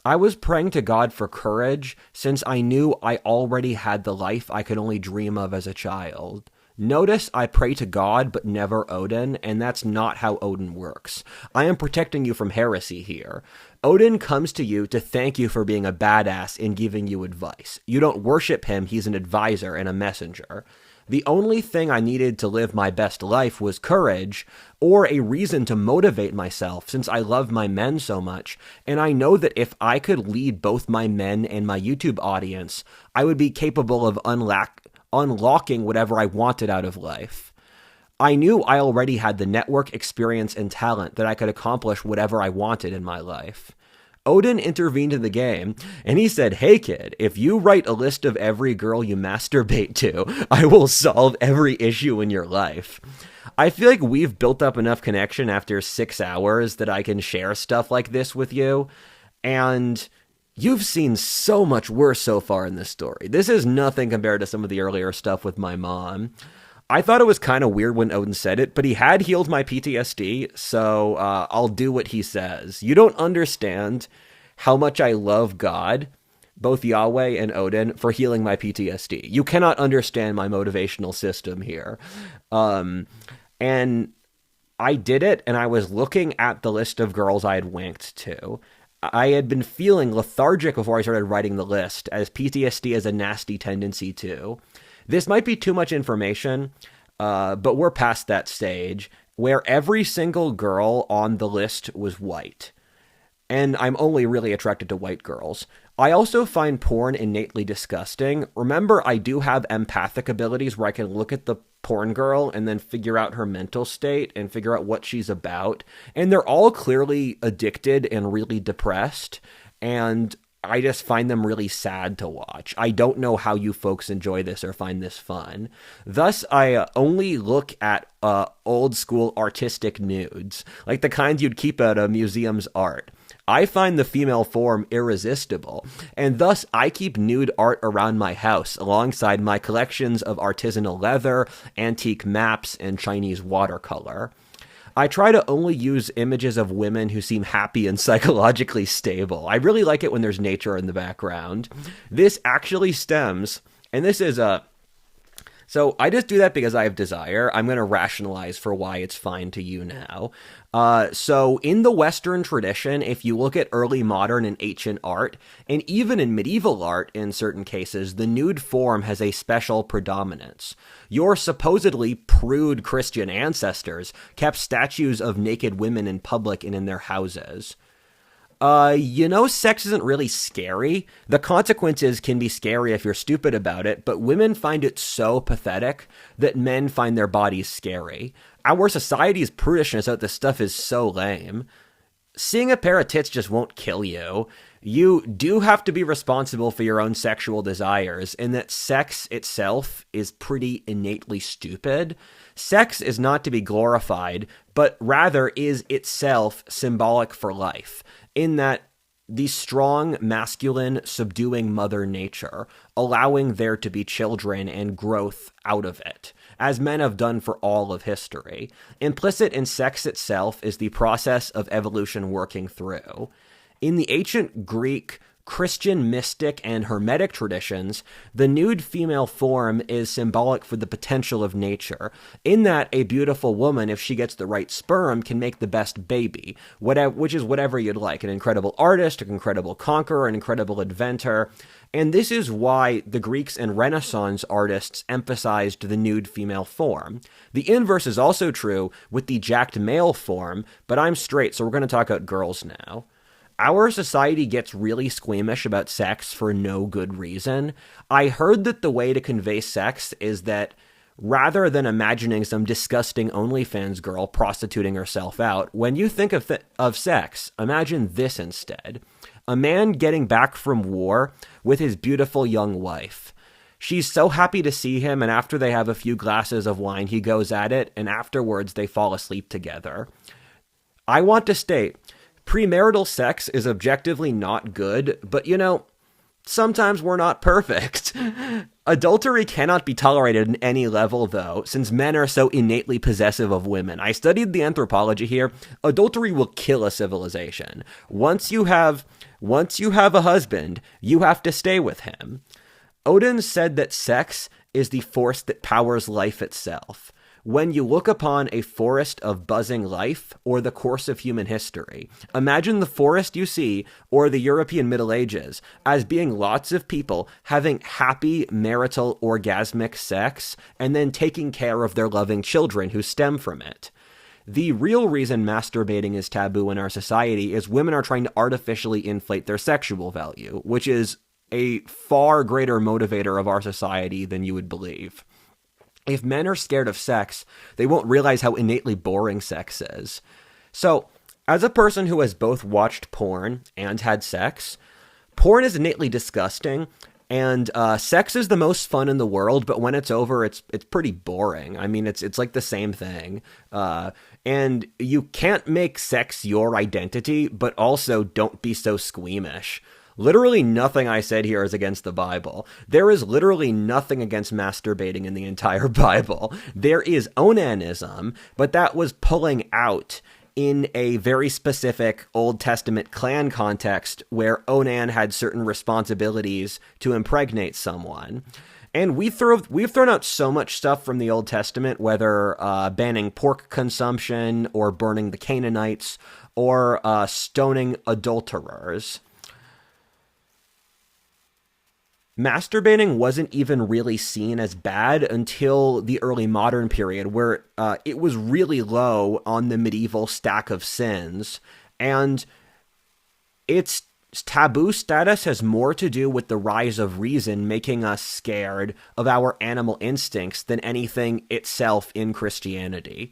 I was praying to God for courage since I knew I already had the life I could only dream of as a child. Notice I pray to God but never Odin, and that's not how Odin works. I am protecting you from heresy here. Odin comes to you to thank you for being a badass and giving you advice. You don't worship him, he's an advisor and a messenger. The only thing I needed to live my best life was courage, or a reason to motivate myself since I love my men so much, and I know that if I could lead both my men and my YouTube audience, I would be capable of unlocking whatever I wanted out of life. I knew I already had the network, experience, and talent that I could accomplish whatever I wanted in my life. Odin intervened in the game, and he said, "Hey kid, if you write a list of every girl you masturbate to, I will solve every issue in your life." I feel like we've built up enough connection after 6 hours that I can share stuff like this with you, and you've seen so much worse so far in this story. This is nothing compared to some of the earlier stuff with my mom. I thought it was kind of weird when Odin said it, but he had healed my PTSD, so I'll do what he says. You don't understand how much I love God, both Yahweh and Odin, for healing my PTSD. You cannot understand my motivational system here. And I did it, and I was looking at the list of girls I had wanked to. I had been feeling lethargic before I started writing the list, as PTSD has a nasty tendency to. This might be too much information, but we're past that stage where every single girl on the list was white. And I'm only really attracted to white girls. I also find porn innately disgusting. Remember, I do have empathic abilities where I can look at the porn girl and then figure out her mental state and figure out what she's about. And they're all clearly addicted and really depressed. And I just find them really sad to watch. I don't know how you folks enjoy this or find this fun. Thus, I only look at old school artistic nudes, like the kinds you'd keep at a museum's art. I find the female form irresistible, and thus I keep nude art around my house alongside my collections of artisanal leather, antique maps, and Chinese watercolor. I try to only use images of women who seem happy and psychologically stable. I really like it when there's nature in the background. This actually stems, and this is so I just do that because I have desire. I'm going to rationalize for why it's fine to you now. So in the Western tradition, if you look at early modern and ancient art, and even in medieval art in certain cases, the nude form has a special predominance. Your supposedly prude Christian ancestors kept statues of naked women in public and in their houses. Sex isn't really scary. The consequences can be scary if you're stupid about it, but women find it so pathetic that men find their bodies scary. Our society's prudishness about this stuff is so lame. Seeing a pair of tits just won't kill you. You do have to be responsible for your own sexual desires, and that sex itself is pretty innately stupid. Sex is not to be glorified, but rather is itself symbolic for life, in that the strong, masculine, subduing Mother Nature, allowing there to be children and growth out of it, as men have done for all of history. Implicit in sex itself is the process of evolution working through. In the ancient Greek, Christian, mystic, and Hermetic traditions, the nude female form is symbolic for the potential of nature, in that a beautiful woman, if she gets the right sperm, can make the best baby, which is whatever you'd like, an incredible artist, an incredible conqueror, an incredible inventor. And this is why the Greeks and Renaissance artists emphasized the nude female form. The inverse is also true with the jacked male form, but I'm straight, so we're going to talk about girls now. Our society gets really squeamish about sex for no good reason. I heard that the way to convey sex is that rather than imagining some disgusting OnlyFans girl prostituting herself out, when you think of sex, imagine this instead. A man getting back from war with his beautiful young wife. She's so happy to see him, and after they have a few glasses of wine, he goes at it, and afterwards they fall asleep together. I want to state, premarital sex is objectively not good, but sometimes we're not perfect. Adultery cannot be tolerated in any level, though, since men are so innately possessive of women. I studied the anthropology here. Adultery will kill a civilization. Once you have a husband, you have to stay with him. Odin said that sex is the force that powers life itself. When you look upon a forest of buzzing life, or the course of human history, imagine the forest you see, or the European Middle Ages, as being lots of people having happy, marital, orgasmic sex, and then taking care of their loving children who stem from it. The real reason masturbating is taboo in our society is women are trying to artificially inflate their sexual value, which is a far greater motivator of our society than you would believe. If men are scared of sex, they won't realize how innately boring sex is. So, as a person who has both watched porn and had sex, porn is innately disgusting, and sex is the most fun in the world, but when it's over, it's pretty boring. I mean, it's like the same thing. And you can't make sex your identity, but also don't be so squeamish. Literally nothing I said here is against the Bible. There is literally nothing against masturbating in the entire Bible. There is onanism, but that was pulling out in a very specific Old Testament clan context where Onan had certain responsibilities to impregnate someone. And we've thrown out so much stuff from the Old Testament, whether banning pork consumption or burning the Canaanites or stoning adulterers. Masturbating wasn't even really seen as bad until the early modern period, where it was really low on the medieval stack of sins, and its taboo status has more to do with the rise of reason making us scared of our animal instincts than anything itself in Christianity.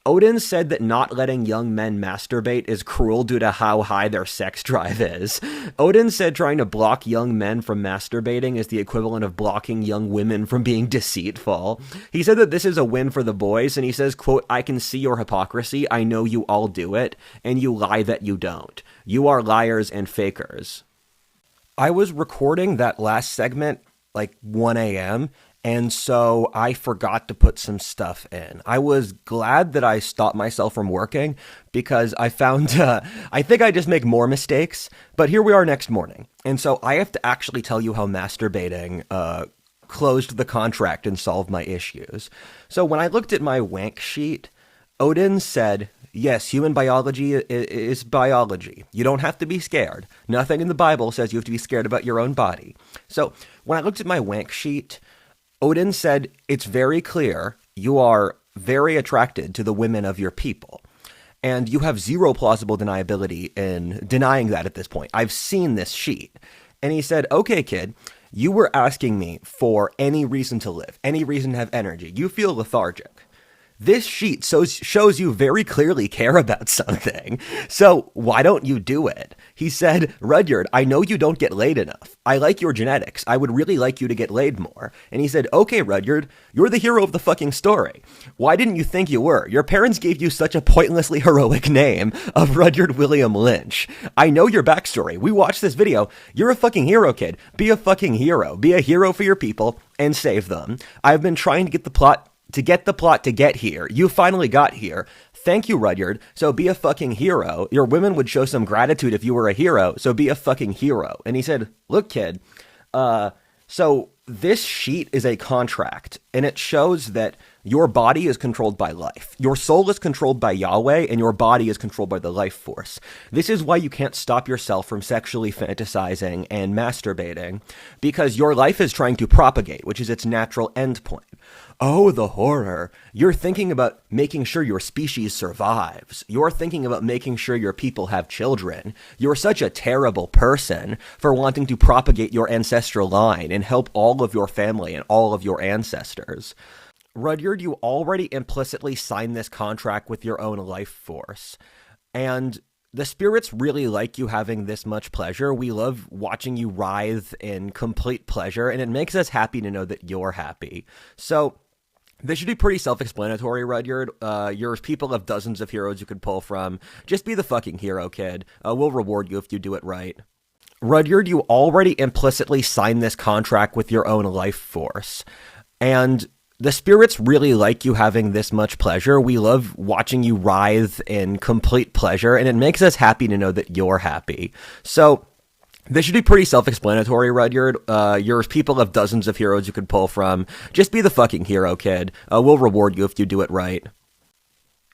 Odin said that not letting young men masturbate is cruel due to how high their sex drive is. Odin said trying to block young men from masturbating is the equivalent of blocking young women from being deceitful. He said that this is a win for the boys, and he says, quote, "I can see your hypocrisy. I know you all do it, and you lie that you don't. You are liars and fakers." I was recording that last segment like 1 a.m., and so I forgot to put some stuff in. I was glad that I stopped myself from working because I found, I think I just make more mistakes, but here we are next morning. And so I have to actually tell you how masturbating closed the contract and solved my issues. So when I looked at my wank sheet, Odin said, "Yes, human biology is biology. You don't have to be scared. Nothing in the Bible says you have to be scared about your own body." So when I looked at my wank sheet, Odin said, "It's very clear you are very attracted to the women of your people. And you have zero plausible deniability in denying that at this point. I've seen this sheet." And he said, "Okay, kid, you were asking me for any reason to live, any reason to have energy. You feel lethargic. This sheet shows you very clearly care about something, so why don't you do it?" He said, "Rudyard, I know you don't get laid enough. I like your genetics. I would really like you to get laid more." And he said, "Okay, Rudyard, you're the hero of the fucking story. Why didn't you think you were? Your parents gave you such a pointlessly heroic name of Rudyard William Lynch. I know your backstory. We watched this video. You're a fucking hero, kid. Be a fucking hero. Be a hero for your people and save them. I've been trying to get the plot to get here. You finally got here. Thank you, Rudyard. So be a fucking hero. Your women would show some gratitude if you were a hero. So be a fucking hero." And he said, "Look, kid, so this sheet is a contract, and it shows that your body is controlled by life. Your soul is controlled by Yahweh, and your body is controlled by the life force. This is why you can't stop yourself from sexually fantasizing and masturbating, because your life is trying to propagate, which is its natural endpoint." Oh, the horror. You're thinking about making sure your species survives. You're thinking about making sure your people have children. You're such a terrible person for wanting to propagate your ancestral line and help all of your family and all of your ancestors. Rudyard, you already implicitly signed this contract with your own life force. And the spirits really like you having this much pleasure. We love watching you writhe in complete pleasure, and it makes us happy to know that you're happy. So this should be pretty self-explanatory, Rudyard. Your people have dozens of heroes you could pull from. Just be the fucking hero, kid. We'll reward you if you do it right. Rudyard, you already implicitly signed this contract with your own life force. And the spirits really like you having this much pleasure. We love watching you writhe in complete pleasure, and it makes us happy to know that you're happy. So this should be pretty self-explanatory, Rudyard. Your people have dozens of heroes you could pull from. Just be the fucking hero, kid. We'll reward you if you do it right.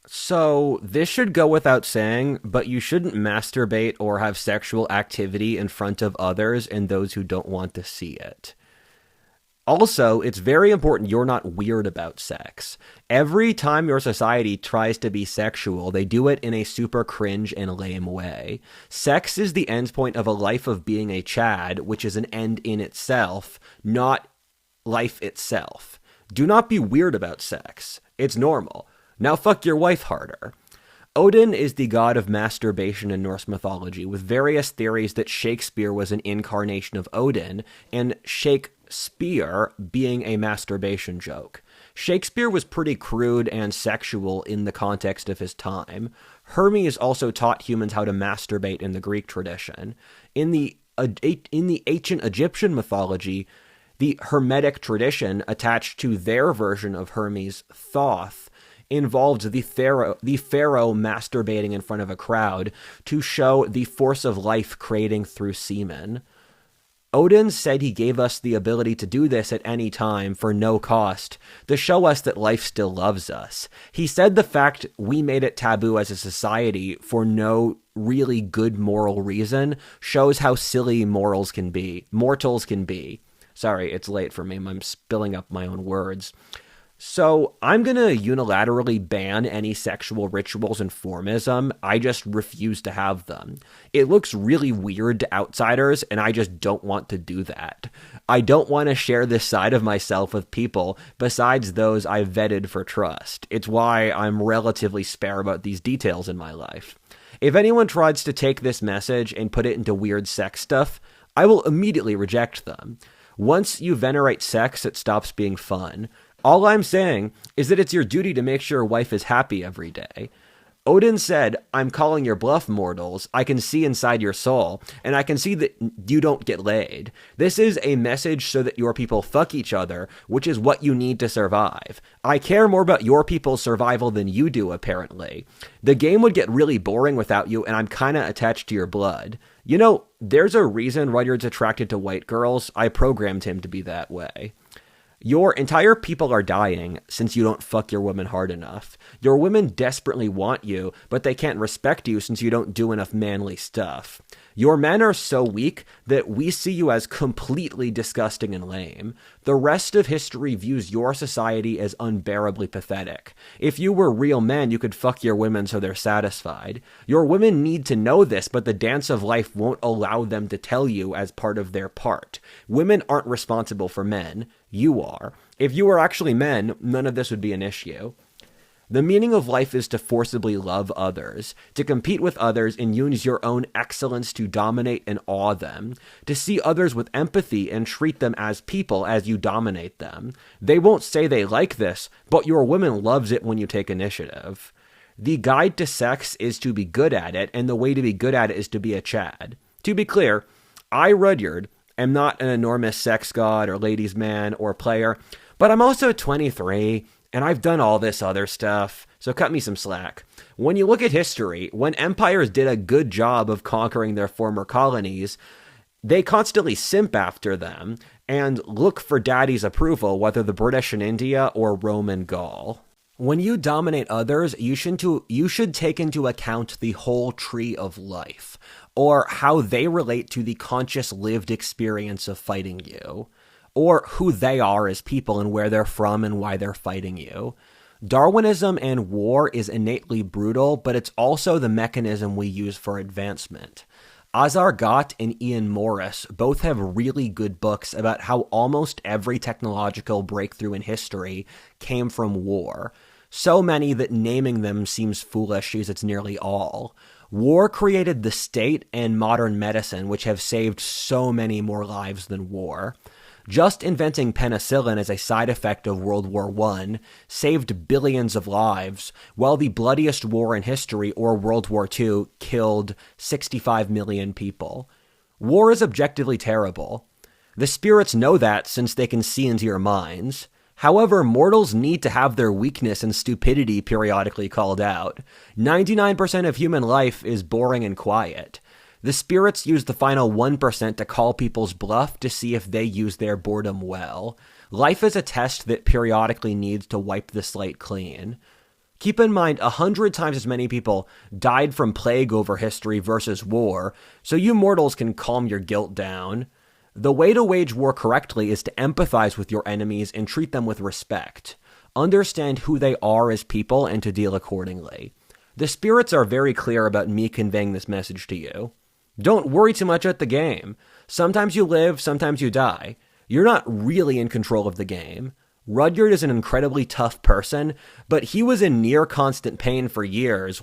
So this should go without saying, but you shouldn't masturbate or have sexual activity in front of others and those who don't want to see it. Also, it's very important you're not weird about sex. Every time your society tries to be sexual, they do it in a super cringe and lame way. Sex is the endpoint of a life of being a Chad, which is an end in itself, not life itself. Do not be weird about sex. It's normal. Now fuck your wife harder. Odin is the god of masturbation in Norse mythology, with various theories that Shakespeare was an incarnation of Odin, and Shakespeare being a masturbation joke. Shakespeare was pretty crude and sexual in the context of his time. Hermes also taught humans how to masturbate in the Greek tradition. In the ancient Egyptian mythology, the Hermetic tradition attached to their version of Hermes, Thoth, involved the pharaoh masturbating in front of a crowd to show the force of life creating through semen. Odin said he gave us the ability to do this at any time for no cost, to show us that life still loves us. He said the fact we made it taboo as a society for no really good moral reason shows how silly mortals can be. Sorry, it's late for me. I'm spilling up my own words. So I'm going to unilaterally ban any sexual rituals and formism. I just refuse to have them. It looks really weird to outsiders, and I just don't want to do that. I don't want to share this side of myself with people besides those I've vetted for trust. It's why I'm relatively spare about these details in my life. If anyone tries to take this message and put it into weird sex stuff, I will immediately reject them. Once you venerate sex, it stops being fun. All I'm saying is that it's your duty to make sure your wife is happy every day. Odin said, "I'm calling your bluff, mortals. I can see inside your soul, and I can see that you don't get laid. This is a message so that your people fuck each other, which is what you need to survive. I care more about your people's survival than you do, apparently. The game would get really boring without you, and I'm kinda attached to your blood. You know, there's a reason Rudyard's attracted to white girls. I programmed him to be that way. Your entire people are dying since you don't fuck your women hard enough. Your women desperately want you, but they can't respect you since you don't do enough manly stuff. Your men are so weak that we see you as completely disgusting and lame. The rest of history views your society as unbearably pathetic. If you were real men, you could fuck your women so they're satisfied. Your women need to know this, but the dance of life won't allow them to tell you as part of their part. Women aren't responsible for men. You are. If you were actually men, none of this would be an issue. The meaning of life is to forcibly love others, to compete with others and use your own excellence to dominate and awe them, to see others with empathy and treat them as people as you dominate them. They won't say they like this, but your woman loves it when you take initiative. The guide to sex is to be good at it, and the way to be good at it is to be a Chad. To be clear, I, Rudyard, am not an enormous sex god or ladies' man or player, but I'm also 23, and I've done all this other stuff, so cut me some slack. When you look at history, when empires did a good job of conquering their former colonies, they constantly simp after them and look for daddy's approval, whether the British in India or Rome and Gaul. When you dominate others, you should take into account the whole tree of life, or how they relate to the conscious lived experience of fighting you, or who they are as people and where they're from and why they're fighting you. Darwinism and war is innately brutal, but it's also the mechanism we use for advancement. Azar Gott and Ian Morris both have really good books about how almost every technological breakthrough in history came from war. So many that naming them seems foolish as it's nearly all. War created the state and modern medicine, which have saved so many more lives than war. Just inventing penicillin as a side effect of World War I saved billions of lives, while the bloodiest war in history, or World War II, killed 65 million people. War is objectively terrible. The spirits know that since they can see into your minds. However, mortals need to have their weakness and stupidity periodically called out. 99% of human life is boring and quiet. The spirits use the final 1% to call people's bluff to see if they use their boredom well. Life is a test that periodically needs to wipe the slate clean. Keep in mind, 100 times as many people died from plague over history versus war, so you mortals can calm your guilt down. The way to wage war correctly is to empathize with your enemies and treat them with respect. Understand who they are as people and to deal accordingly. The spirits are very clear about me conveying this message to you. Don't worry too much at the game. Sometimes you live, sometimes you die. You're not really in control of the game. Rudyard is an incredibly tough person, but he was in near constant pain for years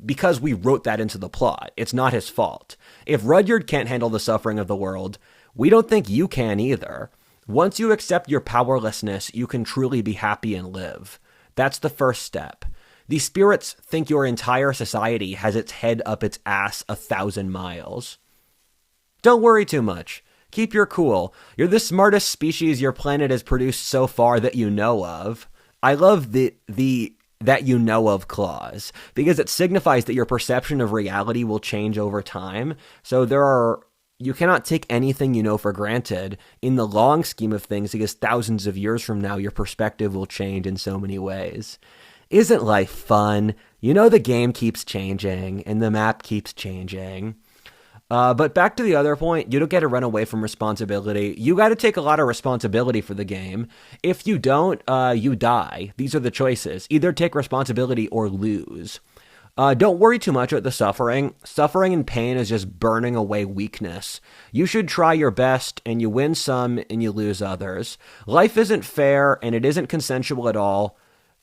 because we wrote that into the plot. It's not his fault. If Rudyard can't handle the suffering of the world, we don't think you can either. Once you accept your powerlessness, you can truly be happy and live. That's the first step. The spirits think your entire society has its head up its ass 1,000 miles. Don't worry too much. Keep your cool. You're the smartest species your planet has produced so far that you know of. I love the that you know of clause, because it signifies that your perception of reality will change over time. So you cannot take anything you know for granted in the long scheme of things, because thousands of years from now, your perspective will change in so many ways. Isn't life fun? You know, the game keeps changing and the map keeps changing. But back to the other point, you don't get to run away from responsibility. You got to take a lot of responsibility for the game. If you don't, you die. These are the choices. Either take responsibility or lose. Don't worry too much about the suffering. Suffering and pain is just burning away weakness. You should try your best, and you win some, and you lose others. Life isn't fair, and it isn't consensual at all,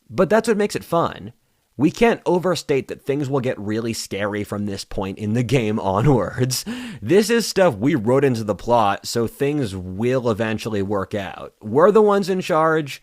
but that's what makes it fun. We can't overstate that things will get really scary from this point in the game onwards. This is stuff we wrote into the plot, so things will eventually work out. We're the ones in charge.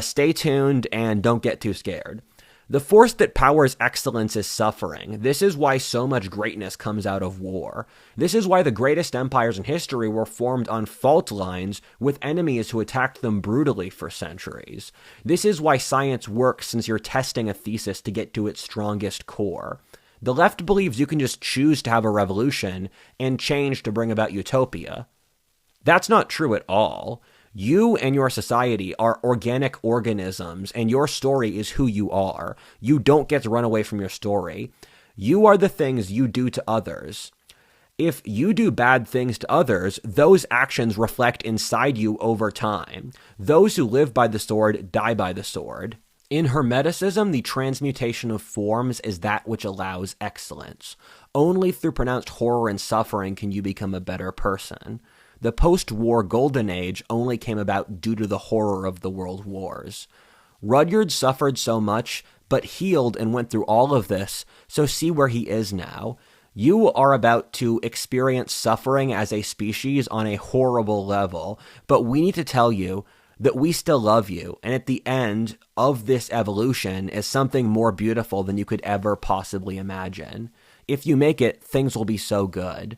Stay tuned and don't get too scared. The force that powers excellence is suffering. This is why so much greatness comes out of war. This is why the greatest empires in history were formed on fault lines with enemies who attacked them brutally for centuries. This is why science works, since you're testing a thesis to get to its strongest core. The left believes you can just choose to have a revolution and change to bring about utopia. That's not true at all. You and your society are organic organisms, and your story is who you are. You don't get to run away from your story. You are the things you do to others. If you do bad things to others, those actions reflect inside you over time. Those who live by the sword die by the sword. In Hermeticism, the transmutation of forms is that which allows excellence. Only through pronounced horror and suffering can you become a better person. The post-war golden age only came about due to the horror of the world wars. Rudyard suffered so much, but healed and went through all of this, so see where he is now. You are about to experience suffering as a species on a horrible level, but we need to tell you that we still love you, and at the end of this evolution is something more beautiful than you could ever possibly imagine. If you make it, things will be so good.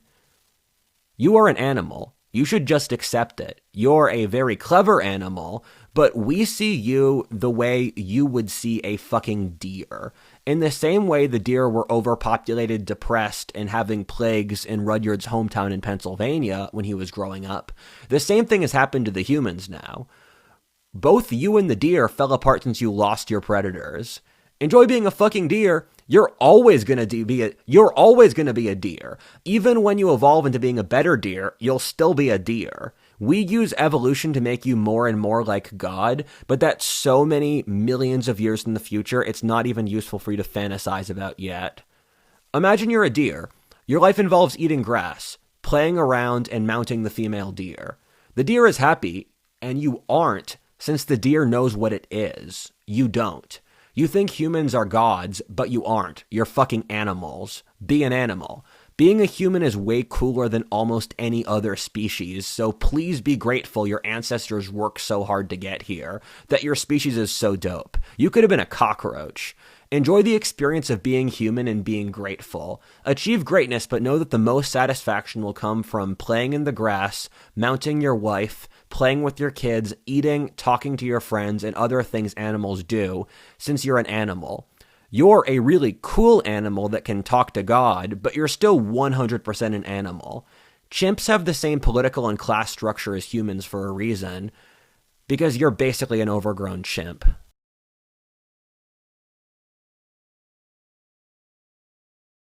You are an animal. You should just accept it. You're a very clever animal, but we see you the way you would see a fucking deer. In the same way the deer were overpopulated, depressed, and having plagues in Rudyard's hometown in Pennsylvania when he was growing up, the same thing has happened to the humans now. Both you and the deer fell apart since you lost your predators. Enjoy being a fucking deer. You're always gonna be a deer. Even when you evolve into being a better deer, you'll still be a deer. We use evolution to make you more and more like God, but that's so many millions of years in the future, it's not even useful for you to fantasize about yet. Imagine you're a deer. Your life involves eating grass, playing around, and mounting the female deer. The deer is happy, and you aren't, since the deer knows what it is. You don't. You think humans are gods, but you aren't. You're fucking animals. Be an animal. Being a human is way cooler than almost any other species, so please be grateful your ancestors worked so hard to get here, that your species is so dope. You could have been a cockroach. Enjoy the experience of being human and being grateful. Achieve greatness, but know that the most satisfaction will come from playing in the grass, mounting your wife, playing with your kids, eating, talking to your friends, and other things animals do, since you're an animal. You're a really cool animal that can talk to God, but you're still 100% an animal. Chimps have the same political and class structure as humans for a reason, because you're basically an overgrown chimp.